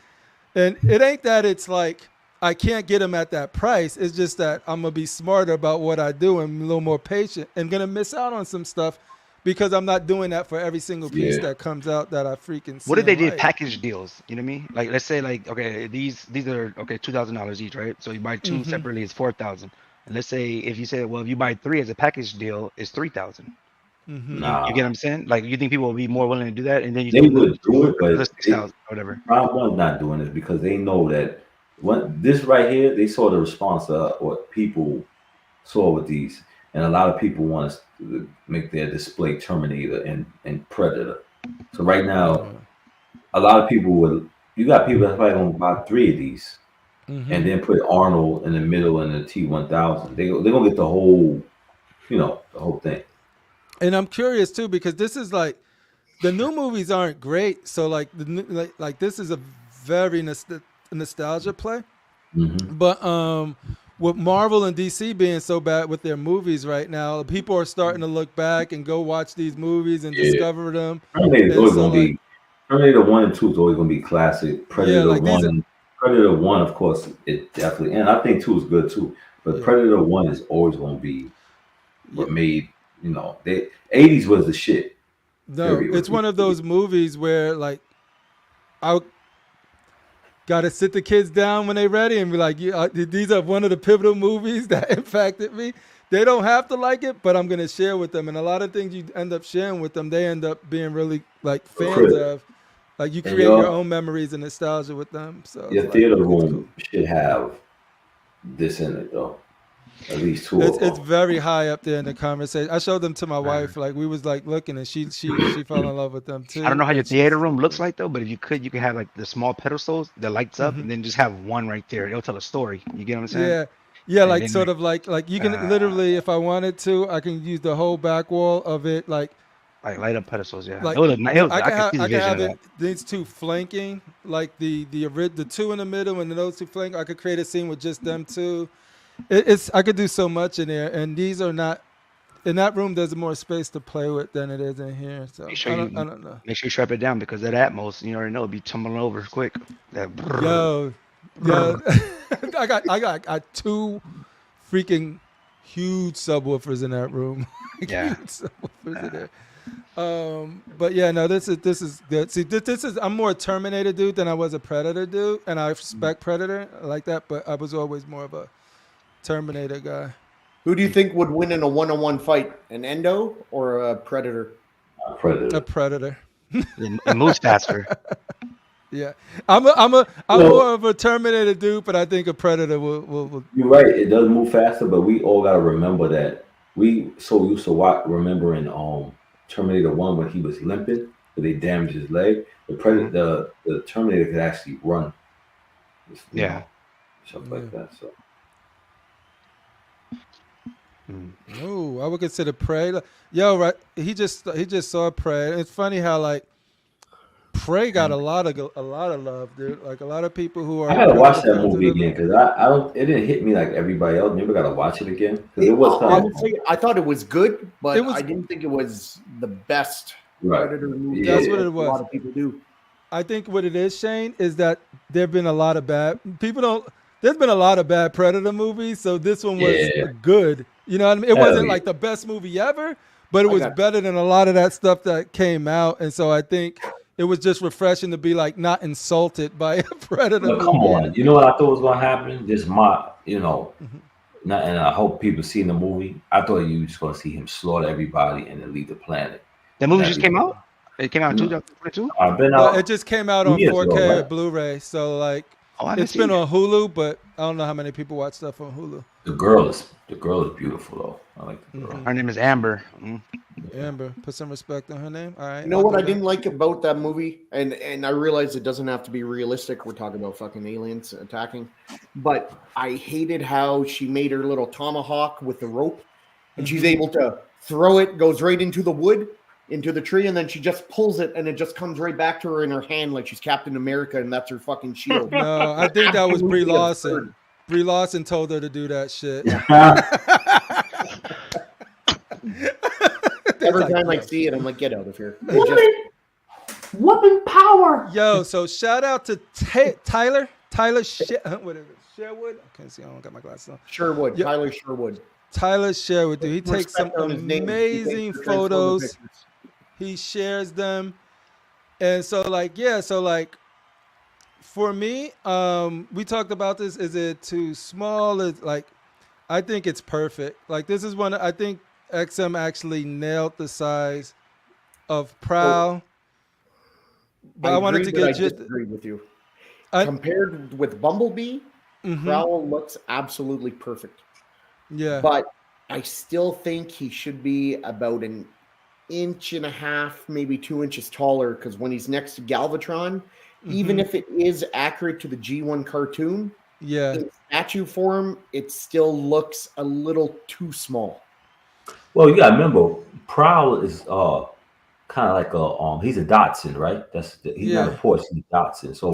and it ain't that it's like I can't get them at that price. It's just that I'm gonna be smarter about what I do and a little more patient and gonna miss out on some stuff because I'm not doing that for every single piece Yeah. that comes out that I freaking see. what if they and did like. package deals? You know what I mean? Like let's say like okay, these are okay $2,000 each, right? So you buy 2 separately, it's 4,000. And let's say if you say, well, if you buy 3 as a package deal, it's 3,000. Nah, You get what I'm saying? Like you think people will be more willing to do that, and then you they think would do it, the but 6,000 or whatever. Round One's not doing this because they know that this right here, they saw the response of what people saw with these, and a lot of people want us to make their display Terminator and Predator. So right now, a lot of people would. You got people that's probably gonna buy 3 of these, and then put Arnold in the middle and the T1000. They're gonna get the whole, the whole thing. And I'm curious too because this is like the new movies aren't great, so like like this is a very nostalgia play. But with Marvel and DC being so bad with their movies right now, people are starting to look back and go watch these movies and discover them. Terminator is always so, gonna be Terminator 1 and 2 is always gonna be classic. Predator like 1, Predator 1, of course, it definitely, and I think 2 is good too. But Predator 1 is always gonna be what made the 80s was the shit. No, it's one of those movies where like I gotta sit the kids down when they're ready and be like, these are one of the pivotal movies that impacted me. They don't have to like it, but I'm gonna share with them. And a lot of things you end up sharing with them, they end up being really like fans of. Like you create your own memories and nostalgia with them. So your theater room should have this in it though. At least 2 of them. It's very high up there in the conversation. I showed them to my wife. Like we was like looking, and she fell in love with them too. I don't know how your theater room looks like though, but if you could have like the small pedestals that lights up, and then just have one right there. It'll tell a story. You get what I'm saying? Yeah, And like then, sort of like you can literally, if I wanted to, I can use the whole back wall of it, like light up pedestals. Yeah, like I can have it. These 2 flanking, like the 2 in the middle, and those 2 flanking. I could create a scene with just them 2. I could do so much in there, and these are not in that room. There's more space to play with than it is in here. So I don't know. Make sure you strap it down because that Atmos, you already know, it'll be tumbling over quick. Yo, I got 2 freaking huge subwoofers in that room. Yeah, huge subwoofers in there. But yeah, no, this is good. See, this is I'm more a Terminator dude than I was a Predator dude, and I respect Predator like that, but I was always more of a Terminator guy. Who do you think would win in a 1-on-1 fight, an Endo or a Predator? A Predator. It moves faster. Yeah, I'm more of a Terminator dude, but I think a Predator will. You're right. It does move faster, but we all gotta remember that we so used to remembering Terminator 1 when he was limping, but they damaged his leg. The Terminator could actually run. Stuff like that. So. Oh, I would consider Prey. Yo, right? He just saw Prey. It's funny how like Prey got a lot of love, dude. Like a lot of people who are. I gotta watch that movie again because I don't. It didn't hit me like everybody else. Maybe I gotta watch it again because it was. Honestly, I thought it was good, but I didn't think it was the best Predator movie. That's what it was. A lot of people do. I think what it is, Shane, is that there've been a lot of bad people. there's been a lot of bad Predator movies, so this one was Yeah. good. You know what I mean? It Hell wasn't yeah. like the best movie ever, but it was better than a lot of that stuff that came out. And so I think it was just refreshing to be like not insulted by a Predator But movie. come on, you know what I thought was gonna happen? This my, not, and I hope people see in the movie. I thought you were just gonna see him slaughter everybody and then leave the planet. That movie just came out. It came out in No. 2022. I've been No, out. it just came out 2 on years ago, 4K right? or Blu-ray. So like, Oh, I haven't it's been seen it. on Hulu, but I don't know how many people watch stuff on Hulu. The girl is beautiful though. I like the girl. Her name is Amber. Amber, put some respect on her name. All right. You know what I didn't like about that movie, and I realize it doesn't have to be realistic. We're talking about fucking aliens attacking, but I hated how she made her little tomahawk with the rope, and she's able to throw it, goes right into the wood, into the tree, and then she just pulls it, and it just comes right back to her in her hand like she's Captain America, and that's her fucking shield. No, I think that was Brie Absolutely Larson. absurd. Brie Larson told her to do that shit. Every time I see it, I'm like, get out of here. Weapon power. Yo, so shout out to Tyler what is it? Sherwood? I can't see. I don't got my glasses on. Sherwood, Yeah. Tyler Sherwood. Tyler Sherwood, dude. He takes some Respect on his name. He amazing takes the transformer photos. pictures. He shares them, and so like, yeah, so like, for me, we talked about this. Is it too small? Is like, I think it's perfect. Like, this is one. I think XM actually nailed the size of Prowl. But I wanted to agree, but get I disagree with you. I- Compared with Bumblebee, Mhm. Prowl looks absolutely perfect. Yeah. But I still think he should be about an inch and a half, maybe 2 inches taller, because when he's next to Galvatron, even if it is accurate to the G1 cartoon, Yeah. in statue form, it still looks a little too small. Well, you gotta remember, Prowl is kind of like a he's a Datsun, right? He's not a Porsche, he's a Datsun. So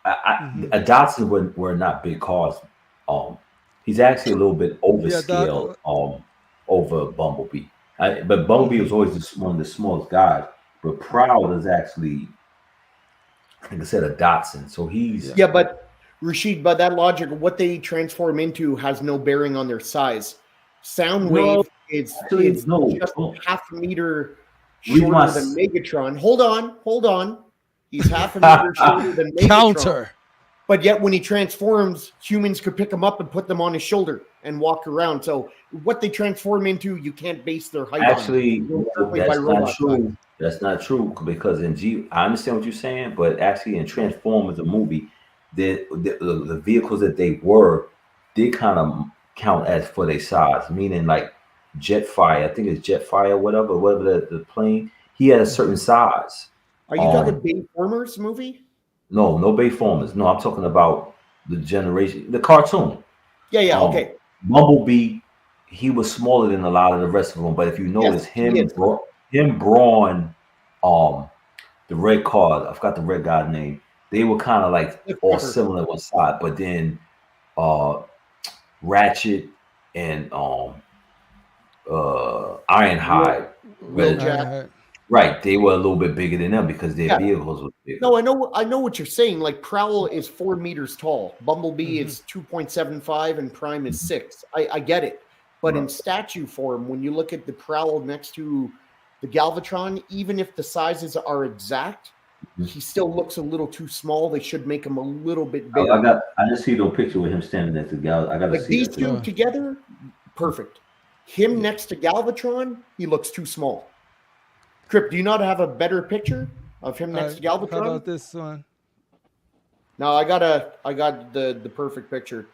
a Datsun were not big cars. He's actually a little bit overscaled over Bumblebee. But Bumblebee was always one of the smallest guys. But Prowl is actually, like I said, a Datsun. So he's but Rashid, by that logic, what they transform into has no bearing on their size. Soundwave is just half a meter shorter than Megatron. Hold on. He's half a meter shorter than Megatron. Counter. But yet when he transforms, humans could pick him up and put them on his shoulder and walk around. So what they transform into, you can't base their height actually, on. that's not true. That's not true, because I understand what you're saying, but actually in Transformers, the movie, the vehicles that they did kind of count as for their size, meaning like Jetfire. I think it's Jetfire, whatever the plane. He had a certain size. Are you talking Bayformers movie? No Bayformers. No, I'm talking about the generation, the cartoon. Yeah, okay. Bumblebee, he was smaller than a lot of the rest of them. But if you notice, Brawn, the red car, I forgot the red guy's name. They were kind of like all similar one side, but then Ratchet and Ironhide, right? They were a little bit bigger than them because their vehicles were bigger. No, I know what you're saying. Like Prowl is 4 meters tall, Bumblebee is 2.75, and Prime is 6. I get it, but in statue form, when you look at the Prowl next to the Galvatron, even if the sizes are exact, he still looks a little too small. They should make him a little bit bigger. I just see no picture with him standing next to Gal. I gotta see these two together, perfect. Him next to Galvatron, he looks too small. Crip, do you not have a better picture of him next to Galvatron? How about this one? No, I got the perfect picture.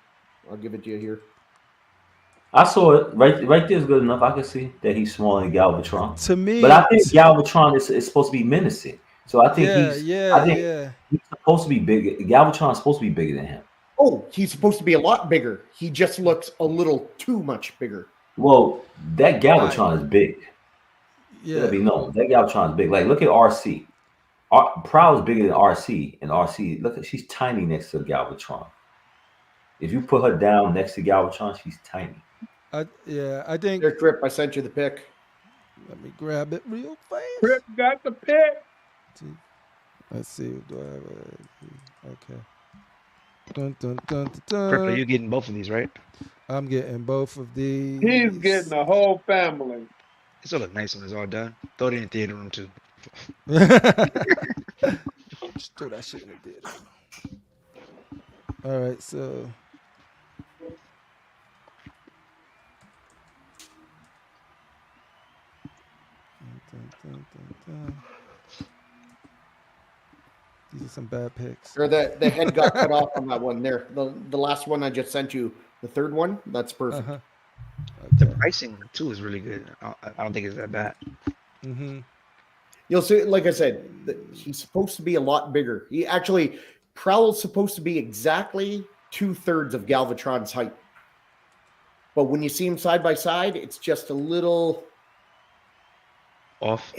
I'll give it to you here. I saw it right there is good enough. I can see that he's smaller than Galvatron. To me, but I think Galvatron is supposed to be menacing. So I think he's supposed to be bigger. Galvatron is supposed to be bigger than him. Oh, he's supposed to be a lot bigger. He just looks a little too much bigger. Well, that Galvatron is big. Yeah, Let me know. That Galvatron is big. Like, look at RC. Prowl is bigger than RC, and RC, look, she's tiny next to Galvatron. If you put her down next to Galvatron, she's tiny. I think. Here, Crip, I sent you the pic. Let me grab it real fast. Crip got the pic. Let's see. Do I have okay. Dun, dun, dun, dun, Purple, dun. you getting both of these, right? I'm getting both of these. He's getting the whole family. This will look nice when it's all done. Throw it in the theater room too. Just throw that shit in the theater. All right, so. Dun, dun, dun. These are some bad picks. Or the head got cut off on that one there. The last one I just sent you, the third one, that's perfect. Uh-huh. The Okay. pricing too is really good. I don't think it's that bad. Mm-hmm. You'll see, like I said, he's supposed to be a lot bigger. He actually, Prowl's supposed to be exactly 2/3 of Galvatron's height. But when you see him side by side, it's just a little, Off.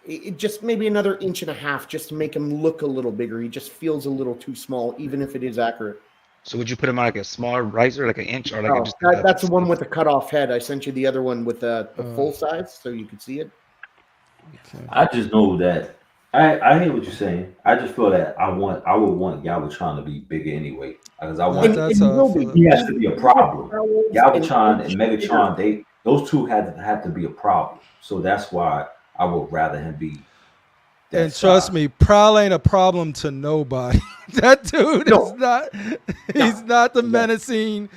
it just maybe another 1.5 inches just to make him look a little bigger. He just feels a little too small, even if it is accurate. So would you put him on like a smaller riser, like an inch, or like Oh, just that's the one with the cut off head. I sent you the other one with the full size so you could see it. Okay. I just know that I hear what you're saying. I just feel that I would want Galvatron to be bigger anyway, because I want That's how I feel. he has to be a problem. Galvatron and Megatron, those two have to be a problem. So that's why I would rather him be. And trust me, Prowl ain't a problem to nobody. That dude is not. He's not the menacing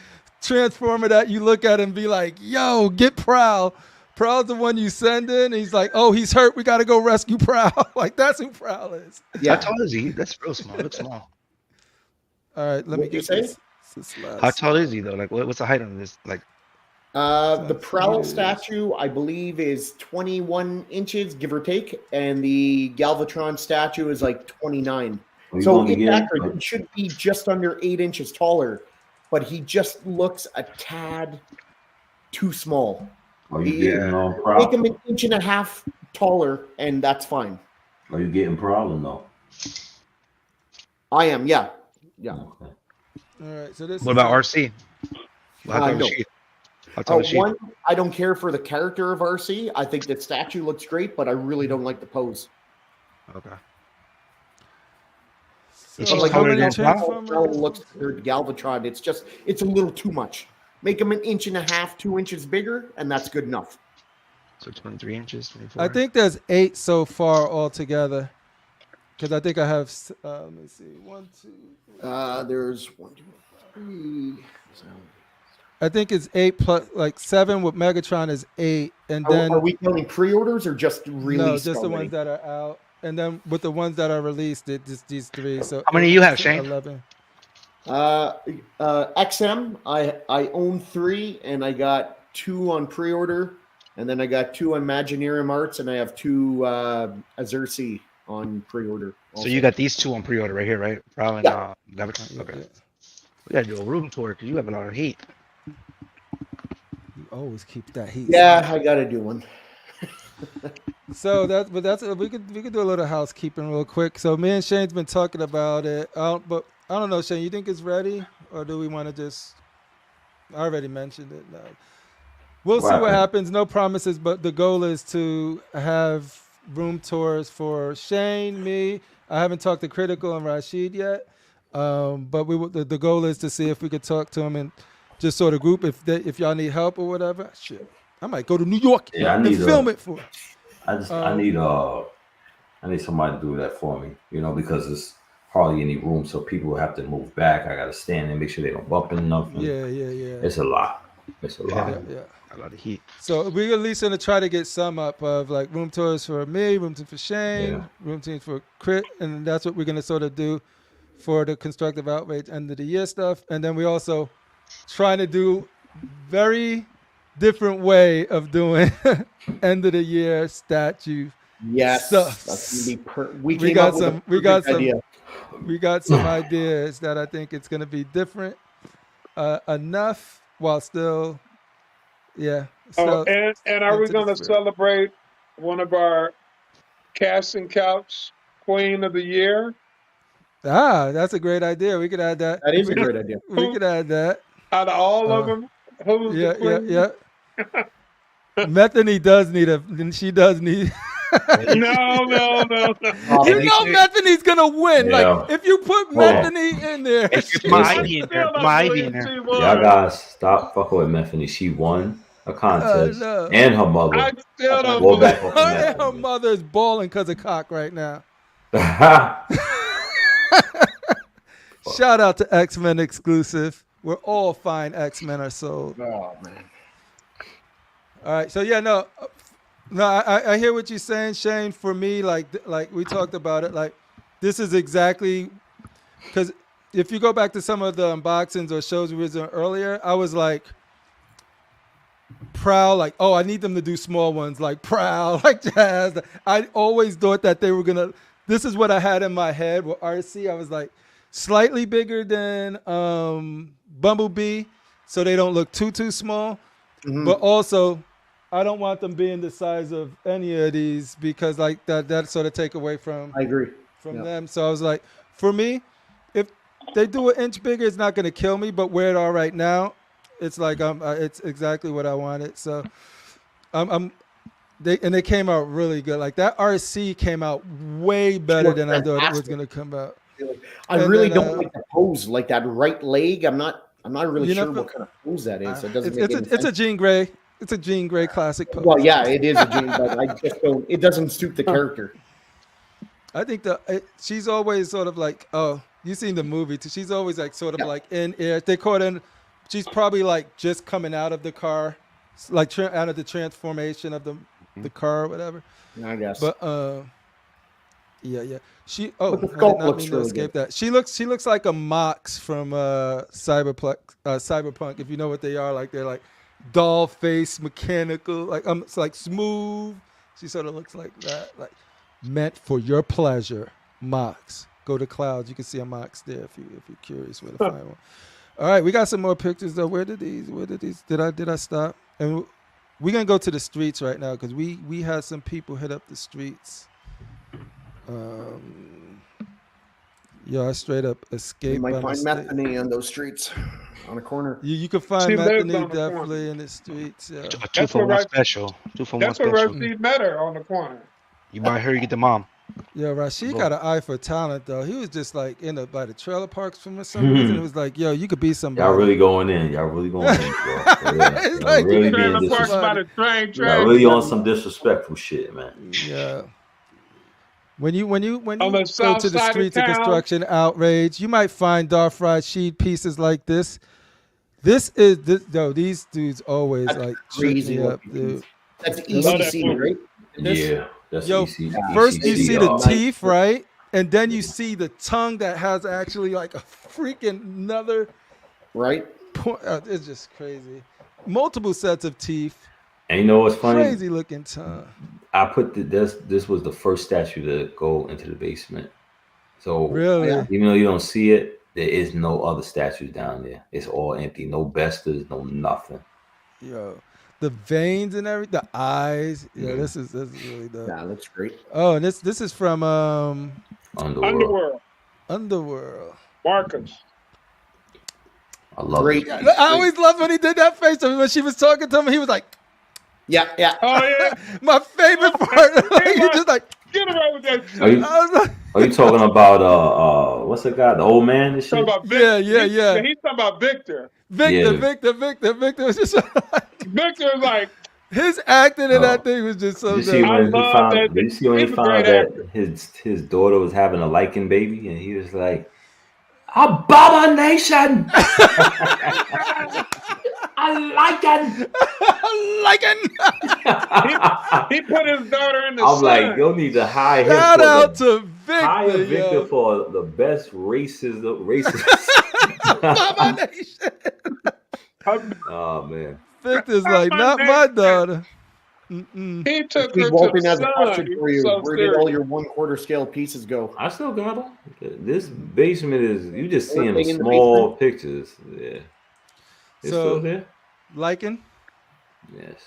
transformer that you look at and be like, "Yo, get Prowl." Prowl's the one you send in. He's like, "Oh, he's hurt. We got to go rescue Prowl." Like that's who Prowl is. Yeah. How tall is he? That's real small. Looks small. All right, let me What'd you get say? this last. How tall is he though? Like what's the height on this? Like The Prowl statue, I believe, is 21 inches, give or take, and the Galvatron statue is like 29. So it's accurate. He should be just under 8 inches taller, but he just looks a tad too small. Are you getting Make him 1.5 inches taller, and that's fine. Are you getting problem though? I am, yeah. Okay. All right, so this. what about RC? How tall no. is she? How tall is she? One, I don't care for the character of RC. I think the statue looks great, but I really don't like the pose. Okay. So Is she Like how taller many than Transformers? Prowl looks compared to Galvatron. It's a little too much. Make him 1.5 inches, 2 inches bigger, and that's good enough. So 23 inches, 24. I think there's 8 so far altogether. Because I think I have. Let me see. 1, 2. There's 1, 2, 3. I think it's 8 plus like 7 with Megatron is 8, and then Are we counting pre-orders or just released? no, just the already? ones that are out, and then with the ones that are released, it just these 3. So How many you have, Shane? 11. XM, I own 3, and I got 2 on pre-order, and then I got 2 on Imaginarium Arts, and I have 2 Azurci on pre-order. So also. you got these two on pre-order right here, right? Prowl and Yeah. Galvatron. Okay. Yeah. We gotta do a room tour because you have a lot of heat. You always keep that heat. Yeah, I got to do one. So that's we could do a little housekeeping real quick. So me and Shane's been talking about it, but I don't know, Shane. You think it's ready, or do we want to just? I already mentioned it. No. We'll see what happens. No promises, but the goal is to have room tours for Shane, me. I haven't talked to Critical and Rashid yet, but the goal is to see if we could talk to him and just sort of group if y'all need help or whatever. Shit, I might go to New York and film it for. I need somebody to do that for me, because it's hardly any room, so people will have to move back. I gotta stand and make sure they don't bump into nothing. Yeah. It's a lot. Yeah. A lot of heat. So we're at least gonna try to get some up of like room tours for me, room tours for Shane, Yeah. room tours for Crit, and that's what we're gonna sort of do for the Constructive Outrage end of the year stuff. And then we also trying to do very different way of doing end of the year statue. Yes, stuff. that's gonna be We got some ideas that I think it's gonna be different enough while still. Yeah. Oh, and are we going to celebrate one of our casting couch queen of the year? That's a great idea. We could add that. That is a great idea. We could add that. Out of all of them, who's the queen? Yeah. Methany does need she does need. No. You know Methane's gonna win. Yeah. Like if you put Methane in there, It's my Ivy in there. My Ivy in there. Y'all guys stop fucking with Methany. She won a contest, no. and her mother. I still don't Go believe back on her and her Methany. mother is balling because of cock right now. Shout out to X-Men exclusive. We're all fine X-Men are sold. Oh man. All right, so yeah, no, I hear what you're saying, Shane. For me, like we talked about it, like this is exactly because if you go back to some of the unboxings or shows we were doing earlier, I was like Prowl, like, oh, I need them to do small ones, like Prowl, like Jazz. I always thought that they were gonna. This is what I had in my head with RC. I was like slightly bigger than Bumblebee, so they don't look too small, but also. I don't want them being the size of any of these because like that sort of take away from I agree from them. So I was like, for me, if they do an inch bigger, it's not going to kill me. But where it are right now, it's like it's exactly what I wanted. So they came out really good. Like that RC came out way better than I thought it was going to come out. I really don't like the pose, like that right leg. I'm not really sure what kind of pose that is. It doesn't make any sense. It's a Jean Grey. It's a Jean Grey classic pose. Well, yeah, it is a Jean, but I just don't. It doesn't suit the character. I think she's always sort of like, oh, you've seen the movie too. She's always like sort of like in air. They call it in. She's probably like just coming out of the car, like out of the transformation of the car or whatever. I guess. But yeah. She But the I did sculpt not looks mean to really escape good. that. She looks like a Mox from Cyberpunk. If you know what they are, like they're like doll face, mechanical, like it's like smooth. She sort of looks like that, like meant for your pleasure. Mox. Go to Clouds. You can see a Mox there if you're curious where to find one. All right, we got some more pictures though. Where did these? Did I stop? And we're gonna go to the streets right now because we had some people hit up the streets. I straight up escaped. You might by find mistake. Methany on those streets, on a corner. You can find She lives Methany on the definitely corner. in the streets. Yeah. A two That's for what one Ra- special. 2 for 1 That's what special. Rashid met her on the corner. You buy her, you get the mom. Yo, Rashid Boom. got an eye for talent though. He was just like by the trailer parks for some reason. It was like, yo, you could be somebody. Y'all really going in. Y'all really going in, bro. Yeah. It's Y'all like you really can being Trailer park by disrespectful. the train Y'all track. really on some disrespectful shit, man. Yeah. When you On go the south to the side of streets of town. Construction Outrage, you might find Darth RASHEEEEEEED pieces like this. These dudes always That's like crazy trip me up, looking dude. That's Love that ECC, movie. right? This- Yeah. That's Yo, EC, first you see the y'all. teeth, right? And then you see the tongue that has actually like a freaking another Right? point. It's just crazy. Multiple sets of teeth. And you know what's funny? Crazy looking tongue. I put this was the first statue to go into the basement. So Really? Yeah. even though you don't see it, there is no other statues down there. It's all empty. No bestas, no nothing. Yo. The veins and everything, the eyes. Yeah, this is really dope. Yeah, looks great. Oh, and this is from Underworld. Underworld. Marcus. I love Great. it. I always loved when he did that face. When she was talking to him, he was like, Yeah. Oh yeah. my favorite part. Like, he just like, Get away with that shit. Are you, I was like, are you talking about what's the guy? The old man and Talking shit? about Victor. Yeah. He's talking about Victor. Victor, Yeah. Victor was just Victor's like, his acting in that thing was just so Did you see good. when he love found? that- Did you see when he he's a found great that his daughter was having a liken baby, and he was like, "Abomination! I liken." Like he put his daughter in the I'm sun. like, you'll need to hire him. shout for out the, to hire Victor, Victor yo. for the best racist. Abomination. Oh man. Victor's like, not my daughter. Mm-mm. He took Steve her to Walton the has a sun. question He for was you. so Where did all serious. your 1/4 scale pieces go? I still got them. This basement is you just seeing Everything in the small pictures. Yeah. It's So- still there? Liking? Yes.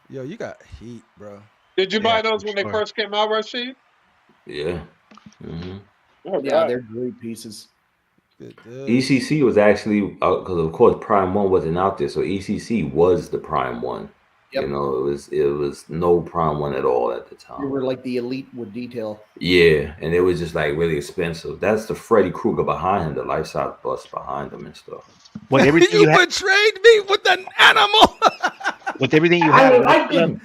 Yo, you got heat, bro. Did you buy Yeah, those when they sure. first came out, Rashid? Yeah. Mm-hmm. Oh, Yeah, God. they're great pieces. Good dude. ECC was actually because of course Prime 1 wasn't out there, so ECC was the Prime 1. Yep. You know, it was no prime one at all at the We time. were like the elite with detail. Yeah, and it was just like really expensive. That's the Freddy Krueger behind him, the life-size bust behind him and stuff. With everything You you have, betrayed me with an animal. with everything you I have, didn't would it like fill up- him.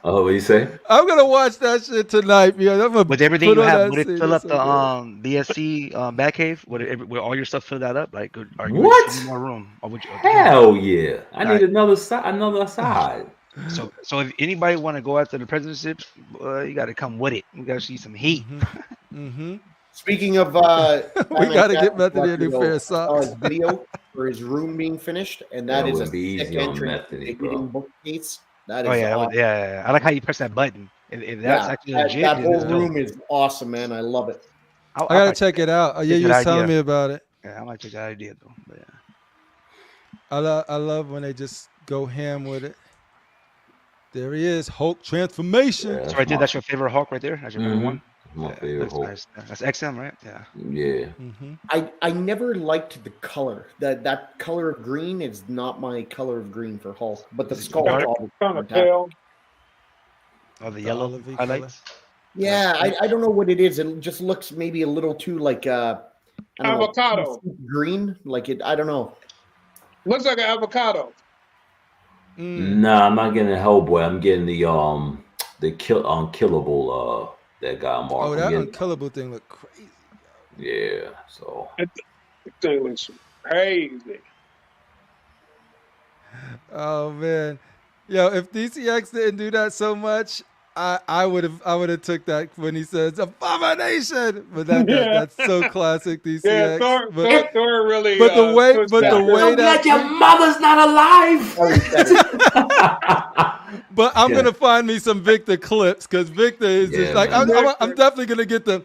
Oh, what do you say? I'm gonna watch that shit tonight, because I'm gonna with everything put you on have, that would it scene. fill It's up so the BSC Batcave? Would all your stuff fill that up? Like, are you What? just need more room? Or would you? Hell yeah! I need Alright. another side. So if anybody want to go after the presidency, you got to come with it. We got to see some heat. Mm-hmm. Speaking of, We Time gotta and get Cat, Method a new pair of I saw socks. his video for his room being finished, and That that is a wouldn't be sick easy on entrance. Method, The bro. hidden bookcase. That is Oh yeah, awesome. yeah. I like how you press that button. If that's Yeah, actually that, legit, that then whole it's dope. room is awesome, man. I love it. I gotta check it out. Yeah, you that was telling idea. me about it. Yeah, I might check that idea though. But yeah. I love when they just go ham with it. There he is, Hulk transformation. Yeah, So right there, that's your favorite Hulk right there. That's your number one. My favorite Hulk. Nice. That's XM, right? Yeah. Yeah. I never liked the color. That color of green is not my color of green for Hulk, but the skull Kind of pale. Oh, the yellow olive-y highlights. Yeah, I don't know what it is. It just looks maybe a little too like I don't know, Avocado. green. Like it, I don't know. Looks like an avocado. Nah, I'm not getting the Hellboy. I'm getting the unkillable that guy Mark. Oh, I'm that getting- unkillable thing look crazy. Yeah, so That thing looks crazy. Oh man, yo, if DCX didn't do that so much, I would have took that when he says abomination. But that's so classic DCX. Yeah, Thor really. But the way, pushed but that the through. way that. your mother's not alive. But I'm gonna find me some Victor clips, because Victor is just like I'm definitely gonna get the.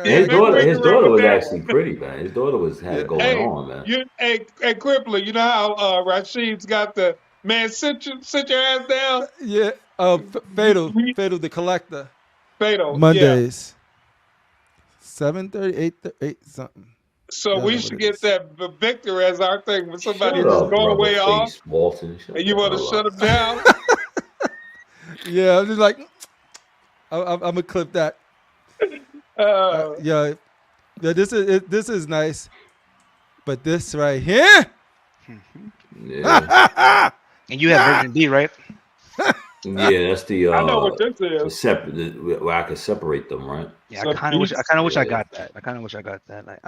His daughter was that. actually pretty, man. His daughter had it going on, man. Hey, CriPPleR, you know how Rasheed's got the man sit your ass down? Yeah. Fatal the Collector. Fatal. Mondays. 7:30, 8 something. So we should get that Victor as our thing when somebody Shut is up, going way off. face, Walton. Shut And you want to the shut hell him down? Yeah, I'm just like, I'm gonna clip that. Yeah, this is nice, but this right here. Yeah. And you have version B, right? Yeah, that's the I know what this the is. where I can separate them, right? Yeah, I kind of wish I got that. Like,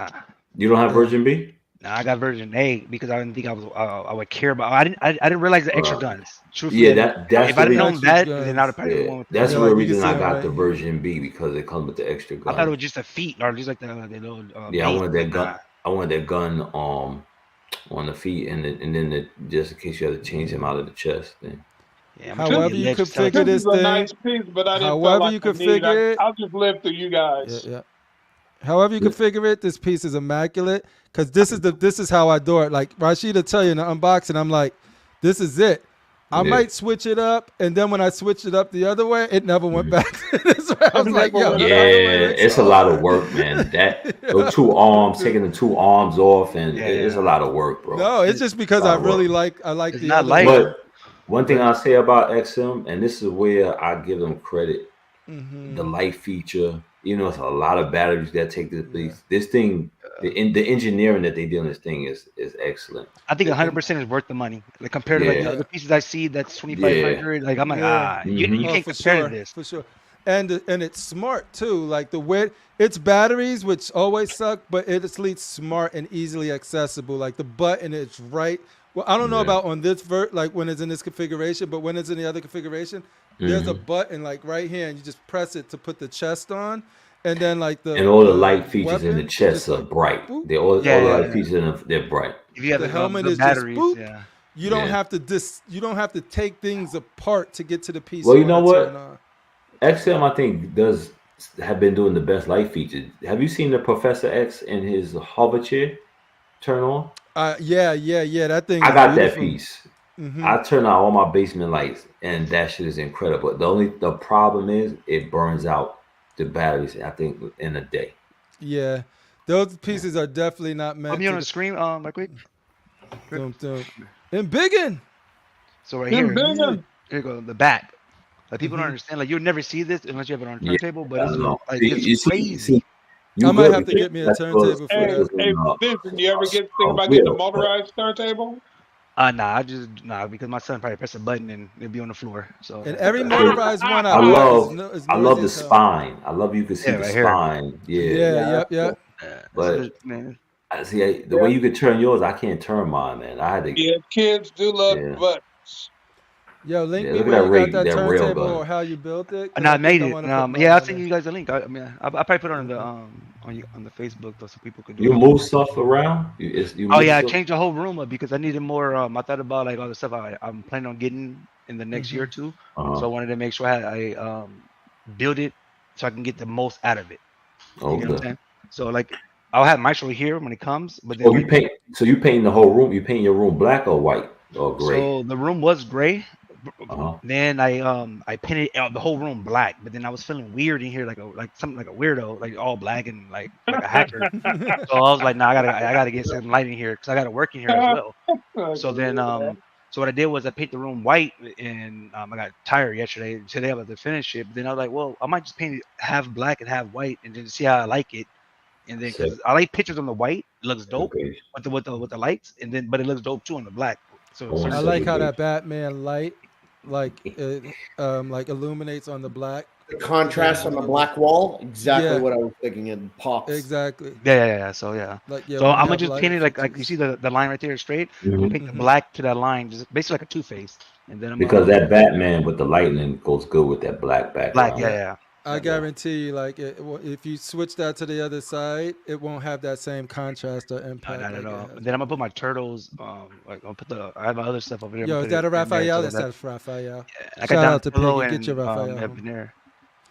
You don't have version B? Nah, I got version A because I didn't think I would care about. I didn't realize the extra guns. Truthfully, Yeah, that's if I'd the known reason. that, then I'd have probably Yeah, won with that's Yeah, the like, you reason can I see got it, the right? version B, because it comes with the extra gun. I thought it was just a feet or just like the little. Yeah, I base, wanted but that gun. nah. I wanted that gun on the feet, and then just in case you had to change him out of the chest. Then. Yeah, I'm However trying to you get configure legs to This is this a thing. nice piece, but I didn't feel However like you I need. configure it. I'll just live through you guys. Yeah. However you configure it, this piece is immaculate, because this is how I do it. Like Rashid will tell you in the unboxing, I'm like, this is it. I might switch it up, and then when I switched it up the other way, it never went back to this way. I was like, yo, Yeah, it's a lot of work, man. Those two arms, taking the two arms off, and it's a lot of work, bro. No, it's just because I really like It's the not other like- one. But one thing I'll say about XM, and this is where I give them credit, the light feature. You know, it's a lot of batteries that take this piece. This thing, the engineering that they did on this thing is excellent. I think 100% is worth the money. Like compared to like the other pieces I see, that's 2,500. Like I'm like, you can't compare to this. For sure. And it's smart too. Like the way it's batteries, which always suck, but it's at least smart and easily accessible. Like the button is right. Well, I don't know about on this like when it's in this configuration, but when it's in the other configuration, there's a button like right here, and you just press it to put the chest on, and then like and all the light features in the chest are bright. All the light features they're bright. If you have the helmet is batteries, just boop. You don't have to you don't have to take things apart to get to the piece. Well, you know what? XM I think have been doing the best light features. Have you seen the Professor X in his hover chair turn on? Yeah. That thing. I got beautiful. that piece. I turn out all my basement lights, and that shit is incredible. The problem is it burns out the batteries, I think, in a day. Yeah, those pieces are definitely not meant. Put me on the screen, my quick. And biggin. So right here, Biggin. here you go, the back. Like people Mm-hmm. don't understand. Like you'll never see this unless you have it on a Yeah. turntable. But it's No. like See, it's you see, crazy. you I might good have to because get me a that's turntable for Hey, that. hey, Vincent, you ever get think about getting a motorized turntable? Nah, because my son probably press a button and it'll be on the floor. So And every Hey, motorized one I I bought is, love is I noisy love the as hell. spine. I love you can see Yeah, the right here. spine. Yeah. Yeah, yep. But man, I see the way you could turn yours, I can't turn mine, man. I had to. Yeah, kids do love Yeah. buttons. Yo, link Yeah, me look at where that you got rig, that that rail turntable gun. or how you built it. 'cause and I made think it. wanna put mine Yeah, I'll on send there. you guys a link. I mean, I'll probably put it on the on the Facebook so people can do You it. move stuff around. You Oh move yeah, I stuff? changed the whole room up because I needed more. I thought about like all the stuff I'm planning on getting in the next year or two. Uh-huh. So I wanted to make sure I build it so I can get the most out of it. You get what I'm saying? So like I'll have Maestro here when it comes, but then you paint. So you paint the whole room. You paint your room black or white or gray? so the room was gray. Uh-huh. Then I painted the whole room black, but then I was feeling weird in here, like something like a weirdo, like all black and like a hacker. So I was like, nah, I gotta get some light in here because I gotta work in here as well. So then so what I did was I painted the room white, and I got tired yesterday. Today I was to finish it, but then I was like, well, I might just paint it half black and half white, and then see how I like it. And then because I like pictures on the white, it looks dope with the lights, and then but it looks dope too on the black. So I like how that Batman light like illuminates on the black. The contrast on the black wall, exactly what I was thinking. It pops. Exactly. Yeah. So Like so I'm gonna just paint it like you see the line right there is straight. I'm gonna paint the black to that line, just basically like a two-face, and then because that Batman with the lightning goes good with that black background. Black, yeah. I guarantee you, like if you switch that to the other side, it won't have that same contrast or impact. Not at all. Then I'm gonna put my turtles. Like I'll put I have my other stuff over there. Yo, is that a Raphael? That's a Raphael. Yeah, Shout out to Piggy. Get your Raphael.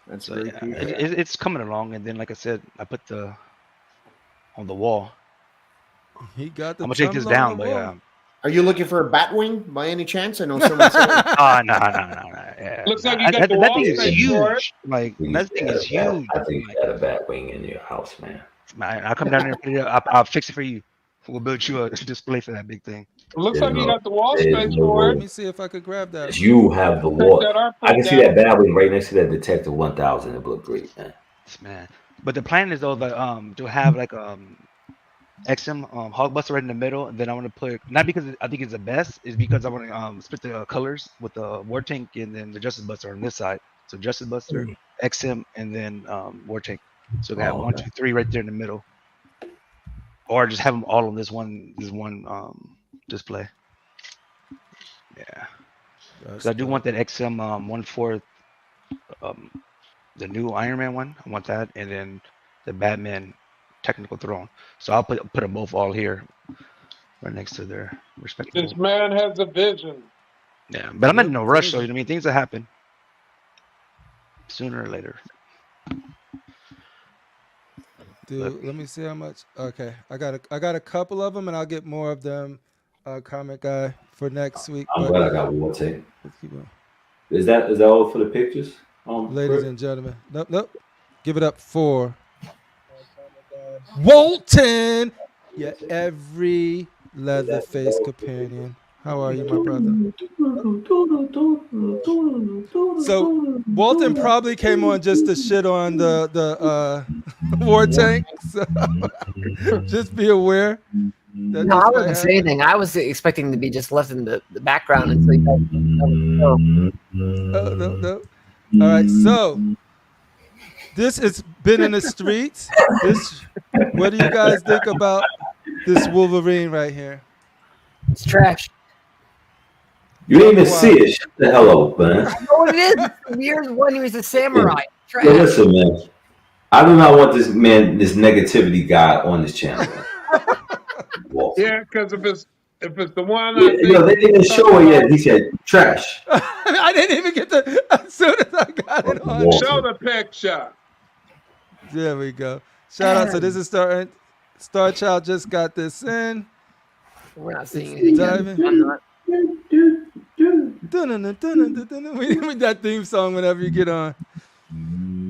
That's so, very cool. It's coming along, and then like I said, I put on the wall. He got the. I'm gonna take this down, but yeah. Are you looking for a Batwing by any chance? I know someone said. No. Yeah. Looks like you got the that wall thing is space for it. huge. Like that thing is huge. I think you got a Batwing in your house, man. I'll come down there and put it up. I'll fix it for you. We'll build you a display for that big thing. Looks like you got the wall space for Let it. me see if I could grab that. You have the wall. I can see that Batwing right next to that Detective 1000. It looked great, man. But the plan is though that to have like XM Hogbuster right in the middle, and then I want to put not because I think it's the best, is because I want to split the colors with the War Tank and then the Justice Buster on this side. So Justice Buster, XM, and then War Tank. So we have 1, 2, 3 right there in the middle, or just have them all on this one display. Yeah, because I do want that XM 1/4, the new Iron Man one. I want that, and then the Batman Technical Throne. So I'll put them both all here, right next to their respective. This man has a vision. Yeah, but I'm not in no rush, so I mean things that happen sooner or later. Dude, let me see how much. Okay, I got a couple of them, and I'll get more of them. Comment guy for next week. I'm glad I got War Tank. Let's keep going. Is that all for the pictures? Ladies and gentlemen, nope. Give it up for Walton. Yeah, every Leatherface companion. How are you, my brother? So Walton probably came on just to shit on the War Tank. So just be aware. No, I wasn't saying anything. I was expecting to be just left in the background until you guys. No. All right, so this has been in the streets. What do you guys think about this Wolverine right here? It's trash. You didn't even see it. Shut the hell up, man. I know what it is. From years one, he was a samurai. Trash. Yo, listen, man. I do not want this negativity guy on this channel. Yeah, because if it's the one, they didn't show it yet. He said trash. I didn't even get as soon as I got it on. Show the picture. There we go. Shout out. So this is Star Child just got this in. We're not seeing anything. I'm not. We need that theme song whenever you get on.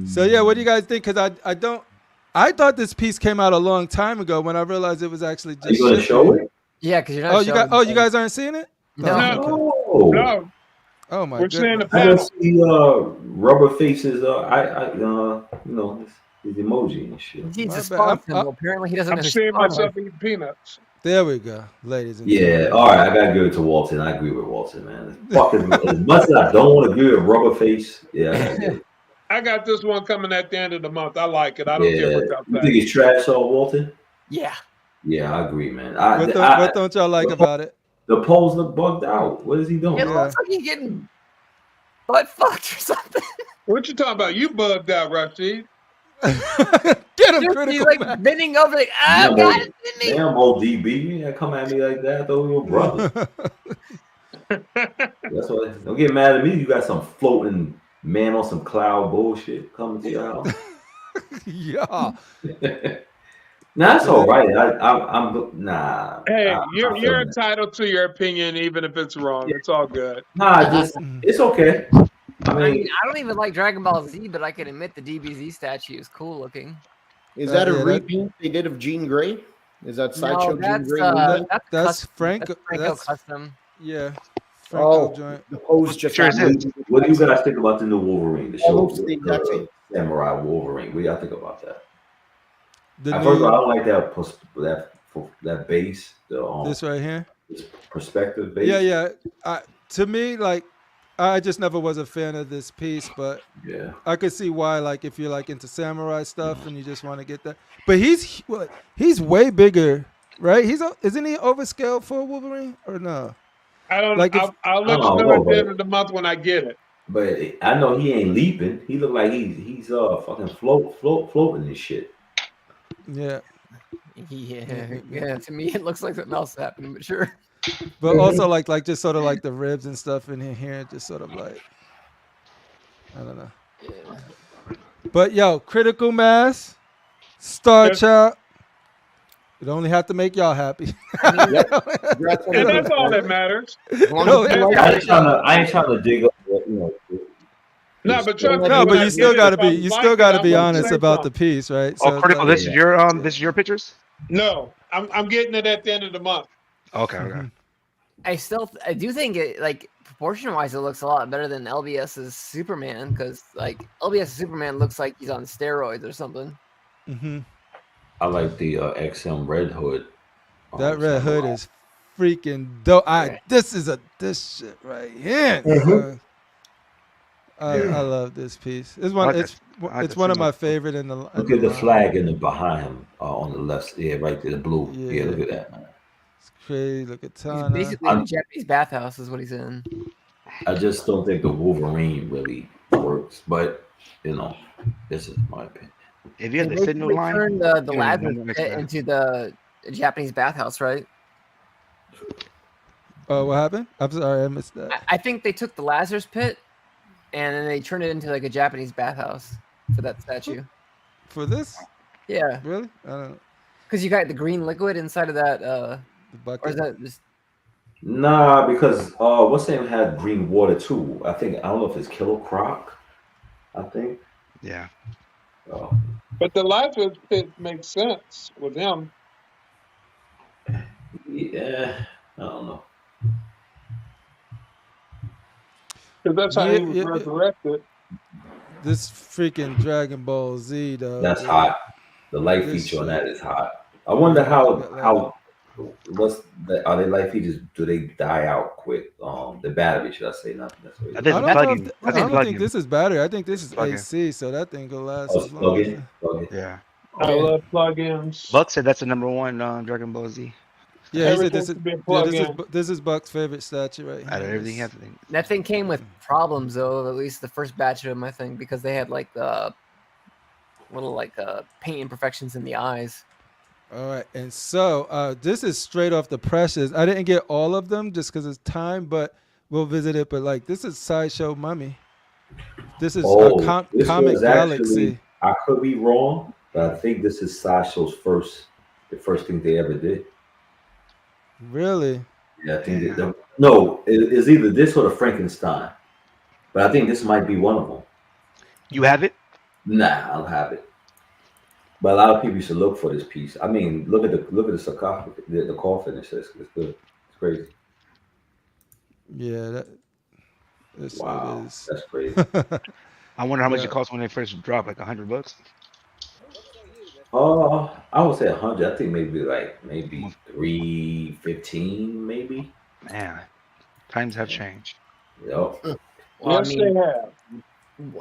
So yeah, what do you guys think? Because I thought this piece came out a long time ago when I realized it was actually just. Are you gonna show it? Yeah, because you're not. You guys aren't seeing it? No. Oh my We're saying the I panel. just see rubber faces. His emoji and shit. He's My a bad. spawn symbol. Apparently, he doesn't know I'm who seeing Spawn myself is. eating peanuts. There we go, ladies and Yeah, gentlemen. all right. I gotta give it to Walton. I agree with Walton, man. Fucking as much as I don't want to agree with rubber face, yeah, I gotta give it. I got this one coming at the end of the month. I like it. I don't care what y'all You say. think it's trash, Walton? Yeah. Yeah, I agree, man. What don't y'all like about it? The poles look bugged out. What is he doing? It looks like he's getting butt fucked or something. What you talking about? You bugged out, Rashid. Get him, Dude, critical. he's like man. bending over, like, oh, God, it's in me. Damn, ODB, you ain't come at me like that. I thought we were brothers. That's what. Don't get mad at me. You got some floating man on some cloud bullshit coming to your house. Yeah. Nah, that's all right. I'm nah. Hey, you're entitled to your opinion, even if it's wrong. It's all good. Nah, it's okay. I mean, I don't even like Dragon Ball Z, but I can admit the DBZ statue is cool looking. Is that a repaint they did of Jean Grey? Is that Sideshow Jean Grey? That's Franco. That's Custom. Yeah. Franco joint. The pose just what do you guys think about the new Wolverine? The show, Almost the exact same. Samurai Wolverine. What do y'all think about that? The First of new- all, I don't like that base. This right here. This perspective base. Yeah. To me, like, I just never was a fan of this piece, but yeah, I could see why. Like, if you're like into samurai stuff and you just want to get that, but he's way bigger, right? Isn't he overscaled for Wolverine or no? I don't. Like I'll let you know at the end of the month when I get it. But I know he ain't leaping. He look like he's fucking floating and shit. Yeah. Yeah. To me, it looks like something else happened, but sure. But also like just sort of like the ribs and stuff in here, just sort of like, I don't know. Yeah. But yo, critical mass, Star Child. It only have to make y'all happy. And that's all that matters. I ain't trying to dig up. No, but trust me. No, but you still gotta be honest about the piece, right? So critical. This is your pictures. No, I'm getting it at the end of the month. Okay. I do think it, like, proportion wise, it looks a lot better than LBS's Superman, because like LBS's Superman looks like he's on steroids or something. Mm-hmm. I like the XM red hood. That red hood is freaking dope. This shit right here. I love this piece. It's one of my favorite in the. Look at the flag in the behind him on the left. Yeah, right there, the blue. Yeah, look at that, man. It's crazy. Look at Tana. He's basically in a Japanese bathhouse, is what he's in. I just don't think the Wolverine really works, but this is my opinion. If you had the signal line, turned the Lazarus pit into the Japanese bathhouse, right? Oh, what happened? I'm sorry, I missed that. I think they took the Lazarus pit and then they turned it into like a Japanese bathhouse for that statue. For this? Yeah. Really? I don't know. Because you got the green liquid inside of that. The bucket. Or is that just? Nah, because what's name had green water too. I don't know if it's Killer Croc. I think. Yeah. But the Lazarus pit makes sense with him. Yeah, I don't know. Because that's how he was resurrected. This freaking Dragon Ball Z, though. That's hot. The light feature on that is hot. I wonder how are they light features? Do they die out quick? The battery, should I say? Not necessarily. I don't think this is battery. I think this is AC, so that thing will last as long. Plug in. Yeah. I love plugins. Buck said that's the #1 Dragon Ball Z. Yeah, he said this is Buck's favorite statue right here. Out of everything happening. That thing came with problems, though. At least the first batch of them, I think, because they had like the little paint imperfections in the eyes. All right, and so this is straight off the presses. I didn't get all of them just because it's time, but we'll visit it. But like, this is Sideshow Mummy. This is this Comic Galaxy. I could be wrong, but I think this is Sideshow's the first thing they ever did. Really? Yeah, I think it's either this or the Frankenstein, but I think this might be one of them. You have it? Nah, I don't have it. But a lot of people should look for this piece. I mean, look at the sarcophagus, the coffin. It's good. It's crazy. Yeah, this Wow, it is. that's crazy. I wonder how much Yeah. it cost when they first dropped, like $100. I would say 100. I think maybe 315, maybe. Man, times have changed. Yep. Well, Yes, I mean, they have.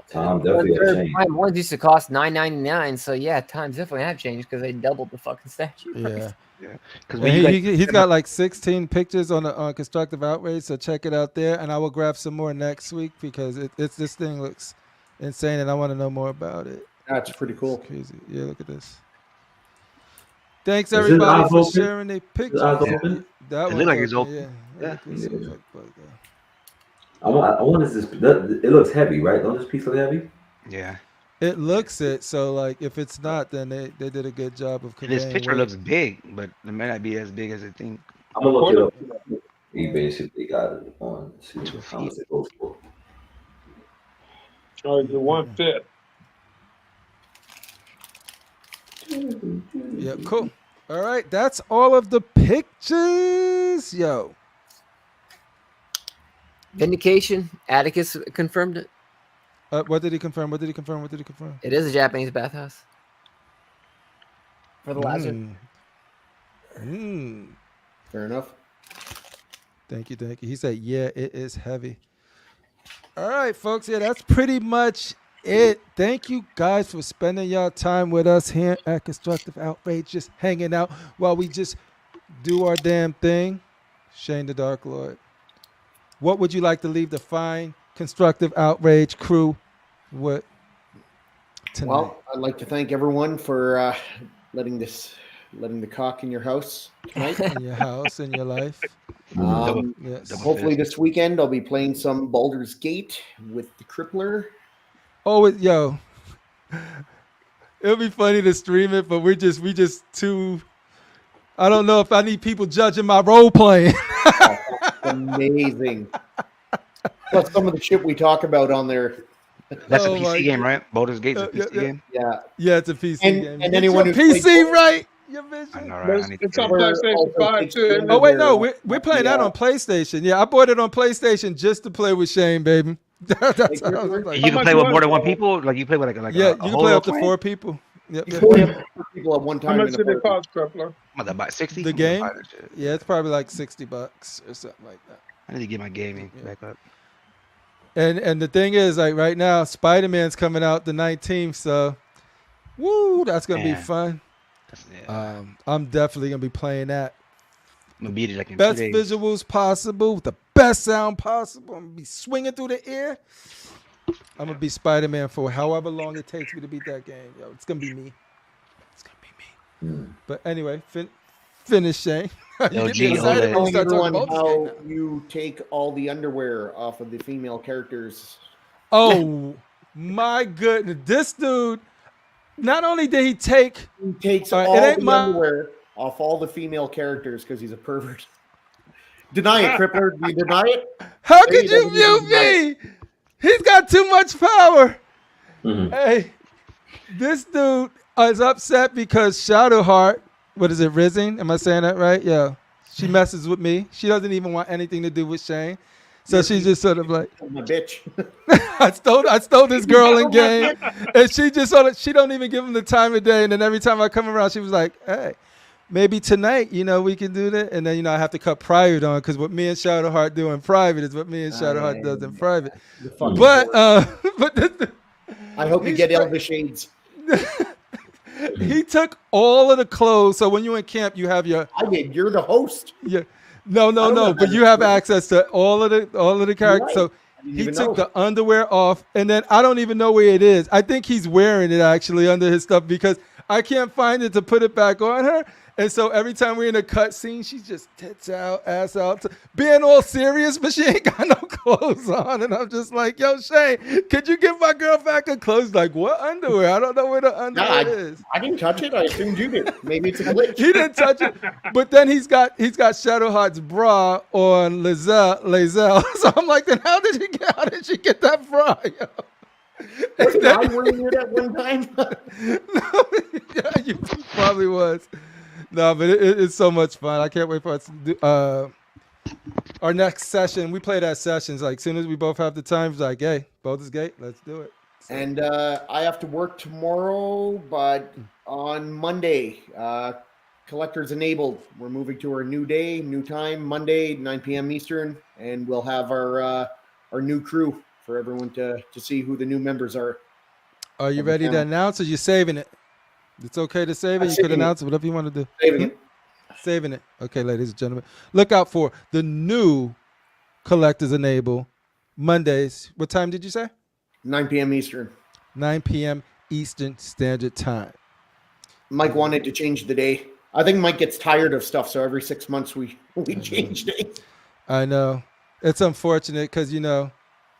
Time definitely has changed. Prime ones used to cost $9.99, so yeah, times definitely have changed because they doubled the fucking statue price. Yeah. Yeah, because And when you guys, he's got like 16 pictures on Constructive Outrage, so check it out there. And I will grab some more next week because this thing looks insane, and I want to know more about it. That's pretty cool. It's crazy. Yeah, look at this. Thanks Is his everybody eyes for open? sharing their pictures. His eyes open? That It one look like it's open. Yeah. Yeah. Let's see what bug I want this. It looks heavy, right? Don't this piece look heavy? yeah, it looks it. So like, if it's not, then they did a good job of conveying. this picture weight. looks big, but it may not be as big as I think. I'm gonna look it up. He basically got it on. See 2 how much feet. it goes for. Oh, the 1/5. Yeah, cool. All right, that's all of the pictures. Yo. Vindication. Atticus confirmed it. What did he confirm? What did he confirm? It is a Japanese bathhouse. For the Lazard. Fair enough. Thank you. He said, yeah, it is heavy. All right, folks. Yeah, that's pretty much it. Thank you guys for spending your time with us here at Constructive Outrage, just hanging out while we just do our damn thing. Shane the Dark Lord, what would you like to leave the fine Constructive Outrage crew with tonight? Well, I'd like to thank everyone for letting the cock in your house tonight. In your house, in your life. Yes. Hopefully this weekend I'll be playing some Baldur's Gate with the CriPPleR. Oh, yo, it'll be funny to stream it, but we just too. I don't know if I need people judging my role playing. Amazing. Plus some of the shit we talk about on there. That's Oh a my PC game, right? Baldur's Gate's a PC game. Yeah. Yeah, it's a PC And- game. and Get anyone your who's PC played- right. Your I vision. know, right? I need to It's get on it. PlayStation 5 too. Oh wait, no, we're playing that on PlayStation. Yeah, I bought it on PlayStation just to play with Shane, baby. That's how I was like. You can much play with was more than it? one people. Like you play with like Yeah, a you can whole play up to client? 4 people. Yep. You can only have 4 people at one How time. much in did the it party. cost, CriPPleR? What, about 60? The I'm gonna game? buy that shit. Yeah, it's probably like $60 or something like that. I need to get my gaming back up. And the thing is, like right now, Spider-Man's coming out the 19th, so woo, that's gonna be Man. fun. Yeah. I'm definitely gonna be playing that. I'm gonna beat it like in Best 2 days. visuals possible, with the best sound possible. I'm gonna be swinging through the air. I'm gonna be Spider-Man for however long it takes me to beat that game. Yo, it's gonna be me. It's gonna be me. But anyway, finish, Shane. Yo, You G, get me hold excited it. when we Telling start talking everyone about this how game now. you take all the underwear off of the female characters. Oh my goodness, this dude. Not only did he take, He takes All right, all it ain't the my- underwear off all the female characters because he's a pervert. Deny it, CriPPleR. Do you deny it? how Hey, could you doesn't even mute me? He's got too much power. Mhm. Hey, this dude is upset because Shadowheart, what is it, Rising? Am I saying that right? Yeah. She messes with me. She doesn't even want anything to do with Shane. So she's just sort of like, My bitch. I stole this girl in game, and she just sort of, she don't even give him the time of day. And then every time I come around, she was like, hey, maybe tonight, we can do that. And then, I have to cut private on because what me and Shadowheart do in private is what me and Shadowheart does in private. You fucking But whore. I hope you he's get straight- Elvis shades. he took all of the clothes. So when you're in camp, you have your I did. You're the host. no. don't know But how you to have do it. access to all of the characters. right. So I didn't he even took know. the underwear off, and then I don't even know where it is. I think he's wearing it actually under his stuff because I can't find it to put it back on her. And so every time we're in a cut scene, she's just tits out, ass out, being all serious, but she ain't got no clothes on. And I'm just like, yo, Shane, could you give my girl back her clothes? Like, what underwear? I don't know where the underwear is. I didn't touch it. I assumed you did. Maybe it's a glitch. He didn't touch it. But then he's got Shadowheart's bra on Lazelle. So I'm like, then how did she get that bra? Yo? Wasn't I wearing it at one time? Yeah, you probably was. No, but it's so much fun. I can't wait for us to do. our next session. We play that sessions like as soon as we both have the time. It's like, hey, both is gay. Let's do it. So, And I have to work tomorrow, but on Monday, collectors enabled. We're moving to our new day, new time, Monday, 9 p.m. Eastern, and we'll have our new crew for everyone to see who the new members are. are you ready to announce, or you saving it? It's okay to save it. You could announce it, whatever you want to do. Saving it. Saving it. Okay, ladies and gentlemen, look out for the new collectors enable Mondays. What time did you say? 9 p.m. Eastern. 9 p.m. Eastern Standard Time. Mike wanted to change the day. I think Mike gets tired of stuff, so every 6 months we change days. I know. It's unfortunate because, you know,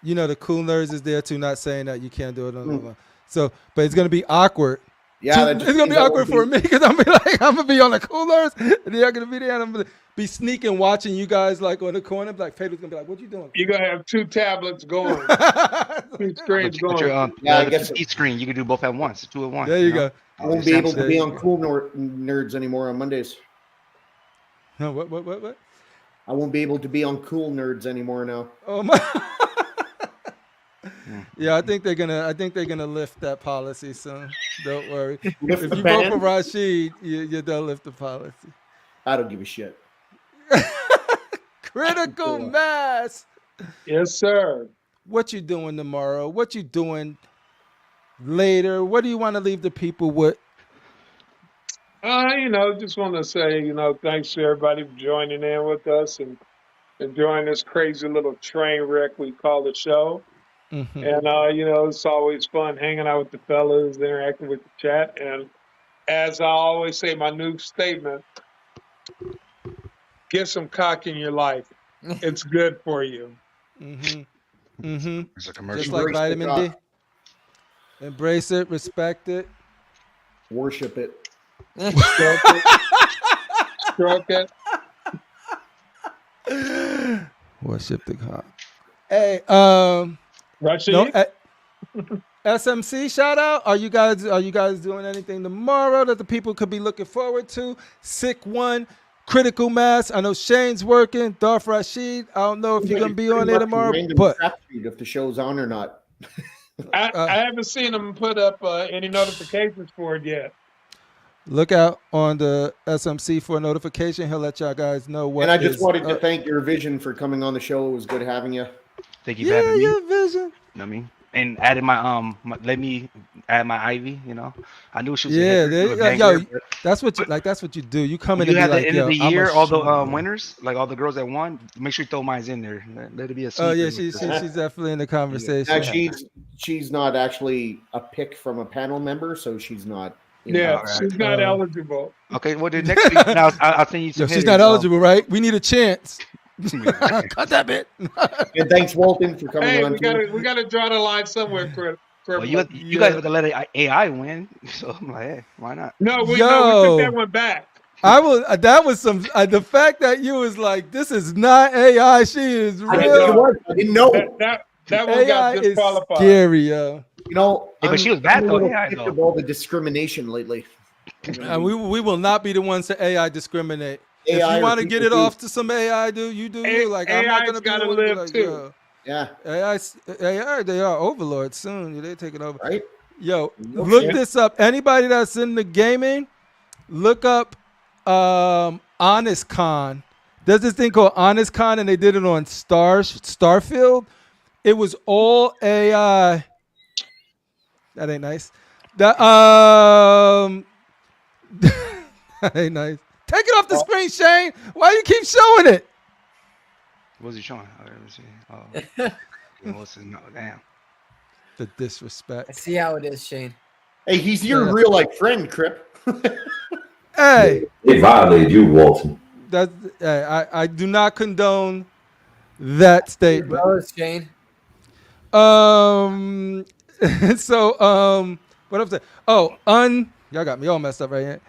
the cool nerds is there too, not saying that you can't do it on the line. So, but it's going to be awkward. Yeah, it's going to be awkward for me because I'm going to be on the cool nerds and they're going to be there and I'm going to be sneaking watching you guys like on the corner. Like, Fader's going to be like, what you doing? You're going to have 2 tablets going. 2 screens going. I guess each screen, you can do both at once, 2 at once. There you go. I won't be able to be on Cool Nerds anymore on Mondays. No, what? I won't be able to be on Cool Nerds anymore now. Oh my! Yeah, I think they're gonna lift that policy soon. Don't worry. If you vote for Rashid, you don't lift the policy. I don't give a shit. Critical mass. Yes, sir. What you doing tomorrow? What you doing later? What do you want to leave the people with? Just want to say, thanks to everybody for joining in with us and enjoying this crazy little train wreck we call the show. Mm-hmm. And, it's always fun hanging out with the fellas, interacting with the chat. And as I always say, my new statement, get some cock in your life. It's good for you. Mm-hmm. Mm-hmm. It's a commercial. Just like vitamin D. Embrace it, respect it. Worship it. Stroke it. Worship the cock. Hey, Rashid? no, SMC shout out. Are you guys doing anything tomorrow that the people could be looking forward to? Sick One, Critical Mass. I know Shane's working. Darth Rashid. I don't know if you're gonna be on there tomorrow, but if the show's on or not. I haven't seen them put up any notifications for it yet. look out on the SMC for a notification. He'll let y'all guys know what. And I just wanted to thank your Vision for coming on the show. It was good having you. Thank you for having me. Your Vision. You know what I mean? And added let me add my Ivy, I knew she was that's what you do. You come in you and have be the like, end of the year, all the shooter. winners, like all the girls that won, make sure you throw mine in there. Let it be a Oh yeah, sweeper. she's definitely in the conversation. Now, she's not actually a pick from a panel member, so she's not. She's not eligible. Okay, well then next week I'll send you some. She's not eligible, right? We need a chance. Cut that bit. And thanks, Walton, for coming on. We gotta draw the line somewhere, Chris. Well, you guys have to let AI win, so I'm like, hey, why not? No, we took that one back. I will. That was some. The fact that you was like, this is not AI. She is real. I didn't know. That one AI got is disqualified. scary, yo. But she was bad though. AI sick though. of all the discrimination lately. And we will not be the ones to AI discriminate. If AI you want to get it people off to some AI, you do. Like I'm not gonna be gotta the one to be live like, too. yo. Yeah. AI, they are overlords soon. They take it over. Right? Yo, look this up. Anybody that's in the gaming, look up Honest Con. There's this thing called Honest Con, and they did it on Starfield. It was all AI. That ain't nice. That that ain't nice. Take it off the screen, Shane. Why you keep showing it? What was he showing? Let me see. Damn. The disrespect. I see how it is, Shane. Hey, he's your real life friend, Crip. Hey. It violated you, Walton. I do not condone that statement. Shane. So what I'm saying? Oh, y'all got me all messed up right here.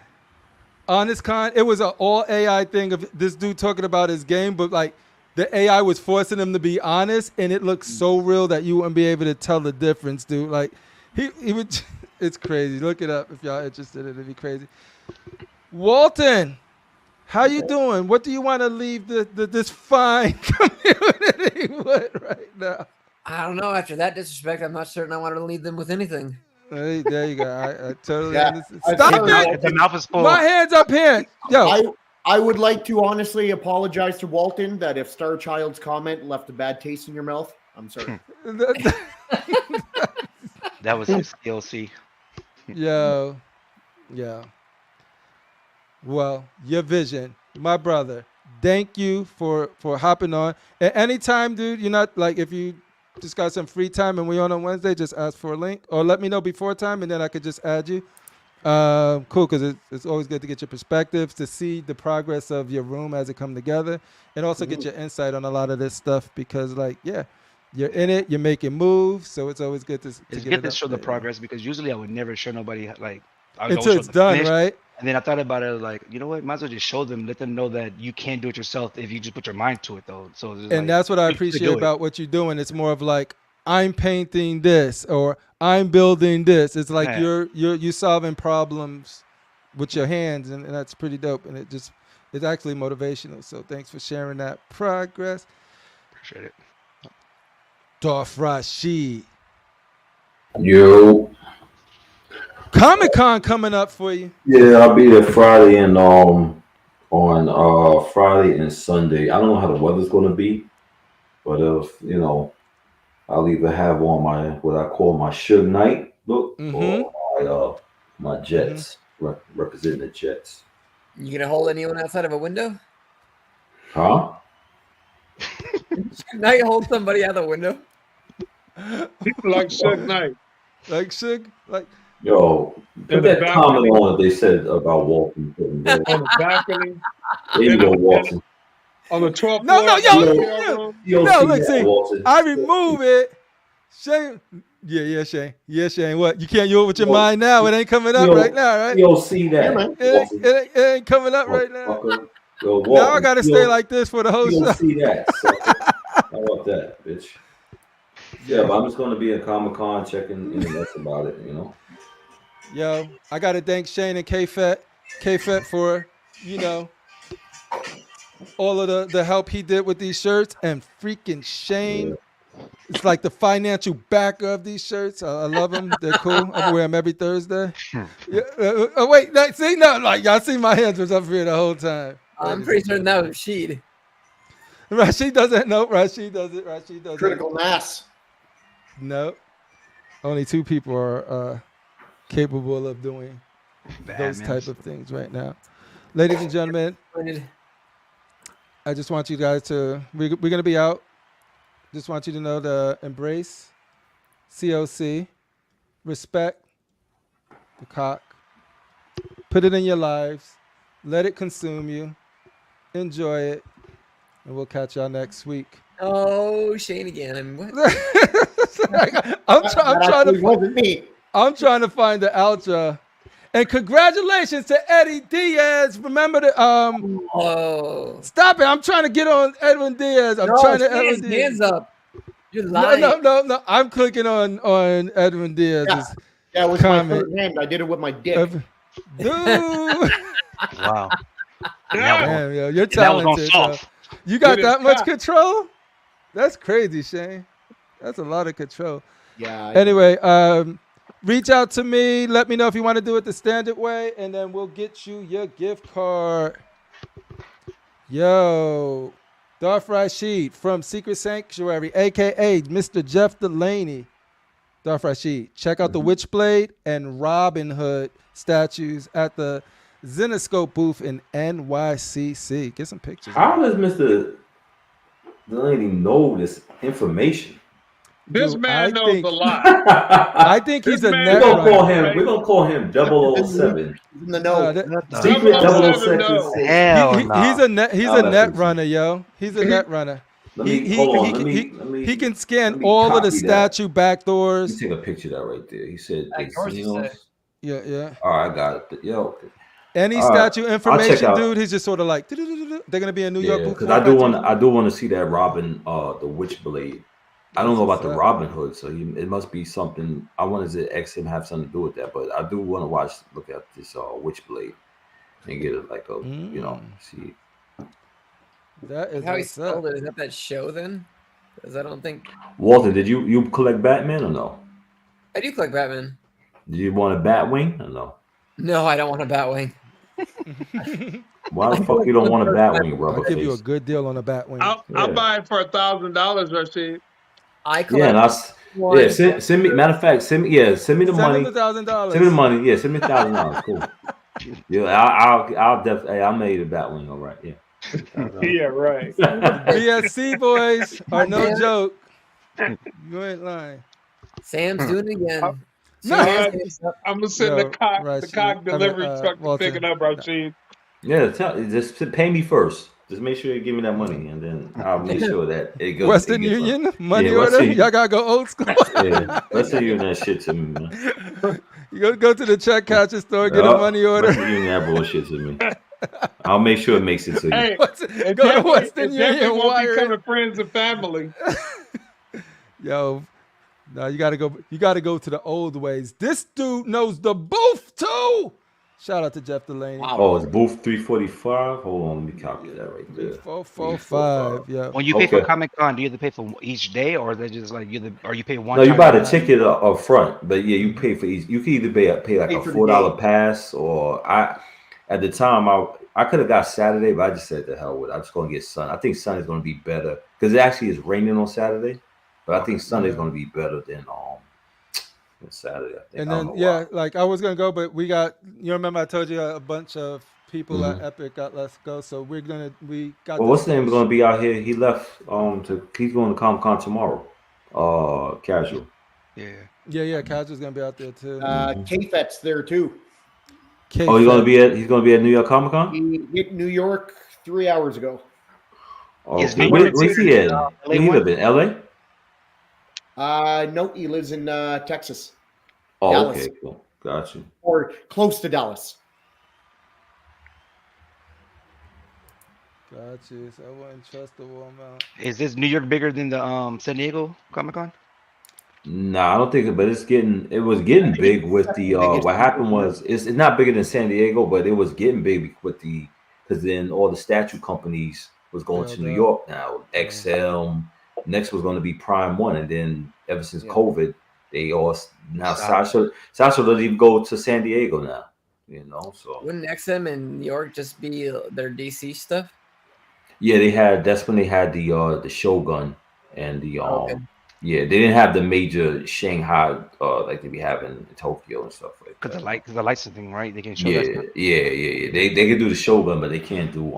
Honest Con, it was an all AI thing of this dude talking about his game, but like the AI was forcing him to be honest, and it looked so real that you wouldn't be able to tell the difference, dude. Like he would. It's crazy. Look it up if y'all interested. It'd be crazy. Walton, How you doing? What do you want to leave this fine community with right now? I don't know. After that disrespect, I'm not certain I want to leave them with anything. Hey, there you go. I totally Yeah, understand. I've Stop heard it! The mouth is full. My hands up here. Yo, I would like to honestly apologize to Walton that if Star Child's comment left a bad taste in your mouth, I'm sorry. That was his DLC. yo. Well, your vision, my brother. Thank you for hopping on. At any time, dude, you're not like if you just got some free time and we on Wednesday, just ask for a link or let me know before time and then I could just add you. Cool, because it's always good to get your perspectives, to see the progress of your room as it come together, and also get your insight on a lot of this stuff because, like, yeah, you're in it, you're making moves, so it's always good to It's get good it to up show the there. progress because usually I would never show nobody like I would Until always it's show the done, finish. right? And then I thought about it like, you know what? Might as well just show them, let them know that you can do it yourself if you just put your mind to it, though. So it's And like, that's what I you can appreciate do it. about what you're doing. It's more of like I'm painting this or I'm building this. It's like Yeah. you're solving problems with your hands, and that's pretty dope. And it's actually motivational. So thanks for sharing that progress. Appreciate it. Darth RASHEEEEEEED. Yo. Comic-Con coming up for you. Yeah, I'll be there Friday and on Friday and Sunday. I don't know how the weather's gonna be, but if you know, I'll either have on my what I call my Suge Knight look or my Jets representing the Jets. You gonna hold anyone outside of a window? Huh? Now you hold somebody out the window. People like Suge Knight. Like Suge, like Yo, put that comment on what they said about Walton. On the balcony. There you go, Walton. On the 12th no, floor. look, see, I remove it. Shane, yeah, Shane. What? You can't do it with your mind now. It ain't coming up right now, right? You don't see that. It ain't coming up right now. Yo, Walton, now I gotta stay like this for the whole you show. don't see that. How about that, bitch? Yeah, but I'm just gonna be at Comic-Con checking in, and that's about it, you know. Yo, I gotta thank Shane and K-Fet for, you know, all of the help he did with these shirts, and freaking Shane. It's like the financial backer of these shirts. I love them. They're cool. I wear them every Thursday. Wait, see, no, like y'all see my hands was up here the whole time. I'm pretty certain that was Rashid. Rashid doesn't. Nope, Rashid does it. Rashid does it. Critical mass. Nope. Only 2 people are capable of doing those type of things right now. Ladies and gentlemen, I just want you guys to, we're going to be out. Just want you to know to embrace COC, respect the cock, put it in your lives, let it consume you, enjoy it, and we'll catch y'all next week. Oh, Shane again. I mean, what? I'm trying to find the outro. And congratulations to Eddie Diaz. Remember the Stop it! I'm trying to get on Edwin Diaz. I'm trying to Edwin Diaz. Hands up. You're lying. No. I'm clicking on Edwin Diaz's Yeah, it was comment. my third hand. I did it with my dick. Dude. Wow. Damn, yo, you're talented. You got that much control? That's crazy, Shane. That's a lot of control. Yeah. Anyway, reach out to me. Let me know if you want to do it the standard way, and then we'll get you your gift card. Yo, Darth RASHEEEEEEED from Secret Sanctuary, a.k.a. Mr. Jeff Delaney. Darth RASHEEEEEEED. Check out the Witchblade and Robin Hood statues at the Zenoscope booth in NYCC. Get some pictures. How does Mr. Delaney know this information? This man knows a lot. I think he's a net runner. We're gonna call him 007. In the know. Secret 007. He's a net runner, yo. He's a net runner. He can scan all of the statue back doors. Let me take a picture of that right there. He said, Yeah. All right, I got it. Yo. Any statue information, dude, he's just sort of like, they're gonna be in New York. Because I do want to see that Robin, the Witchblade. I don't know about the Robin Hood, so it must be something. I wanted to ask him have something to do with that, but I do want to look at this Witchblade. and get it like a see. That is How he what's up. spelled it. Is that show then? Because I don't think Walter, did you collect Batman or no? I do collect Batman. Did you want a Batwing or no? No, I don't want a Batwing. Why the fuck you don't want a Batwing, I'll rubber give you a face? good deal on a Batwing. I'll buy it for $1,000, Rashid. I Yeah, collect and send me. Matter of fact, send me the Send money. him $1,000. Send me the money. Yeah, send me $1,000. Cool. Yeah, I'll definitely. Hey, I'll make you the Batwing. All right. Yeah. Yeah, right. BSC boys are no joke. You ain't lying. Sam's doing it again. No. I'm gonna send the cock delivery truck to pick it up, Rashid. Yeah, just pay me first. Just make sure you give me that money, and then I'll make sure that it goes. Western Union money order. Y'all gotta go old school. Yeah, Western Union that shit to me, man. You go to the check catcher store, get a money order. Western Union that bullshit to me. I'll make sure it makes it to you. Hey, go to Western Union, wire becoming friends and family. Yo, no, you gotta go. You gotta go to the old ways. This dude knows the booth too. Shout out to Jeff Delaney. Oh, it's booth 345. Hold on, let me calculate that right there. 445. Yeah. When you pay for Comic-Con, do you have to pay for each day, or is that just like you pay one? No, you buy the ticket up front, but yeah, you pay for each. You can either pay like a $4 pass, or at the time I could have got Saturday, but I just said the hell with it. I'm just gonna get Sunday. I think Sunday's gonna be better because it actually is raining on Saturday, but I think Sunday's gonna be better than Saturday. I think. And then like I was gonna go, but we got. You remember I told you a bunch of people at Epic got let's go, so we got. Well, what's the name going to be out here? He left. He's going to Comic-Con tomorrow. Casual. Yeah. Casual's gonna be out there too. K-Fet's there too. He's going to be at New York Comic-Con. He hit New York 3 hours ago. Where's he at? Where he live in LA? No, he lives in Texas. Oh, Dallas. okay, cool. Got you. Or close to Dallas. Got you. So I wouldn't trust the Walmart. Is this New York bigger than the San Diego Comic-Con? Nah, I don't think it, but it was getting big with the what happened was it's not bigger than San Diego, but it was getting big with because then all the statue companies was going to New York now. XL, next was going to be Prime One, and then ever since COVID, they all now Sasha doesn't even go to San Diego now. So wouldn't XM in New York just be their DC stuff? Yeah, that's when they had the Shogun and the Yeah, they didn't have the major Shanghai like they be having in Tokyo and stuff like that. Because the licensing, right? They can show Yeah. that stuff. They can do the Shogun, but they can't do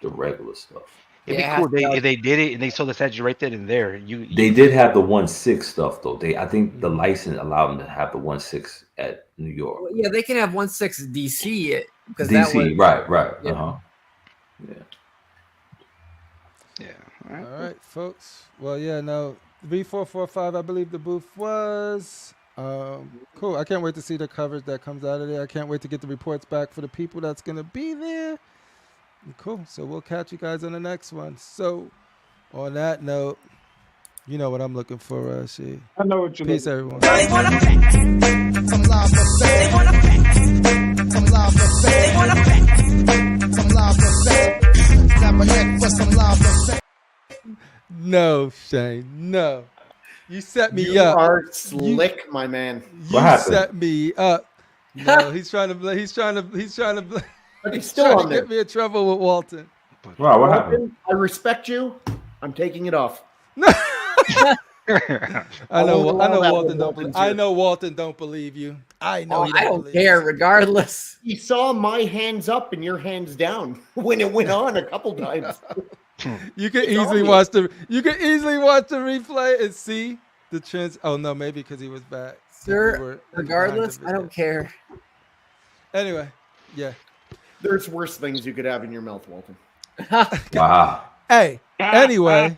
the regular stuff. It'd be cool if they did it and they sold the statue right then and there. They did have the 1/6 stuff though. I think the license allowed them to have the 1/6 at New York. Well, yeah, they can have 1/6 DC because DC, that was, right. Yeah. All right, folks. Well, yeah, no. 3445, I believe the booth was. Cool. I can't wait to see the coverage that comes out of there. I can't wait to get the reports back for the people that's going to be there. Cool. So we'll catch you guys on the next one. So on that note, you know what I'm looking for, Rashid. I know what you're Peace, looking everyone. No, Shane. No. You set me You up. are slick, my man. You set me up. No, he's trying to But he's trying still on to there. get me in trouble with Walton. Wow, what happened? I respect you. I'm taking it off. I know Walton don't believe you. I know. I don't care, regardless. He saw my hands up and your hands down when it went on a couple times. You can easily watch the replay and see the trends. Oh no, maybe because he was back. Sir, regardless, I don't care. Anyway, yeah. There's worse things you could have in your mouth, Walton. Wow. Hey, anyway,